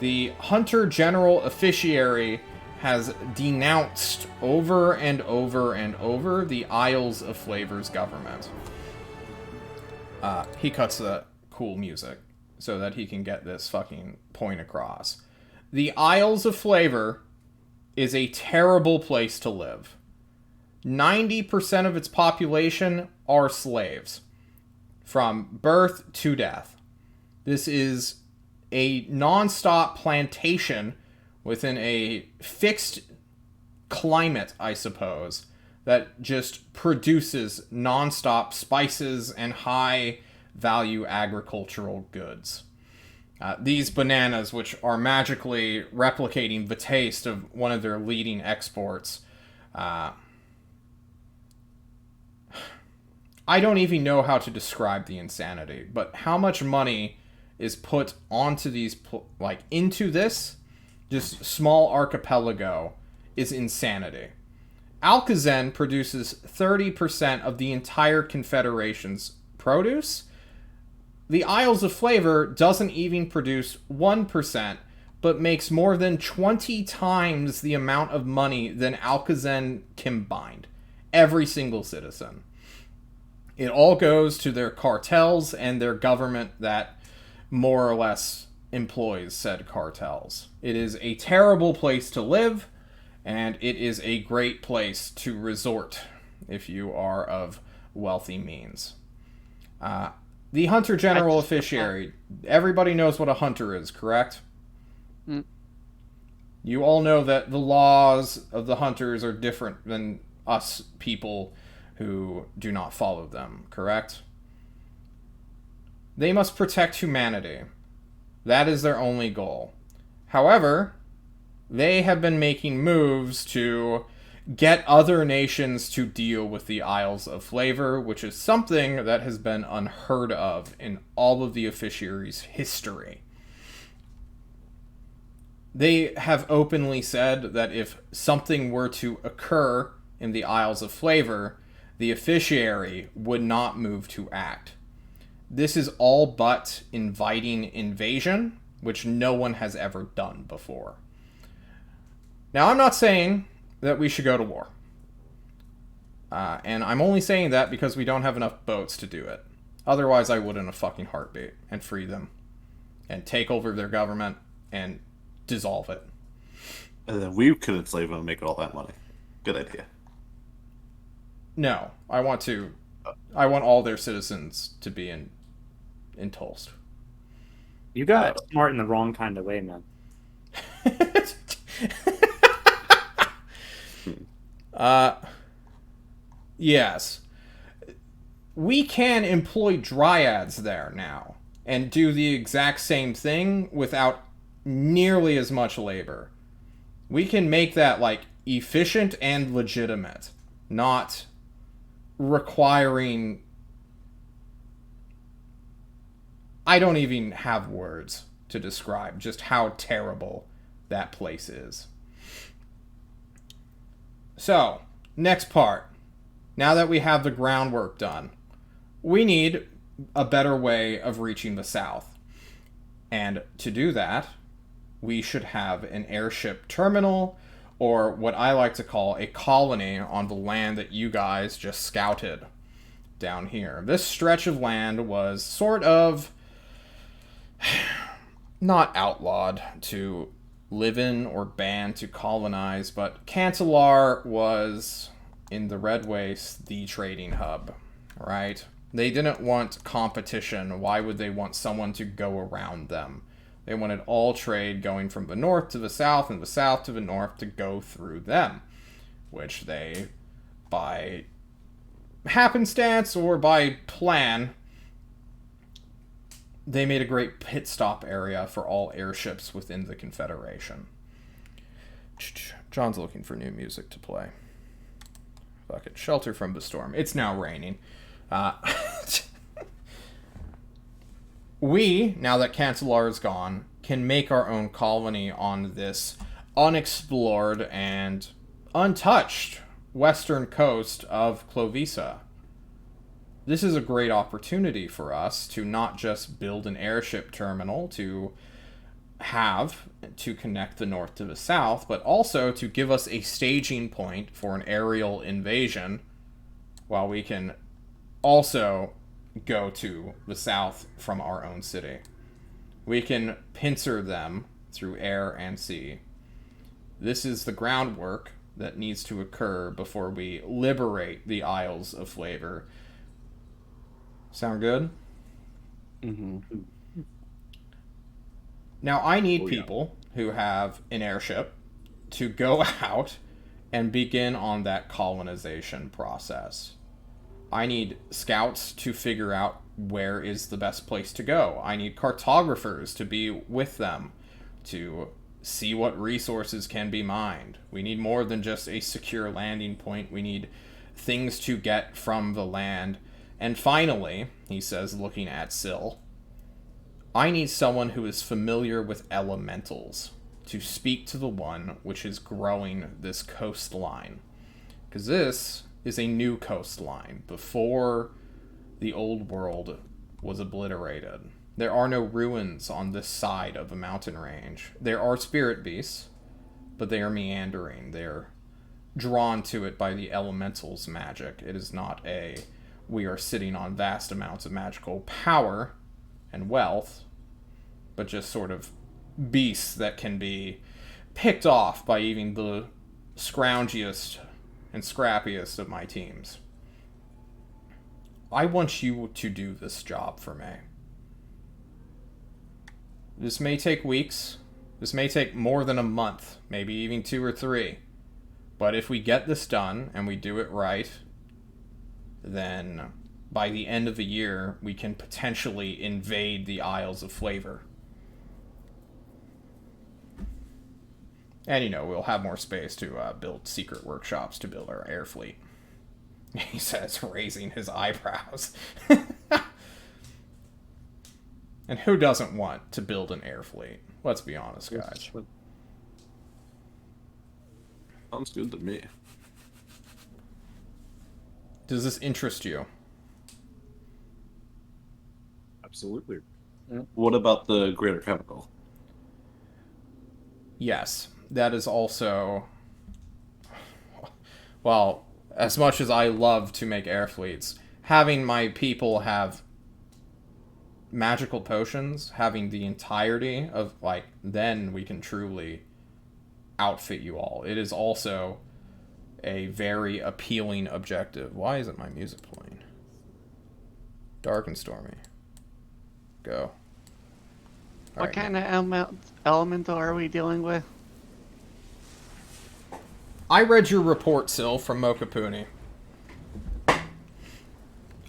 The Hunter General Officiary has denounced over and over and over the Isles of Flavor's government. He cuts the cool music so that he can get this fucking point across. The Isles of Flavor is a terrible place to live. 90% of its population are slaves, from birth to death. This is a non-stop plantation within a fixed climate, I suppose, that just produces non-stop spices and high-value agricultural goods. These bananas, which are magically replicating the taste of one of their leading exports, I don't even know how to describe the insanity, but how much money is put onto these, into this, just small archipelago, is insanity. Alcazan produces 30% of the entire Confederation's produce. The Isles of Flavor doesn't even produce 1%, but makes more than 20 times the amount of money than Alcazan combined. Every single citizen. It all goes to their cartels and their government that more or less employs said cartels. It is a terrible place to live, and it is a great place to resort if you are of wealthy means. The Hunter General Officiary. Everybody knows what a hunter is, correct? Mm. You all know that the laws of the hunters are different than us people who do not follow them, correct? They must protect humanity. That is their only goal. However, they have been making moves to get other nations to deal with the Isles of Flavor, which is something that has been unheard of in all of the officiary's history. They have openly said that if something were to occur in the Isles of Flavor, the officiary would not move to act. This is all but inviting invasion, which no one has ever done before. Now, I'm not saying that we should go to war. And I'm only saying that because we don't have enough boats to do it. Otherwise, I would in a fucking heartbeat and free them. And take over their government and dissolve it. And then we could enslave them and make all that money. Good idea. No, I want all their citizens to be in Tulst. You got smart in the wrong kind of way, man. Yes. We can employ dryads there now and do the exact same thing without nearly as much labor. We can make that, efficient and legitimate, not requiring... I don't even have words to describe just how terrible that place is. So, next part. Now that we have the groundwork done, we need a better way of reaching the south. And to do that, we should have an airship terminal, or what I like to call a colony on the land that you guys just scouted down here. This stretch of land was sort of not outlawed to live in or banned to colonize, but Cantalar was, in the Red Waste, the trading hub, right? They didn't want competition. Why would they want someone to go around them? They wanted all trade going from the north to the south and the south to the north to go through them, which they, by happenstance or by plan, they made a great pit stop area for all airships within the Confederation. John's looking for new music to play. Fuck it. Shelter from the storm. It's now raining. We, now that Cantalar is gone, can make our own colony on this unexplored and untouched western coast of Klovisa. This is a great opportunity for us to not just build an airship terminal to connect the north to the south, but also to give us a staging point for an aerial invasion, while we can also go to the south from our own city. We can pincer them through air and sea. This is the groundwork that needs to occur before we liberate the Isles of Flavor. Sound good? Mm-hmm. Now, I need people who have an airship to go out and begin on that colonization process. I need scouts to figure out where is the best place to go. I need cartographers to be with them to see what resources can be mined. We need more than just a secure landing point. We need things to get from the land. And finally, he says, looking at Syl, I need someone who is familiar with elementals to speak to the one which is growing this coastline. Because this is a new coastline before the old world was obliterated. There are no ruins on this side of the mountain range. There are spirit beasts, but they are meandering. They're drawn to it by the elementals' magic. It is not we are sitting on vast amounts of magical power and wealth, but just sort of beasts that can be picked off by even the scroungiest and scrappiest of my teams. I want you to do this job for me. This may take weeks. This may take more than a month, maybe even 2 or 3. But if we get this done and we do it right, then by the end of the year, we can potentially invade the Isles of Flavor. And, we'll have more space to build secret workshops to build our air fleet. He says, raising his eyebrows. And who doesn't want to build an air fleet? Let's be honest, guys. Sounds good to me. Does this interest you? Absolutely. What about the greater capital? Yes, that is also... Well, as much as I love to make air fleets, having my people have magical potions, having the entirety of, then we can truly outfit you all. It is also a very appealing objective. Why isn't my music playing? Dark and stormy. Go. What kind of elemental are we dealing with? I read your report, Syl, from Mokapuni.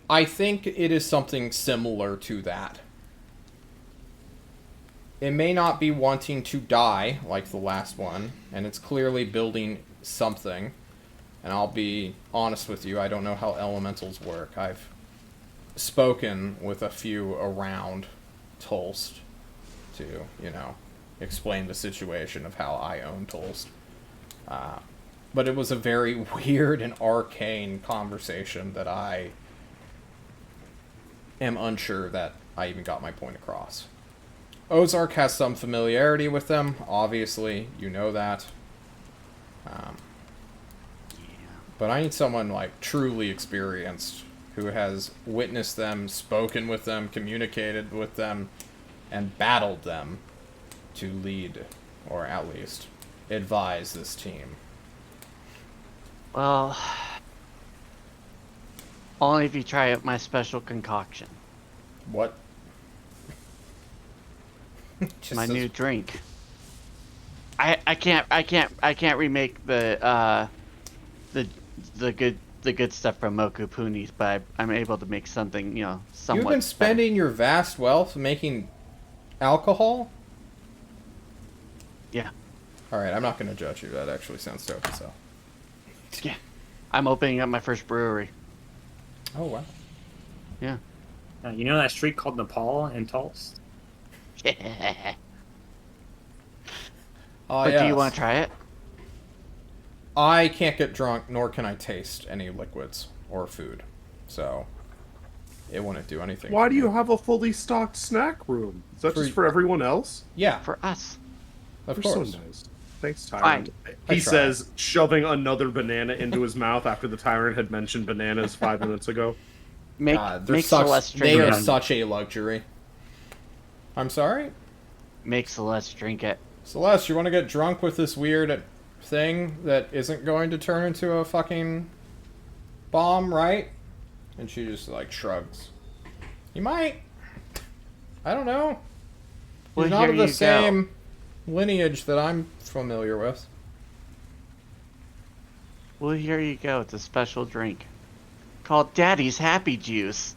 I think it is something similar to that. It may not be wanting to die like the last one, and it's clearly building something. And I'll be honest with you, I don't know how elementals work. I've spoken with a few around Tolst to, explain the situation of how I own Tolst. But it was a very weird and arcane conversation that I am unsure that I even got my point across. Ozark has some familiarity with them, obviously, you know that. But I need someone, truly experienced, who has witnessed them, spoken with them, communicated with them, and battled them to lead or at least advise this team? Well, only if you try out my special concoction, What? Just my says- new drink. I can't remake the good stuff from Mokupunis, but I'm able to make something, you know, somewhat. You've been better. spending your vast wealth making alcohol? Yeah. Alright, I'm not going to judge you. That actually sounds dope as hell. Yeah. I'm opening up my first brewery. Oh, wow. Yeah. You know that street called Nepal in Tulsa? Oh, But do yes. you want to try it? I can't get drunk, nor can I taste any liquids or food. So, it wouldn't do anything. Why for do me. you have a fully stocked snack room? Is that For- just for everyone else? Yeah, For us. of You're course. so nice. Thanks, Fine. Tyrant. I He try. says, shoving another banana into his mouth after the Tyrant had mentioned bananas 5 minutes ago. Make God, they're make such, Celeste they drink are it. such a luxury. I'm sorry? Make Celeste drink it. Celeste, you want to get drunk with this weird thing that isn't going to turn into a fucking bomb, right? And she just, like, shrugs. You might. I don't know. Well, He's not here of the you go. same lineage that I'm familiar with. Well, here you go. It's a special drink called Daddy's Happy Juice.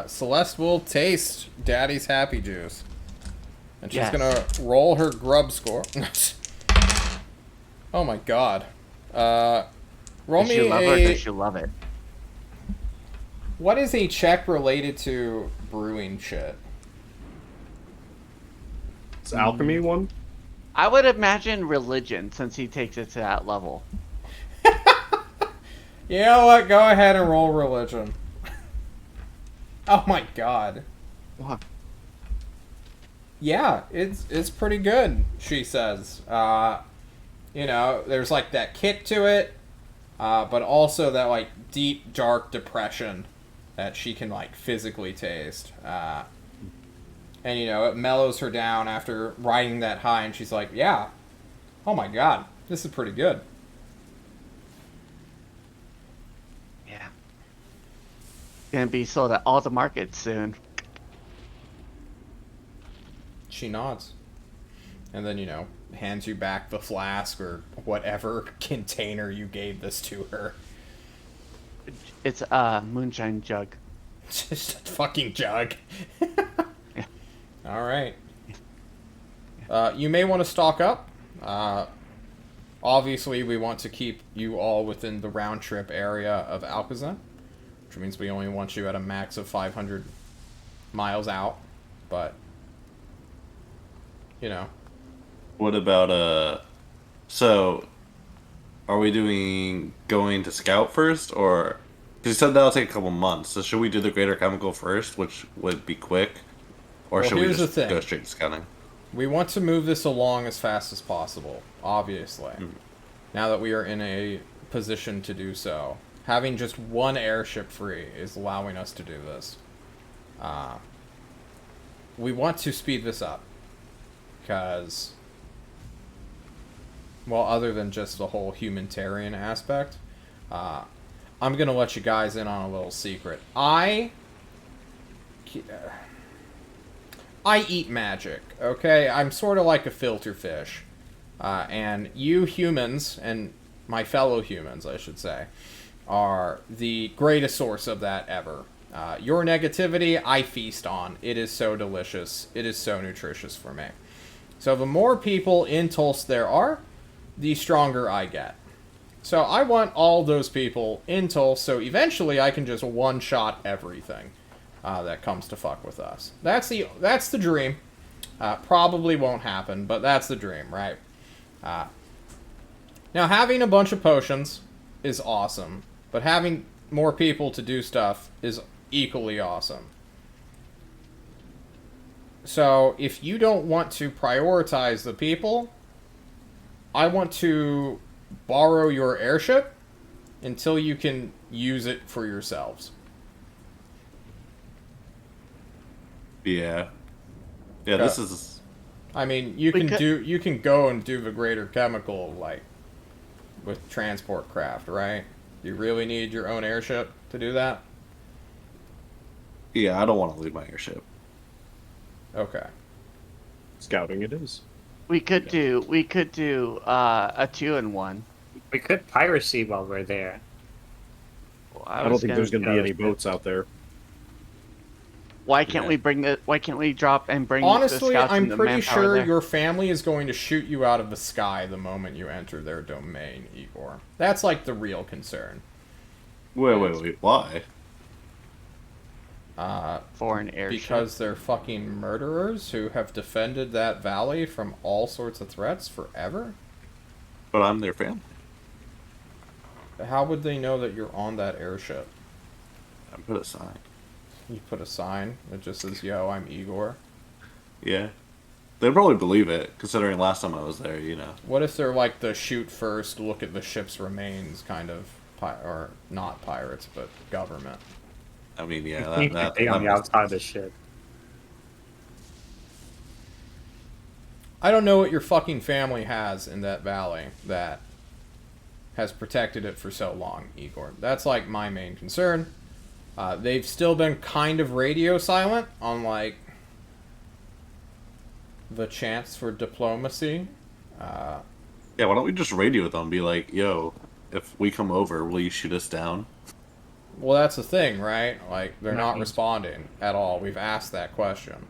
Celeste will taste Daddy's Happy Juice. And she's Yes. gonna roll her grub score. Oh my god. Roll Does me she love it or a... does she love it? What is a check related to brewing shit? It's alchemy one. I would imagine religion, since he takes it to that level. You know what? Go ahead and roll religion. Oh my god. What? Yeah, it's pretty good, she says. You know, there's like that kick to it, but also that like deep, dark depression that she can like physically taste. And you know, it mellows her down after riding that high, and she's like, yeah, oh my god, this is pretty good. Yeah. Gonna be sold at all the markets soon. She nods. And then, you know, hands you back the flask or whatever container you gave this to her. It's a moonshine jug. Just a fucking jug. Yeah. Alright. You may want to stock up. Obviously, we want to keep you all within the round trip area of Alcazar, which means we only want you at a max of 500 miles out. But, you know. What about so are we going to scout first, or because you said that'll take a couple months, so should we do the greater chemical first, which would be quick, or Well, should we here's the just thing. go straight to scouting? We want to move this along as fast as possible, obviously. Now that we are in a position to do so. Having just one airship free is allowing us to do this. We want to speed this up. Because, well, other than just the whole humanitarian aspect, I'm going to let you guys in on a little secret. I eat magic, okay? I'm sort of like a filter fish. And you humans, and my fellow humans, I should say, are the greatest source of that ever. Your negativity, I feast on. It is so delicious. It is so nutritious for me. So the more people in Tulsa there are, the stronger I get. So I want all those people in Tulsa, so eventually I can just one-shot everything that comes to fuck with us. That's the dream. Probably won't happen, but that's the dream, right? Now, having a bunch of potions is awesome, but having more people to do stuff is equally awesome. So, if you don't want to prioritize the people, I want to borrow your airship until you can use it for yourselves. Yeah, this is I mean, you can go and do the greater chemical, like, with transport craft, right? You really need your own airship to do that? Yeah, I don't want to leave my airship. Okay. Scouting it is. We could do a 2-in-1. We could piracy while we're there. Well, I don't think there's going to be Yeah, any that's boats out there. Why can't we bring the? Why can't we drop and bring the Honestly, scouts I'm and the pretty manpower sure there? your family is going to shoot you out of the sky the moment you enter their domain, Igor. That's like the real concern. Wait, why? For an airship. Because they're fucking murderers who have defended that valley from all sorts of threats forever? But I'm their family. How would they know that you're on that airship? I put a sign. You put a sign that just says, "Yo, I'm Igor." Yeah. They'd probably believe it, considering last time I was there, you know. What if they're like the shoot first, look at the ship's remains kind of, or not pirates, but government? I mean, yeah, You can that be on the makes- outside of the ship. I don't know what your fucking family has in that valley that has protected it for so long, Igor. That's like my main concern. They've still been kind of radio silent on like the chance for diplomacy. Yeah, why don't we just radio them and be like, yo, if we come over, will you shoot us down? Well, that's the thing, right? Like, they're not Nice. responding at all. We've asked that question.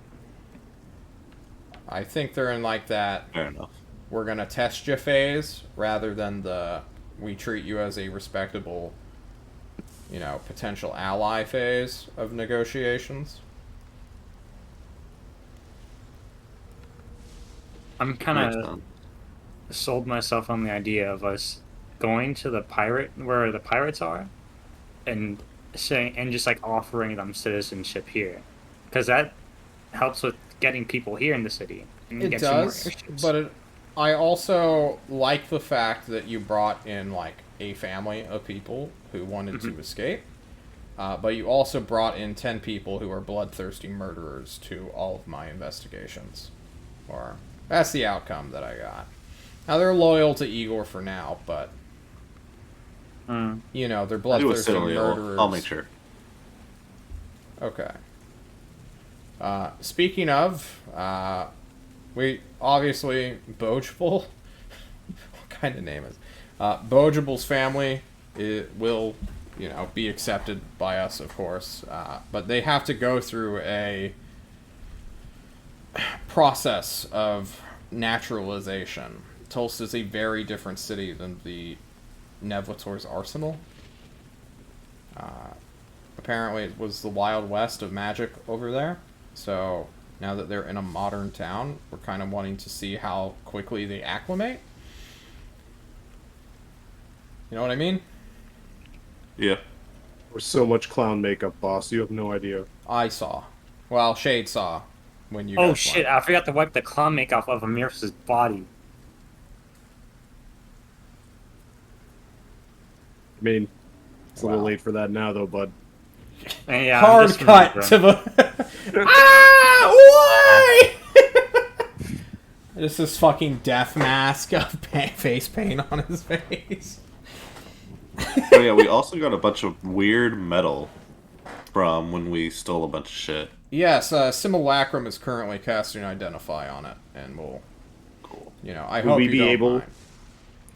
I think they're in like that Fair enough. we're gonna test you phase rather than the we treat you as a respectable, you know, potential ally phase of negotiations. I'm kind Makes of sense. sold myself on the idea of us going to the pirate where the pirates are, and saying and just like offering them citizenship here, because that helps with getting people here in the city. And It gets you more does, airships. but I also like the fact that you brought in like a family of people who wanted to escape. But you also brought in 10 people who are bloodthirsty murderers to all of my investigations. Or, that's the outcome that I got. Now, they're loyal to Igor for now, but, you know, they're Do a bloodthirsty silly, murderers. I'll make sure. Okay. Speaking of, we, obviously, Bogeable, what kind of name is Bogeable's family will, you know, be accepted by us, of course, but they have to go through a process of naturalization. Tulsa is a very different city than the Nevlator's arsenal. Apparently it was the Wild West of magic over there, so now that they're in a modern town, we're kind of wanting to see how quickly they acclimate. You know what I mean? Yeah. There's so much clown makeup, boss. You have no idea. I saw. Well, Shade saw when you Oh guys shit! went. I forgot to wipe the clown makeup off of Amir's body. I mean, it's a little Wow. late for that now, though, bud. And yeah, I'm Hard just cut remembering. to the. Why? Just this fucking death mask of face paint on his face. But yeah, we also got a bunch of weird metal from when we stole a bunch of shit. Yes, Simulacrum is currently casting Identify on it, and we'll, Cool. you know, I Would hope we you be don't able- mind.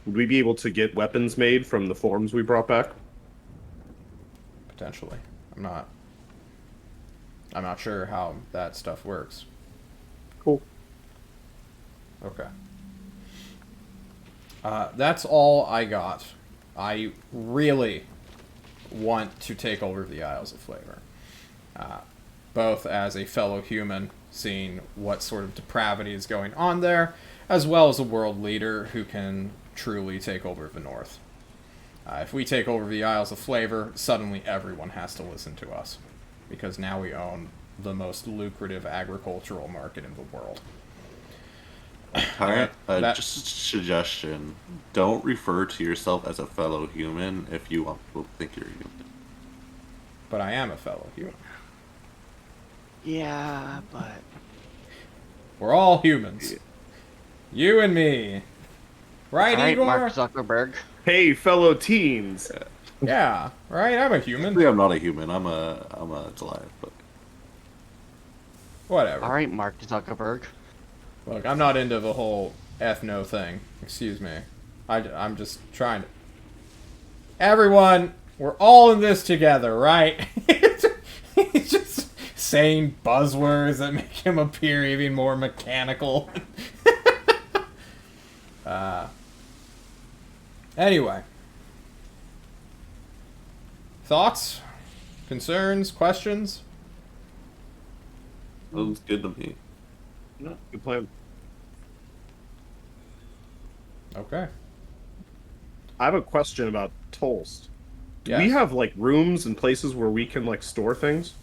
Would we be able to get weapons made from the forms we brought back? Potentially. I'm not sure how that stuff works. Cool. Okay. That's all I got. I really want to take over the Isles of Flavor. Both as a fellow human, seeing what sort of depravity is going on there, as well as a world leader who can truly take over the North. If we take over the Isles of Flavor, suddenly everyone has to listen to us. Because now we own the most lucrative agricultural market in the world. Alright, that- just a suggestion. Don't refer to yourself as a fellow human if you want people to think you're a human. But I am a fellow human. Yeah, but We're all humans. You and me. Right, All right, Igor? Mark Zuckerberg. Hey, fellow teens. Yeah, right? I'm a human. Actually, I'm not a human. I'm a Goliath. But Whatever. All right, Mark Zuckerberg. Look, I'm not into the whole ethno thing. Excuse me. I'm just trying to... Everyone, we're all in this together, right? He's just saying buzzwords that make him appear even more mechanical. Anyway. Thoughts? Concerns? Questions? sounds good to me. No, good plan. Okay. I have a question about Tolst. Do Yes. we have like rooms and places where we can like store things?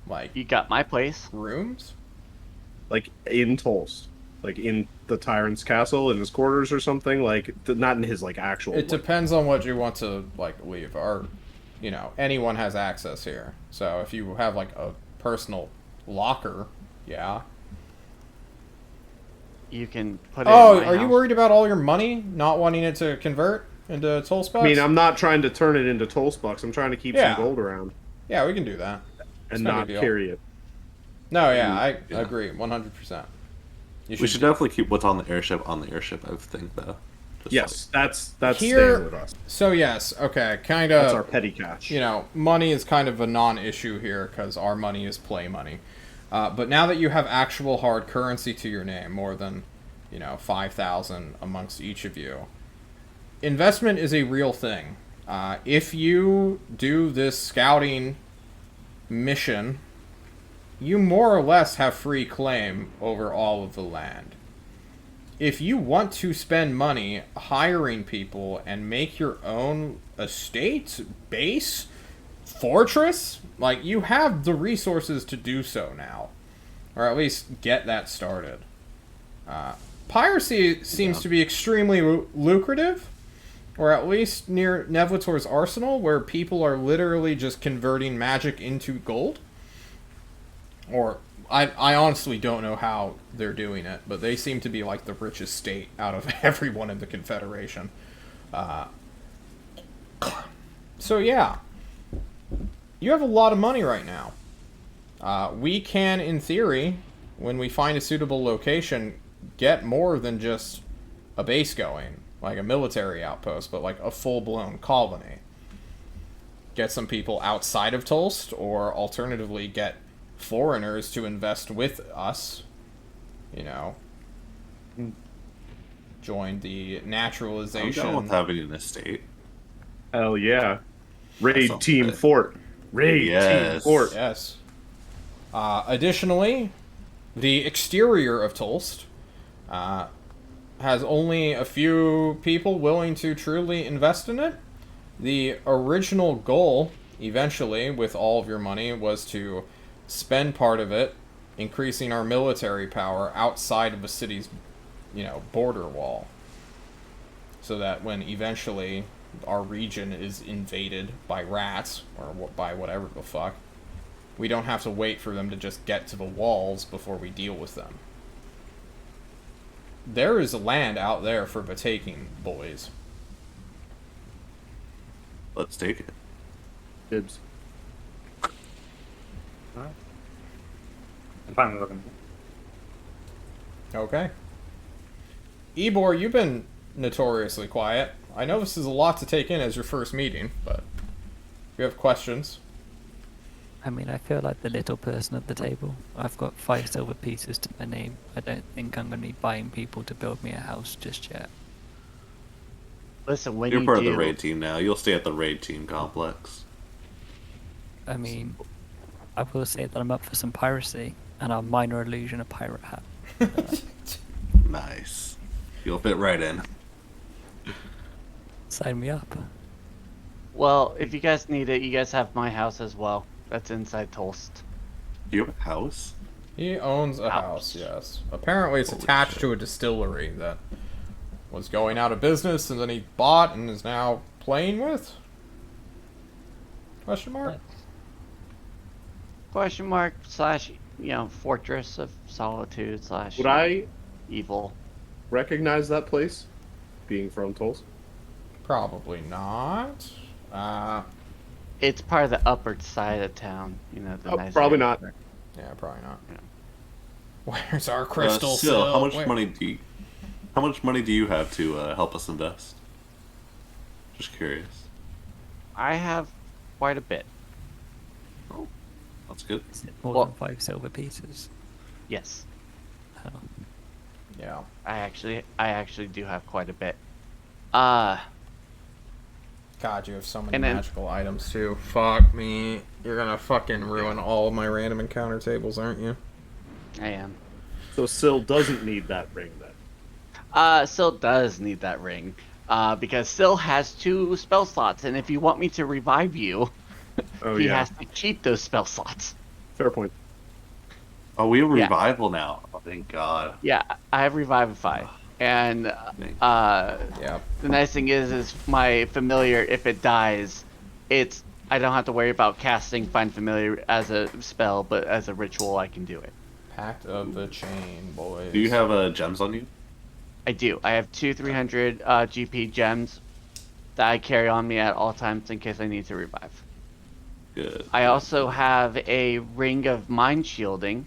Like, You got my place. rooms? Like in Tolst? Like in the tyrant's castle, in his quarters or something? Like not in his like actual. It depends on what you want to, like, leave. Or, you know, anyone has access here. So if you have, like, a personal locker, yeah. You can put it in Oh, my are you house. worried about all your money? Not wanting it to convert into Tolst bucks? I mean, I'm not trying to turn it into Tolst bucks. I'm trying to keep Yeah. some gold around Yeah, we can do that. and no not big deal. carry it. No, yeah, I Yeah. agree, 100%. You We should definitely keep what's on the airship, I think, though. Just Yes, that's Here- staying with us. So, yes, okay, kind That's our of, petty cash. you know, money is kind of a non-issue here, because our money is play money. But now that you have actual hard currency to your name, more than, you know, 5,000 amongst each of you, investment is a real thing. If you do this scouting mission, you more or less have free claim over all of the land. If you want to spend money hiring people and make your own estate, base, fortress, like, you have the resources to do so now. Or at least get that started. Piracy seems to be extremely lucrative, or at least near Nevlator's arsenal, where people are literally just converting magic into gold. Or, I honestly don't know how they're doing it, but they seem to be like the richest state out of everyone in the Confederation. So yeah, you have a lot of money right now. We can, in theory, when we find a suitable location, get more than just a base going, like a military outpost, but like a full-blown colony. Get some people outside of Tolst, or alternatively get foreigners to invest with us, you know, join the I'm naturalization. down with having an estate. Hell yeah. Raid sounds Team good. Fort. Raid Team Yes. Fort. Yes. Additionally, the exterior of Tolst has only a few people willing to truly invest in it. The original goal, eventually, with all of your money, was to spend part of it increasing our military power outside of the city's, you know, border wall. So that when eventually our region is invaded by rats, or by whatever the fuck, we don't have to wait for them to just get to the walls before we deal with them. There is land out there for the taking, boys. Let's take it. Dibs. I'm fine with looking. Okay. Ebor, you've been notoriously quiet. I know this is a lot to take in as your first meeting, but if you have questions. I mean, I feel like the little person at the table. I've got 5 silver pieces to my name. I don't think I'm going to be buying people to build me a house just yet. Listen, when You're you part do, of the raid team now. You'll stay at the raid team complex. I mean, I will say that I'm up for some piracy and a minor illusion a pirate hat. Nice. You'll fit right in. Sign me up. well, if you guys need it, you guys have my house as well. That's inside Tolst. Do you have a house? He owns a house, yes. Apparently it's Holy attached shit. to a distillery that was going out of business and then he bought and is now playing with? Question mark? question mark slash fortress of solitude slash Would I evil. recognize that place, being from Tulsa? Probably not. It's part of the upper side of town. The Oh, nice probably area. not. Yeah, probably not. Yeah. Where's our crystal Still, how Syl? much money do you? How much money do you have to help us invest? Just curious. I have quite a bit. Oh, that's good. Is it more Well- than 5 silver pieces? Yes, Oh. Yeah. I actually do have quite a bit. God, you have so many And then- magical items too. Fuck me. You're gonna fucking ruin all of my random encounter tables, aren't you? I am. So Syl doesn't need that ring then. Syl does need that ring. Because Syl has 2 spell slots, and if you want me to revive you, Oh he yeah, has to keep those spell slots. fair point. Oh, we have Yeah. revival now. Oh, thank God. Yeah, I have Revivify. And Yeah. the nice thing is my familiar, if it dies, I don't have to worry about casting Find Familiar as a spell, but as a ritual I can do it. Pact of the Chain, boys. Do you have gems on you? I do. I have 2 300 GP gems that I carry on me at all times in case I need to revive. Good. I also have a Ring of Mind Shielding.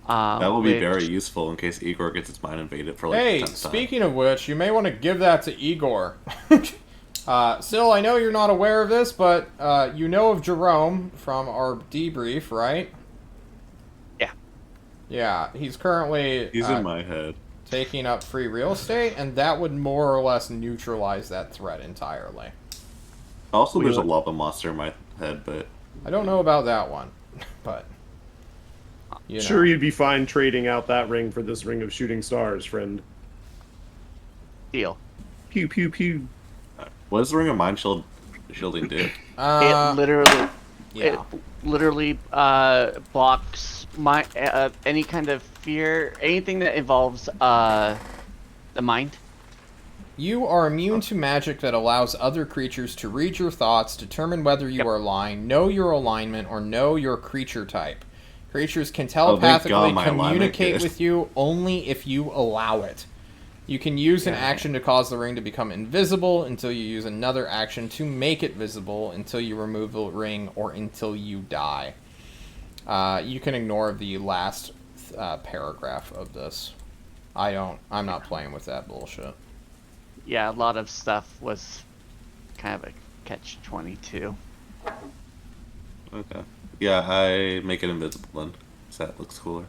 That will be which- very useful in case Igor gets its mind invaded for like Hey, the 10th time. speaking of which, you may want to give that to Igor. Syl, I know you're not aware of this, but you know of Jerome from our debrief, right? Yeah. Yeah, he's currently He's in my head. taking up free real estate, and that would more or less neutralize that threat entirely. Also, there's a look- lava monster in my head, but I don't know about that one, but you know. Sure, you'd be fine trading out that ring for this ring of shooting stars, friend. Deal. Pew pew pew. what does the ring of mind shielding do? It literally, yeah. it literally blocks any kind of fear, anything that involves the mind. You are immune to magic that allows other creatures to read your thoughts, determine whether you Yep. are lying, know your alignment, or know your creature type. Creatures can thank telepathically God my alignment communicate is. with you only if you allow it. You can use an action to cause the ring to become invisible until you use another action to make it visible until you remove the ring or until you die. You can ignore the last paragraph of this. I'm not playing with that bullshit. Yeah, a lot of stuff was kind of a catch-22. Okay. Yeah, I make it invisible then, 'cause that looks cooler.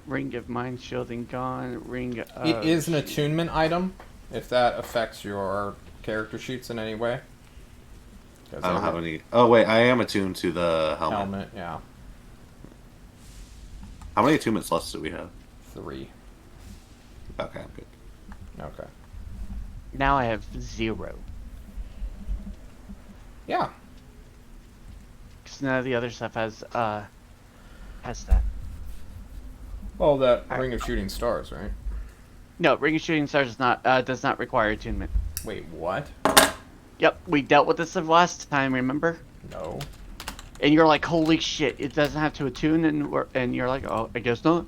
Ring of Mind Shielding gone. Ring of... It is an attunement item, if that affects your character sheets in any way. 'Cause I don't have any. Oh wait, I am attuned to the helmet. helmet, yeah. How many attunement slots do we have? 3. Okay, I'm good. Okay. Now I have 0. Yeah. Because none of the other stuff has that. Well, that Ring of Shooting Stars, right? No, Ring of Shooting Stars does not require attunement. Wait, what? Yep, we dealt with this the last time, remember? No. And you're like, holy shit, it doesn't have to attune, and you're like, oh, I guess not.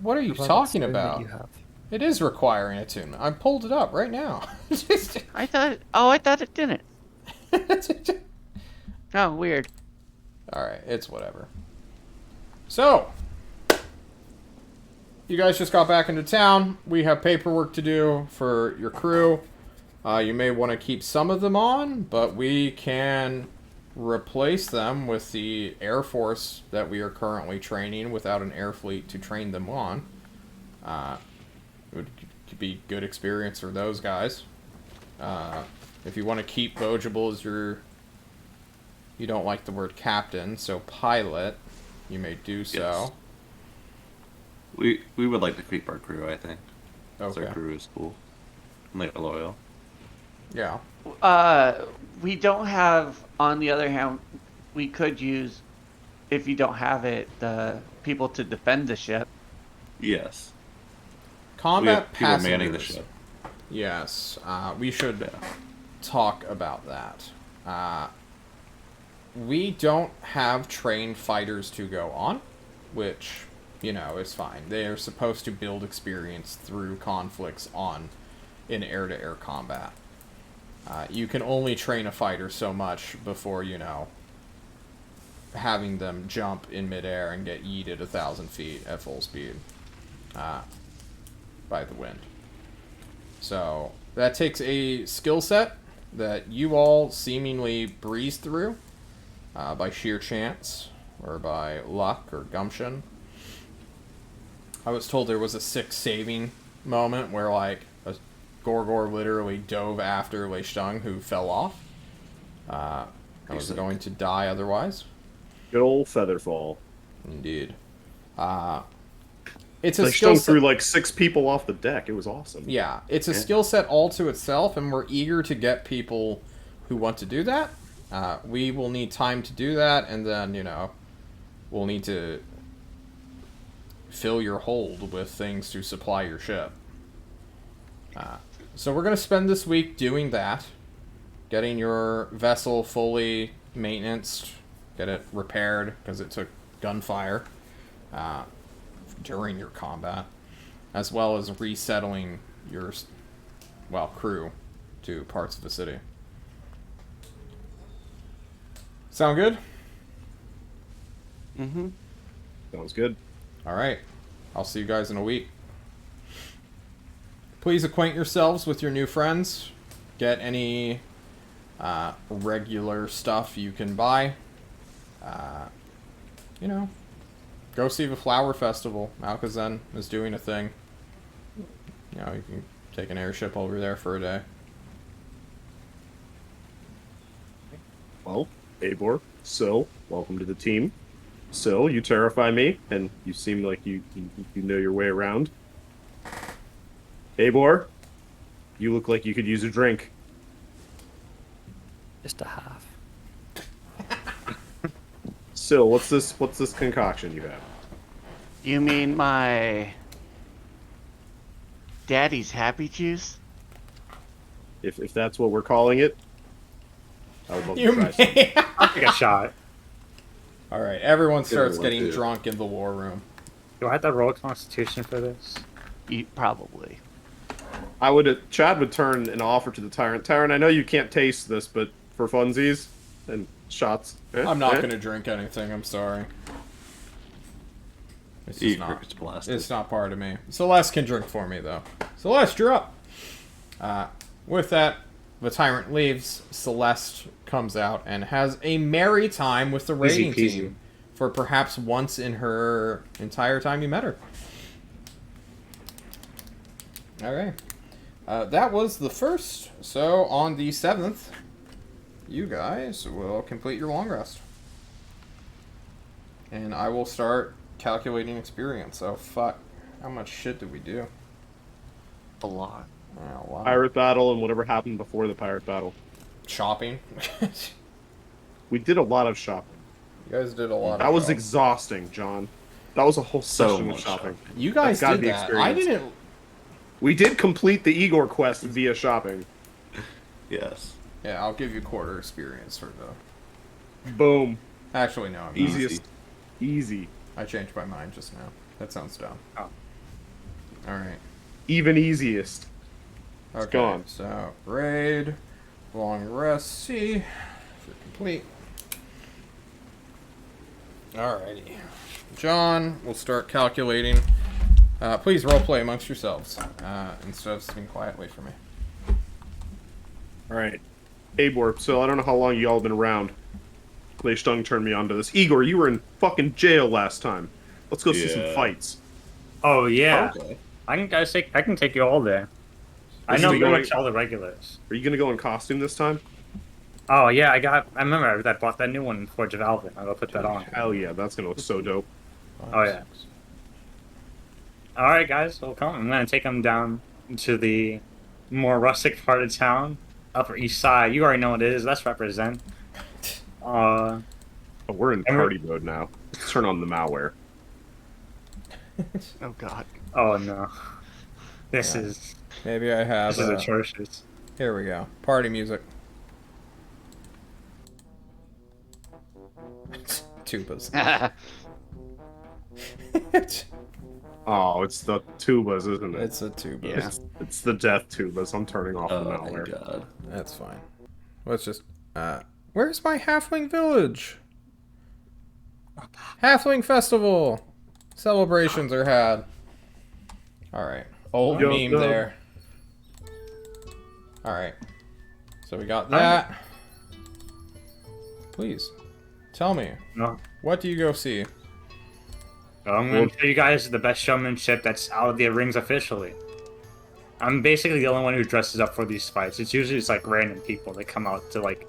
What are you What talking stone that about? You have? It is requiring attunement. I pulled it up right now. I thought it didn't. Oh, weird. Alright, it's whatever. So, you guys just got back into town. We have paperwork to do for your crew. You may want to keep some of them on, but we can replace them with the Air Force that we are currently training without an air fleet to train them on. It would be good experience for those guys. If you want to keep Bogeable as your... You don't like the word captain, so pilot, you may do so. We would like to keep our crew, I think. 'Cause Okay. our crew is cool. And they're loyal. Yeah. We don't have, on the other hand, we could use, if you don't have it, the people to defend the ship. Yes. We Combat have people manning the passengers. ship. Yes. We should talk about that. We don't have trained fighters to go on, which, you know, is fine. They are supposed to build experience through conflicts in air-to-air combat. You can only train a fighter so much before, you know, having them jump in midair and get yeeted 1,000 feet at full speed by the wind. So that takes a skill set that you all seemingly breeze through by sheer chance or by luck or gumption. I was told there was a 6 saving moment where, like, a Gorgor literally dove after Leishtung, who fell off. I was going to die otherwise. Good old Featherfall. Indeed. It's a They skill stung set. through like 6 people off the deck. It was awesome. Yeah, it's a skill set all to itself, and we're eager to get people who want to do that. We will need time to do that, and then, you know, we'll need to fill your hold with things to supply your ship. So we're going to spend this week doing that, getting your vessel fully maintenanced, get it repaired, because it took gunfire during your combat, as well as resettling your, well, crew to parts of the city. Sound good? Mm-hmm. Sounds good. All right. I'll see you guys in a week. Please acquaint yourselves with your new friends. Get any regular stuff you can buy. You know, go see the flower festival. Alcazan is doing a thing. You know, you can take an airship over there for a day. Well, Eivor, Syl, welcome to the team. Syl, you terrify me, and you seem like you know your way around. Eivor, you look like you could use a drink. Just a half. Syl, what's this concoction you have? You mean my daddy's happy juice? If that's what we're calling it, I would love You to try some. may. I'll take a shot. All right, everyone starts one, getting too. drunk in the war room. Do I have to roll Constitution for this? Probably. I would Chad would turn and offer to the Tyrant. Tyrant, I know you can't taste this, but for funsies and shots. I'm not going to drink anything. I'm sorry. It's just not. It's plastic. It's not part of me. Celeste can drink for me, though. Celeste, you're up. With that, the tyrant leaves. Celeste comes out and has a merry time with the raiding peasy. team for perhaps once in her entire time you met her. Okay. That was the first. So on the 7th, you guys will complete your long rest. And I will start calculating experience. So fuck. How much shit did we do? A lot. Oh, wow. Pirate battle and whatever happened before the pirate battle. Shopping. You We did a lot of shopping. guys did a lot That of was shopping. exhausting, John. That was a whole So session of much shopping. You guys That's gotta did be that. I experience. didn't. We did complete the Igor quest via shopping. Yes. Yeah, I'll give you quarter experience for the. Boom. Actually, no. I'm not. Easiest. Easy. I changed my mind just now. That sounds dumb. Oh. All right. Even easiest. Okay. gone. So raid, long rest. C, for complete. Alrighty. John, we'll start calculating. Please roleplay amongst yourselves instead of sitting quietly for me. Alright. Eivor, so I don't know how long y'all been around. Leishtung turned me onto this. Igor, you were in fucking jail last time. Let's go see some Yeah. fights. Oh yeah, Okay. I can take you all there. I Is know he pretty going- much all the regulars. Are you gonna go in costume this time? Oh yeah, I remember I bought that new one in Forge of Alvin. I'll put that on. Hell yeah, that's gonna look so dope. Oh yeah. All right, guys, well come. I'm gonna take them down to the more rustic part of town, Upper East Side. You already know what it is. Let's represent. Oh, we're in And party mode now. Let's turn on the malware. Oh god. Oh no, this Yeah. is Maybe I have. this is atrocious. Here we go. Party music. Tubas. Oh, it's the tubas, isn't it? It's a tuba. Yeah. It's the death tubas. I'm turning off the Oh my malware. god. That's fine. Let's just. Where's my halfling village? Halfling festival. Celebrations are had. All right. Old Yo, meme yo. there. All right. So we got that. Please, tell me, No. what do you go see? So I'm going to show you guys the best showmanship that's out of the rings officially. I'm basically the only one who dresses up for these fights. It's usually just like random people that come out to like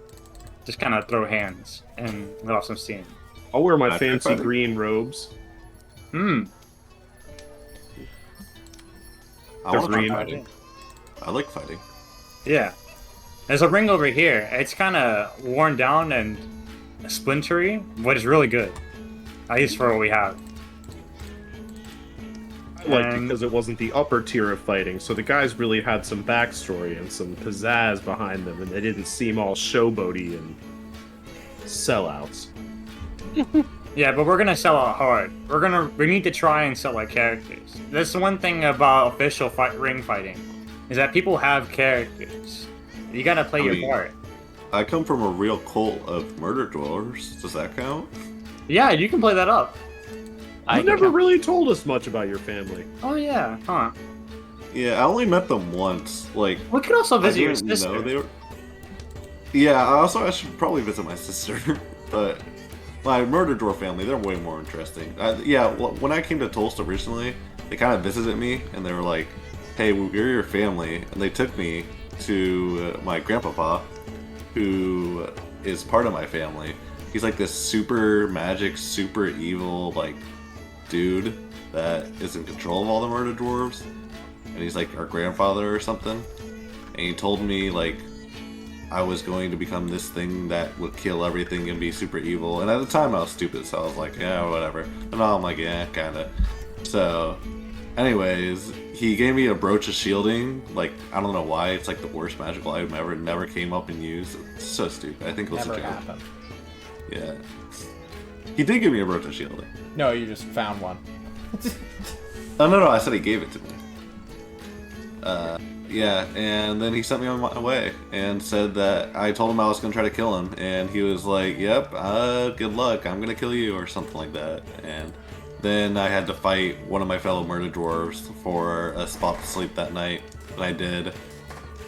just kind of throw hands and let off some steam. I'll wear my I fancy find it- green robes. Hmm. I They're want to green. fighting. I like fighting. Yeah. There's a ring over here. It's kind of worn down and splintery, but it's really good. At least for what we have. I like because it wasn't the upper tier of fighting, so the guys really had some backstory and some pizzazz behind them, and they didn't seem all showboaty and sellouts. Yeah, but we're gonna sell out hard. We need to try and sell our characters. That's the one thing about official ring fighting, is that people have characters. You gotta play your part. I come from a real cult of murder dwellers. Does that count? Yeah, you can play that up. You never really told us much about your family. Oh yeah, huh? Yeah, I only met them once. Like, We could also I visit your didn't sister. know they were. Yeah, I should probably visit my sister, but my murder dwarf family, they're way more interesting. Yeah, when I came to Tulsa recently, they kind of visited me, and they were like, "Hey, we're your family," and they took me to my grandpapa, who is part of my family. He's like this super magic, super evil, like, dude that is in control of all the murder dwarves, and he's like our grandfather or something. And he told me like I was going to become this thing that would kill everything and be super evil. And at the time I was stupid, so I was like, yeah, whatever. And now I'm like, yeah, kinda. So, anyways, he gave me a brooch of shielding. Like, I don't know why. It's like the worst magical item ever. Never came up and used. It's so stupid. I think it was Never a joke. happened. Yeah. He did give me a brooch of shielding. No, you just found one. Oh, no, I said he gave it to me. Yeah, and then he sent me on my way and said that I told him I was going to try to kill him, and he was like, yep, good luck, I'm going to kill you, or something like that. And then I had to fight one of my fellow murder dwarves for a spot to sleep that night, and I did.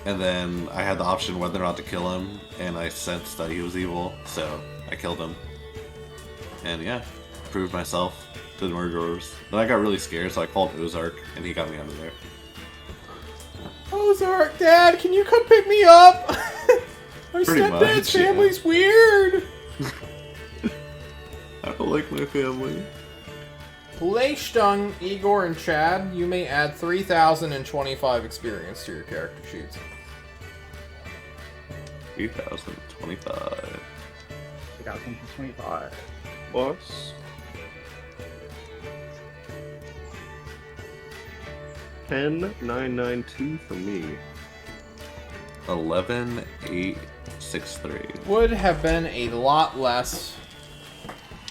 And then I had the option whether or not to kill him, and I sensed that he was evil, so I killed him. And yeah, proved myself to the murder dwarves. Then I got really scared, so I called Ozark, and he got me out of there. Ozark, Dad, can you come pick me up? My Pretty stepdad's much, yeah. family's weird. I don't like my family. Stung, Igor, and Chad, you may add 3,025 experience to your character sheets. 2025. 2025. Plus 10,992 for me. 11,863. Would have been a lot less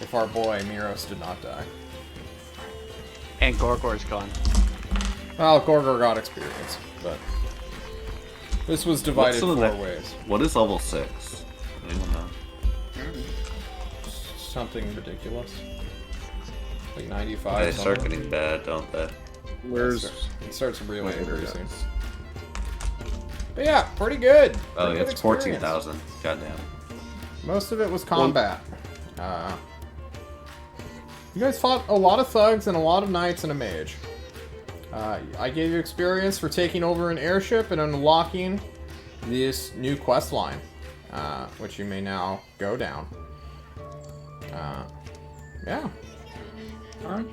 if our boy Miros did not die. And Gorgor's gone. Well, Gorgor got experience, but this was divided What's four the ways. What is level 6? Anyone know? Something ridiculous. Like 95. They start something. getting bad, don't they? Where's It starts really my increasing. index? But yeah, pretty good. Oh, Pretty yeah, good it's experience. 14,000. Goddamn. Most of it was combat. You guys fought a lot of thugs and a lot of knights and a mage. I gave you experience for taking over an airship and unlocking this new quest line, which you may now go down. Yeah. Alright.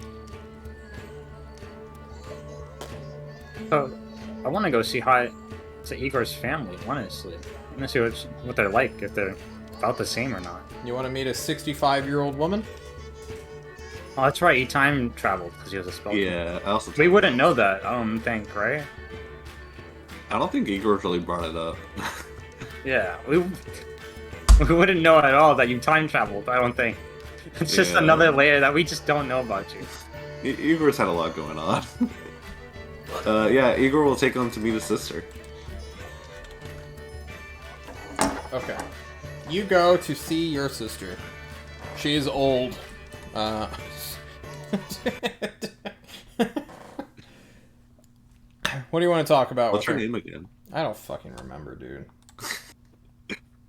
So, I want to go see how it's Igor's family, honestly. I want to see what they're like, if they're about the same or not. You want to meet a 65-year-old woman? Oh, that's right, he time traveled because he was a spell. Yeah, I also. We wouldn't know that, I don't think, right? I don't think Igor really brought it up. Yeah, We wouldn't know at all that you time traveled. I don't think. It's just Yeah. another layer that we just don't know about you. Igor's had a lot going on. Yeah, Igor will take on to meet his sister. Okay. You go to see your sister. She is old. What do you want to talk about What's with her her? name again? I don't fucking remember, dude.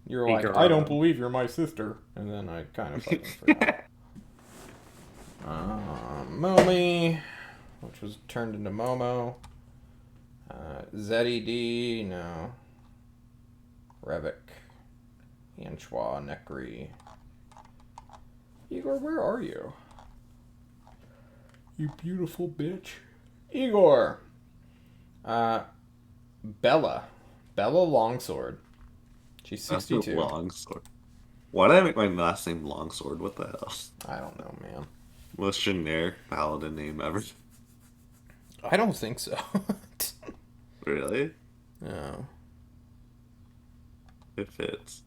You're Igor. like, I don't believe you're my sister. And then I kind of fucking forgot. Momi, which was turned into Momo. ZED, no. Revik. Anchois, Necri. Igor, where are you? You beautiful bitch. Igor! Bella. Bella Longsword. She's That's 62. Longsword. Why did I make my last name Longsword? What the hell? I don't know, man. Most generic paladin name ever. I don't think so. Really? No, It fits.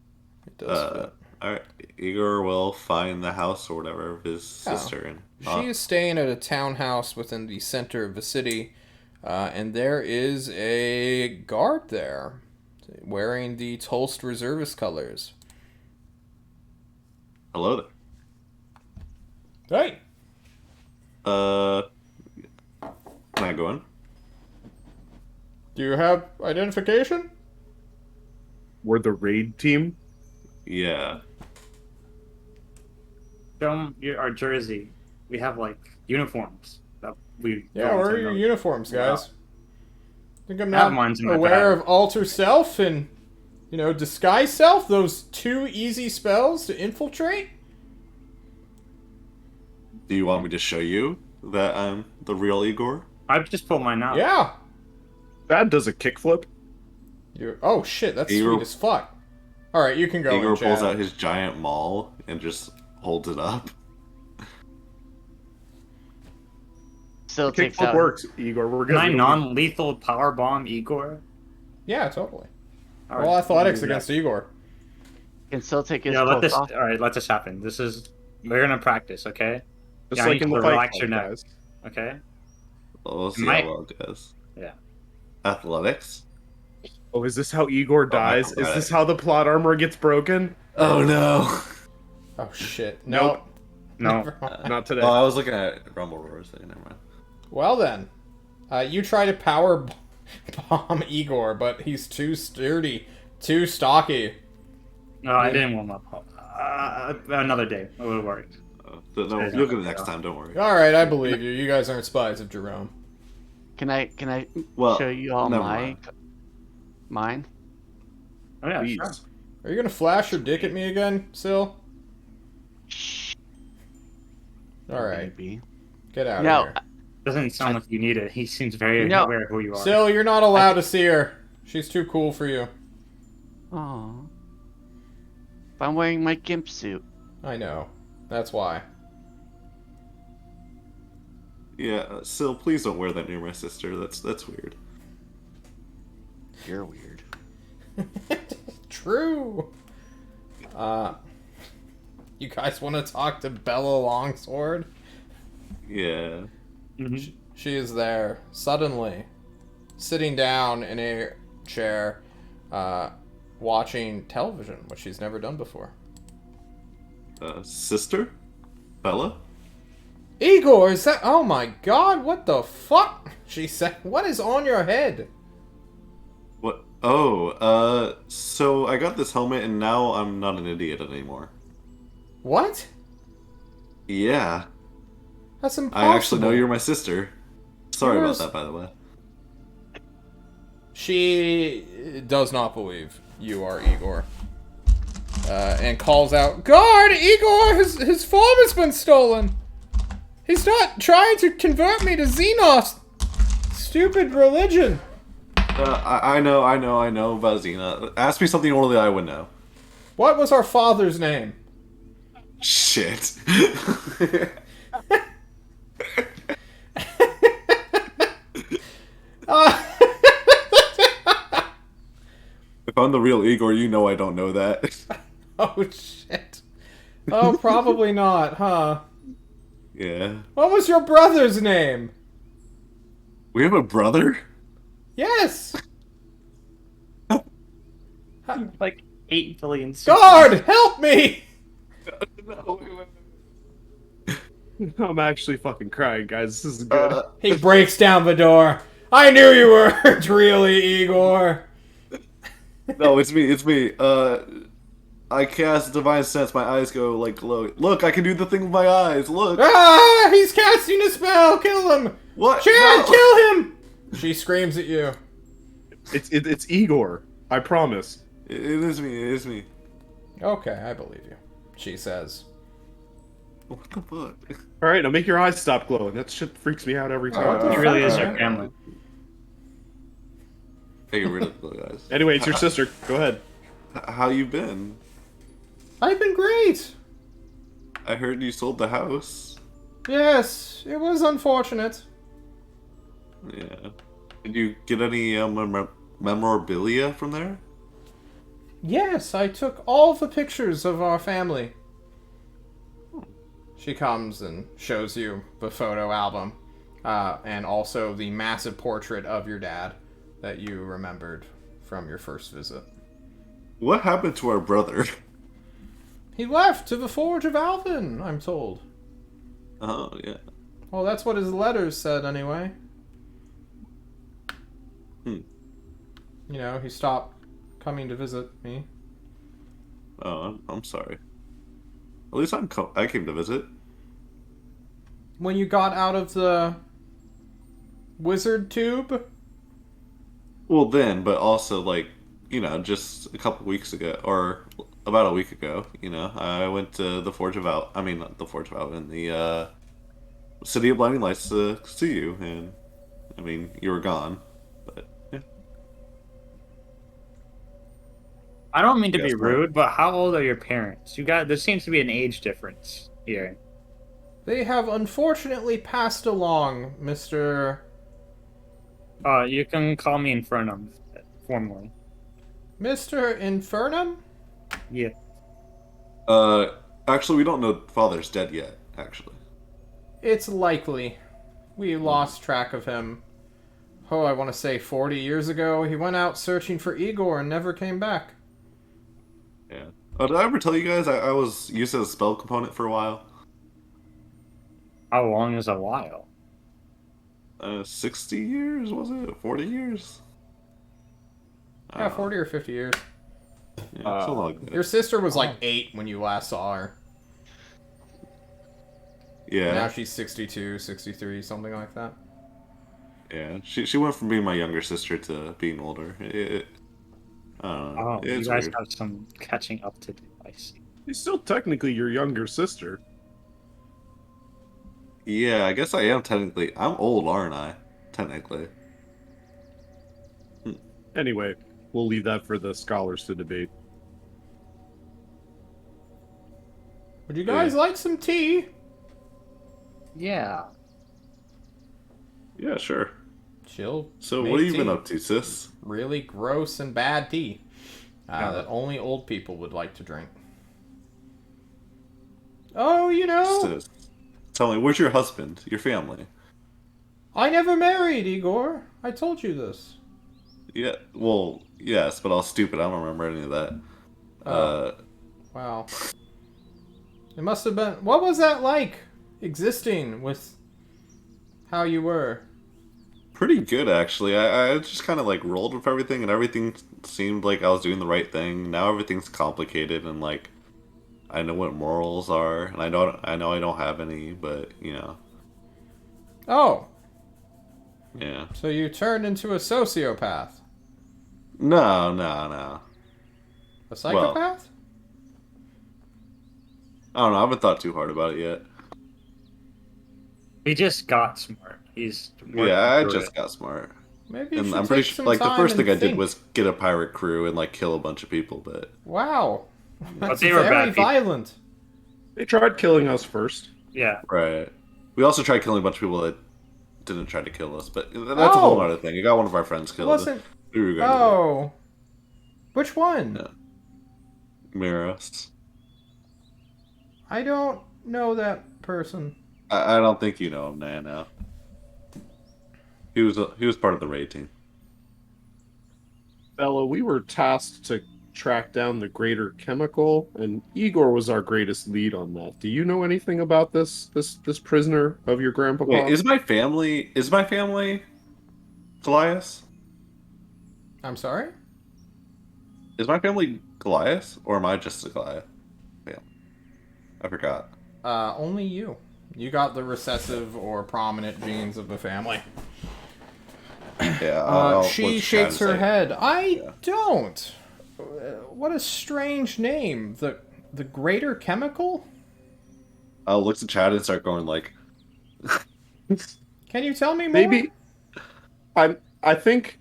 it does fit. Alright, Igor will find the house or whatever of his Oh. sister. And She is staying at a townhouse within the center of the city, and there is a guard there wearing the Tolst reservist colors. hello there. Hey! Can I go in? Do you have identification? We're the raid team. Yeah. Show 'em our jersey. We have like uniforms that we. Yeah, don't where are send your them. uniforms, guys? Think I'm I have not mine in my aware bag. of alter self and, disguise self? Those two easy spells to infiltrate? Do you want me to show you that I'm the real Igor? I've just pulled mine out. Yeah. That does a kickflip. Oh shit, that's Igor- sweet as fuck. Alright, you can go Igor in, pulls Chad. out his giant maul and just holds it up. Still takes Kickflip out. works, Igor. We're Can good. I We don't non-lethal power bomb Igor? Yeah, totally. All All athletics we'll do that. against Igor. Can still take his Yeah, let clothes this. off. All right, let this happen. We're gonna practice, okay? Just Yeah, I like need in you the to fight relax club, your neck. guys. Okay. We'll see Might- how well it goes. Yeah. Athletics? Oh, is this how Igor dies? Is right. this how the plot armor gets broken? Oh no! Oh shit. Nope. No. Never mind. Not today. Oh, I was looking at Rumble Roars. Never mind. Well then, you try to power bomb Igor, but he's too sturdy, too stocky. No, I didn't warm up. Another day. It would have worked. No, you'll get it next time. Don't worry. All right, I believe you. You guys aren't spies of Jerome. Can I Well, show you all never my mind. mine? Oh yeah, Please. sure. Are you gonna flash your dick at me again, Sil? All right, Maybe. get out No, of here. Doesn't sound like you need it. He seems very No. aware of who you are. Sil, you're not allowed to see her. She's too cool for you. Oh. If I'm wearing my gimp suit. I know. That's why. Yeah, Sil, please don't wear that near my sister. That's weird. You're weird. True. You guys want to talk to Bella Longsword? Yeah. Mhm. She is there, suddenly, sitting down in a chair, watching television, which she's never done before. Sister? Bella? Igor, is that? Oh my god, what the fuck? She said, what is on your head? What? Oh, so I got this helmet and now I'm not an idiot anymore. What? Yeah. That's impossible. I actually know you're my sister. Sorry about Yours- that, by the way. She does not believe you are Igor. And calls out, Guard! Igor! His form has been stolen! He's not trying to convert me to Xenos! Stupid religion! I know about Xena. Ask me something only I would know. What was our father's name? Shit. If I'm the real Igor, you know I don't know that. Oh, shit. Oh, probably not, huh? Yeah. What was your brother's name? We have a brother? Yes! Like 8 billion. Guard, help me! No, I'm actually fucking crying, guys. This is good. He breaks down the door. I knew you weren't really Igor. no, it's me. It's me. I cast Divine Sense. My eyes go like glow. Look, I can do the thing with my eyes. Look. Ah! He's casting a spell! Kill him! What? Chad, No. kill him! She screams at you. It's Igor. I promise. It is me. It is me. Okay, I believe you. She says. What the fuck? All right, now make your eyes stop glowing. That shit freaks me out every Oh, what time. the It really fuck, is man? your family. Hey, get rid of the guys. Anyway, it's your sister. Go ahead. How you been? I've been great. I heard you sold the house. Yes, it was unfortunate. Yeah. Did you get any memorabilia from there? Yes, I took all the pictures of our family. She comes and shows you the photo album, and also the massive portrait of your dad that you remembered from your first visit. What happened to our brother? He left to the Forge of Alvin, I'm told. Oh, yeah. Well, that's what his letters said, anyway. Hmm. You know, he stopped coming to visit me. Oh, I'm sorry. At least I came to visit. When you got out of the wizard tube? Well, then, but also, like, you know, just a couple weeks ago, or about a week ago, you know, I went to the Forge of Out. I mean, not the Forge of Out, in the City of Blinding Lights to see you, and I mean, you were gone, but yeah. I don't mean to Yes, be Mark. rude, but how old are your parents? There seems to be an age difference here. They have unfortunately passed along, Mr. You can call me Infernum, formally. Mr. Infernum? Yeah. Actually, we don't know Father's dead yet, actually. It's likely. We lost track of him. Oh, I want to say 40 years ago. He went out searching for Igor and never came back. Yeah. Oh, did I ever tell you guys I was used as a spell component for a while? How long is a while? 60 years, was it? 40 years? I Yeah, don't know. 40 or 50 years. Yeah, something like that. Your sister was like 8 when you last saw her. Yeah. Now she's 62, 63, something like that. Yeah, she went from being my younger sister to being older. I don't know. Oh, you It's guys weird. have some catching up to do, I see. She's still technically your younger sister. Yeah, I guess I am technically. I'm old, aren't I? Technically. Anyway, we'll leave that for the scholars to debate. Would you guys like some tea? Yeah. Yeah, sure. She'll So, make what have you been tea. up to, sis? Really gross and bad tea. That only old people would like to drink. Oh, you know, Sis. Tell me, where's your husband? Your family? I never married, Igor. I told you this. Yeah, well, yes, but I was stupid. I don't remember any of that. Oh. Wow. It must have been... What was that like, existing with how you were? Pretty good, actually. I just kind of, like, rolled with everything, and everything seemed like I was doing the right thing. Now everything's complicated, and, like, I know what morals are, and I know I don't have any, but, you know, Oh, yeah. so you turned into a sociopath. No. A psychopath? I don't know. I haven't thought too hard about it yet. He just got smart. He's working Yeah, I through just it. got smart. Maybe you And should I'm pretty take sure, some like, the time first and thing I did think. was get a pirate crew and, like, kill a bunch of people, but... Wow. That's they were very bad people. violent. They tried killing us first. Yeah. Right. We also tried killing a bunch of people that didn't try to kill us, but that's a whole other thing. You got one of our friends It killed. wasn't... We regretted it. Oh. Which one? Yeah. Miros. I don't know that person. I don't think you know him, Nano. He was part of the raid team. Bella, we were tasked to track down the greater chemical, and Igor was our greatest lead on that. Do you know anything about this prisoner of your Wait, grandpapa? is my family Goliath? I'm sorry? Is my family Goliath, or am I just a Goliath? Yeah, I forgot. Only you. You got the recessive or prominent genes of the family. Yeah, I'll She let you shakes try to her say. head. I Yeah. don't. What a strange name. The greater chemical? I'll look to Chad and start going like, Can you tell me more? Maybe I think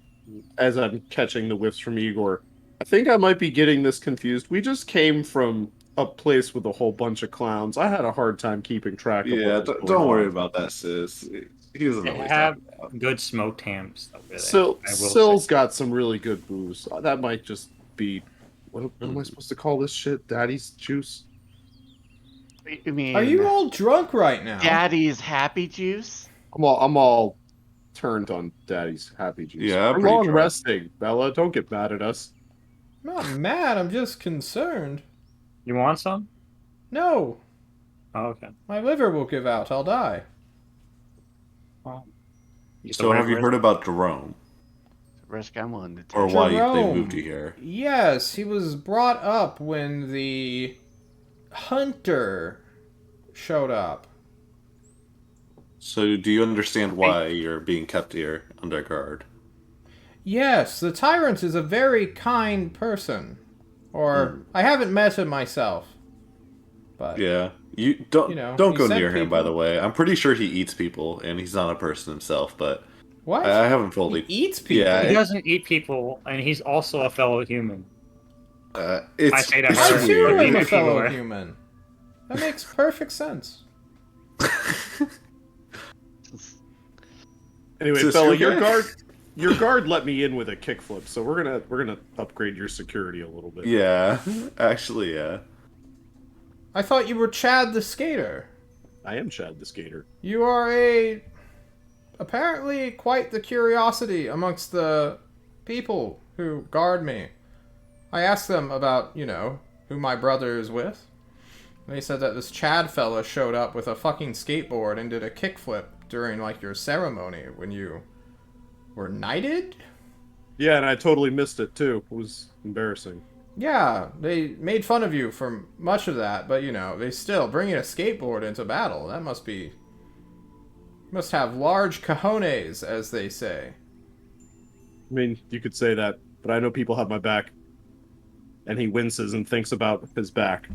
as I'm catching the whiffs from Igor, I think I might be getting this confused. We just came from a place with a whole bunch of clowns. I had a hard time keeping track of what yeah, was going don't worry on. about that, sis. He doesn't know They what he's have talking about. good smoked hams over there. So I will say. Sill's got some really good booze. That might just be what am I supposed to call this shit? Daddy's juice? You mean Are you all drunk right now? Daddy's happy juice? I'm all turned on Daddy's happy juice. Yeah, I'm We're pretty long drunk. resting, Bella. Don't get mad at us. I'm not mad, I'm just concerned. You want some? No, Oh, okay. my liver will give out. I'll die. Well, So have you heard about Jerome, Risk I'm willing to or take. why they Jerome. moved you here? Yes, he was brought up when the hunter showed up. So do you understand why you're being kept here under guard? Yes, the tyrant is a very kind person. Or, I haven't met him myself. But, Yeah, you don't You know, don't he go sent near him. By people. the way, I'm pretty sure he eats people, and he's not a person himself. But What? I haven't fully. He eats people? Yeah, he doesn't eat people, and he's also a fellow human. it's I say to it's I her, too weird. am a Igor. fellow human. That makes perfect sense. Anyway, Sis, Bella, you okay? your guard let me in with a kickflip, so we're gonna upgrade your security a little bit. Yeah, actually, yeah. I thought you were Chad the Skater. I am Chad the Skater. You are apparently quite the curiosity amongst the people who guard me. I asked them about, who my brother is with. They said that this Chad fella showed up with a fucking skateboard and did a kickflip during, your ceremony when you were knighted? Yeah, and I totally missed it too. It was embarrassing. Yeah, they made fun of you for much of that, but, they still, bringing a skateboard into battle, that must have large cojones, as they say. I mean, you could say that, but I know people have my back. And he winces and thinks about his back.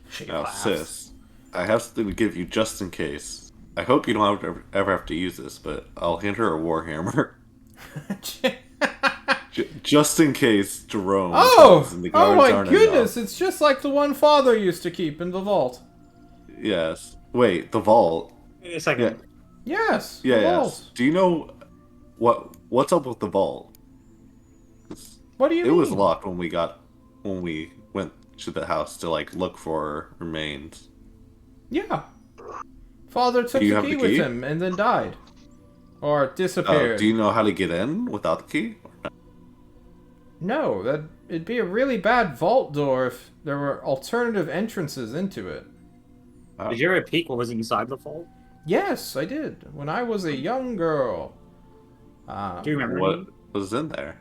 She Now, laughs. sis, I have something to give you just in case. I hope you don't ever have to use this, but I'll hand her a warhammer. Just in case Jerome comes and the Oh guards my aren't goodness, enough. it's just like the one father used to keep in the vault. Yes. Wait, the vault. Wait a second. Yeah. Yes, Yeah, the yes. vault. Do you know what's up with the vault? 'Cause What do you it mean? was locked when we went to the house to look for remains. Yeah. Father took Do you the have key the with key? him and then died. Or disappeared. Do you know how to get in without the key? No, it'd be a really bad vault door if there were alternative entrances into it. Wow. Did you ever peek what was inside the vault? Yes, I did. When I was a young girl. Do you remember? What was in there?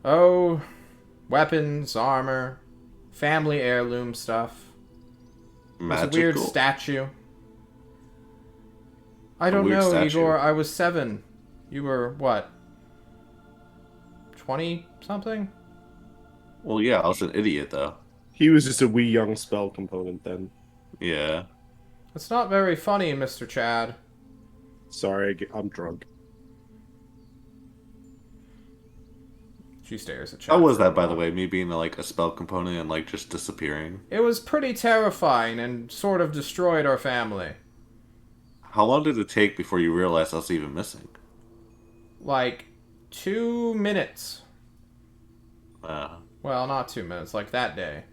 Oh, weapons, armor, family heirloom stuff. There's a Magical. weird statue. I don't weird know, statue. Igor. I was 7. You were, what? 20-something? Well, yeah, I was an idiot though. He was just a wee young spell component then. Yeah. It's not very funny, Mr. Chad. Sorry, I'm drunk. She stares at Chad. How was for a that, by the while. way? Me being a spell component and just disappearing. It was pretty terrifying and sort of destroyed our family. How long did it take before you realized I was even missing? Like, 2 minutes. Well, not 2 minutes, like that day.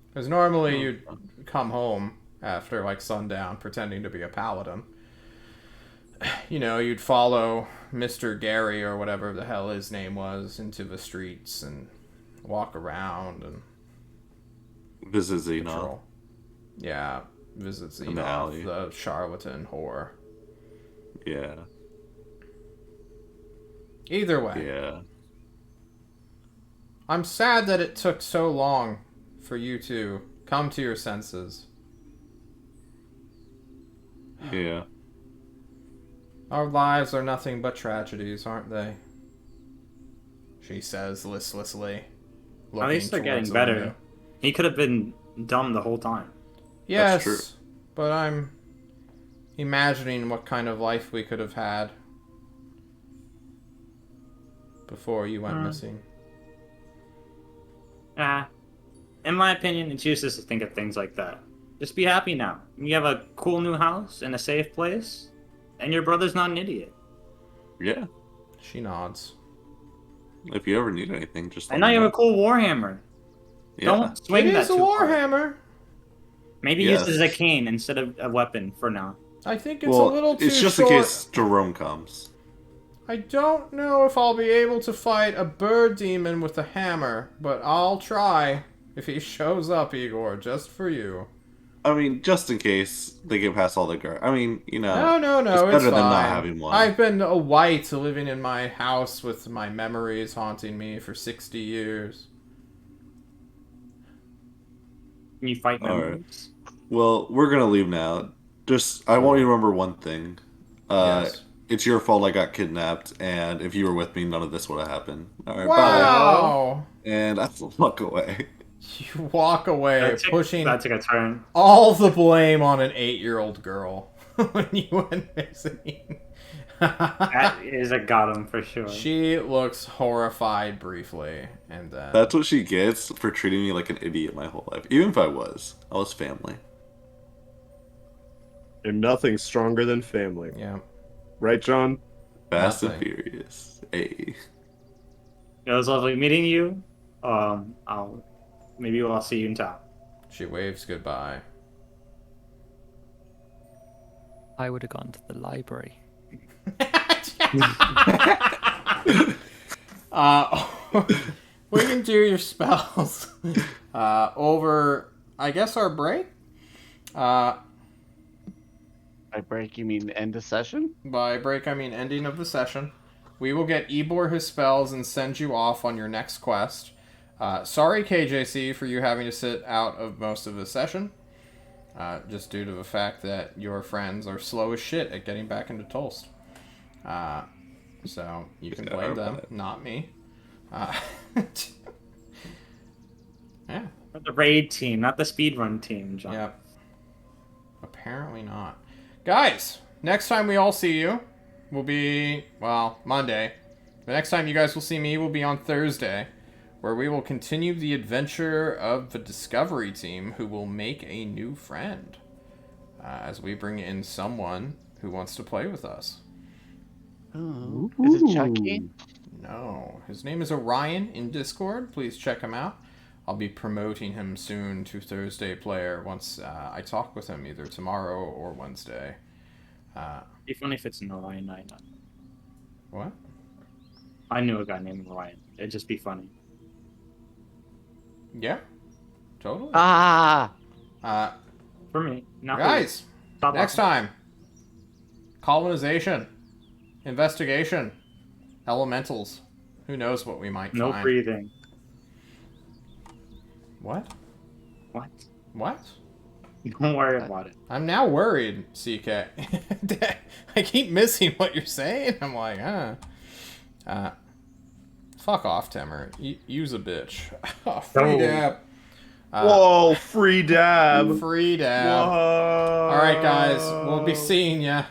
Because normally Oh. you'd come home after, like, sundown, pretending to be a paladin. You know, you'd follow Mr. Gary, or whatever the hell his name was, into the streets and walk around and Visit Xenon. patrol. Yeah, visit In the alley. Xenon, the charlatan whore. Yeah. Either way. Yeah. I'm sad that it took so long for you to come to your senses. Yeah. Our lives are nothing but tragedies, aren't they? She says listlessly. At least they're getting towards the better. window. He could have been dumb the whole time. Yes, true. but I'm imagining what kind of life we could have had before you went missing. In my opinion, it's useless to think of things like that. Just be happy now. You have a cool new house in a safe place, and your brother's not an idiot. Yeah. She nods. If you ever need anything, just And let now me you have know. a cool warhammer. Yeah. Don't swing It that is a too hard. warhammer. Maybe Yes. use it as a cane instead of a weapon for now. I think it's Well, a little too it's just short. in case Jerome comes. I don't know if I'll be able to fight a bird demon with a hammer, but I'll try if he shows up, Igor, just for you. I mean, just in case they get past all the guard. I mean, you know. No, it's it's better fine. than not having one. I've been a white living in my house with my memories haunting me for 60 years. Can you fight All right. memories? Well, we're gonna leave now. Just, I want you to remember one thing. Yes. It's your fault I got kidnapped, and if you were with me, none of this would have happened. All right, Wow! bye. And I walk away. You walk away, pushing That took a turn. all the blame on an 8-year-old girl when you went missing. That is a got him for sure. She looks horrified briefly, and then... That's what she gets for treating me like an idiot my whole life. Even if I was family. And nothing's stronger than family. Yeah. Right, John? Fast and Nothing. Furious. Hey. It was lovely meeting you. Maybe I'll see you in town. She waves goodbye. I would have gone to the library. We can do your spells over, I guess, our break. By break, you mean end of session? By break, I mean ending of the session. We will get Ebor his spells and send you off on your next quest. Sorry, KJC, for you having to sit out of most of the session. Just due to the fact that your friends are slow as shit at getting back into Tolst. So you can blame them, not me. Yeah. The raid team, not the speedrun team, John. Yep. Apparently not. Guys, next time we all see you will be, well, Monday. The next time you guys will see me will be on Thursday, where we will continue the adventure of the Discovery team who will make a new friend as we bring in someone who wants to play with us. Oh, is it Chucky? No. His name is Orion in Discord. Please check him out. I'll be promoting him soon to Thursday player once I talk with him either tomorrow or Wednesday. It'd be funny if it's an Orion. What? I knew a guy named Orion. It'd just be funny. Yeah. Totally. Ah! For me. Not Guys, Stop next time. Colonization. Investigation. Elementals. Who knows what we might No find. breathing. What? What? What? Don't worry about it. I'm now worried, CK. I keep missing what you're saying. I'm like, fuck off, Temmer. Use a bitch. Free No. dab. Whoa, free dab. Free dab. Whoa. All right, guys. We'll be seeing ya.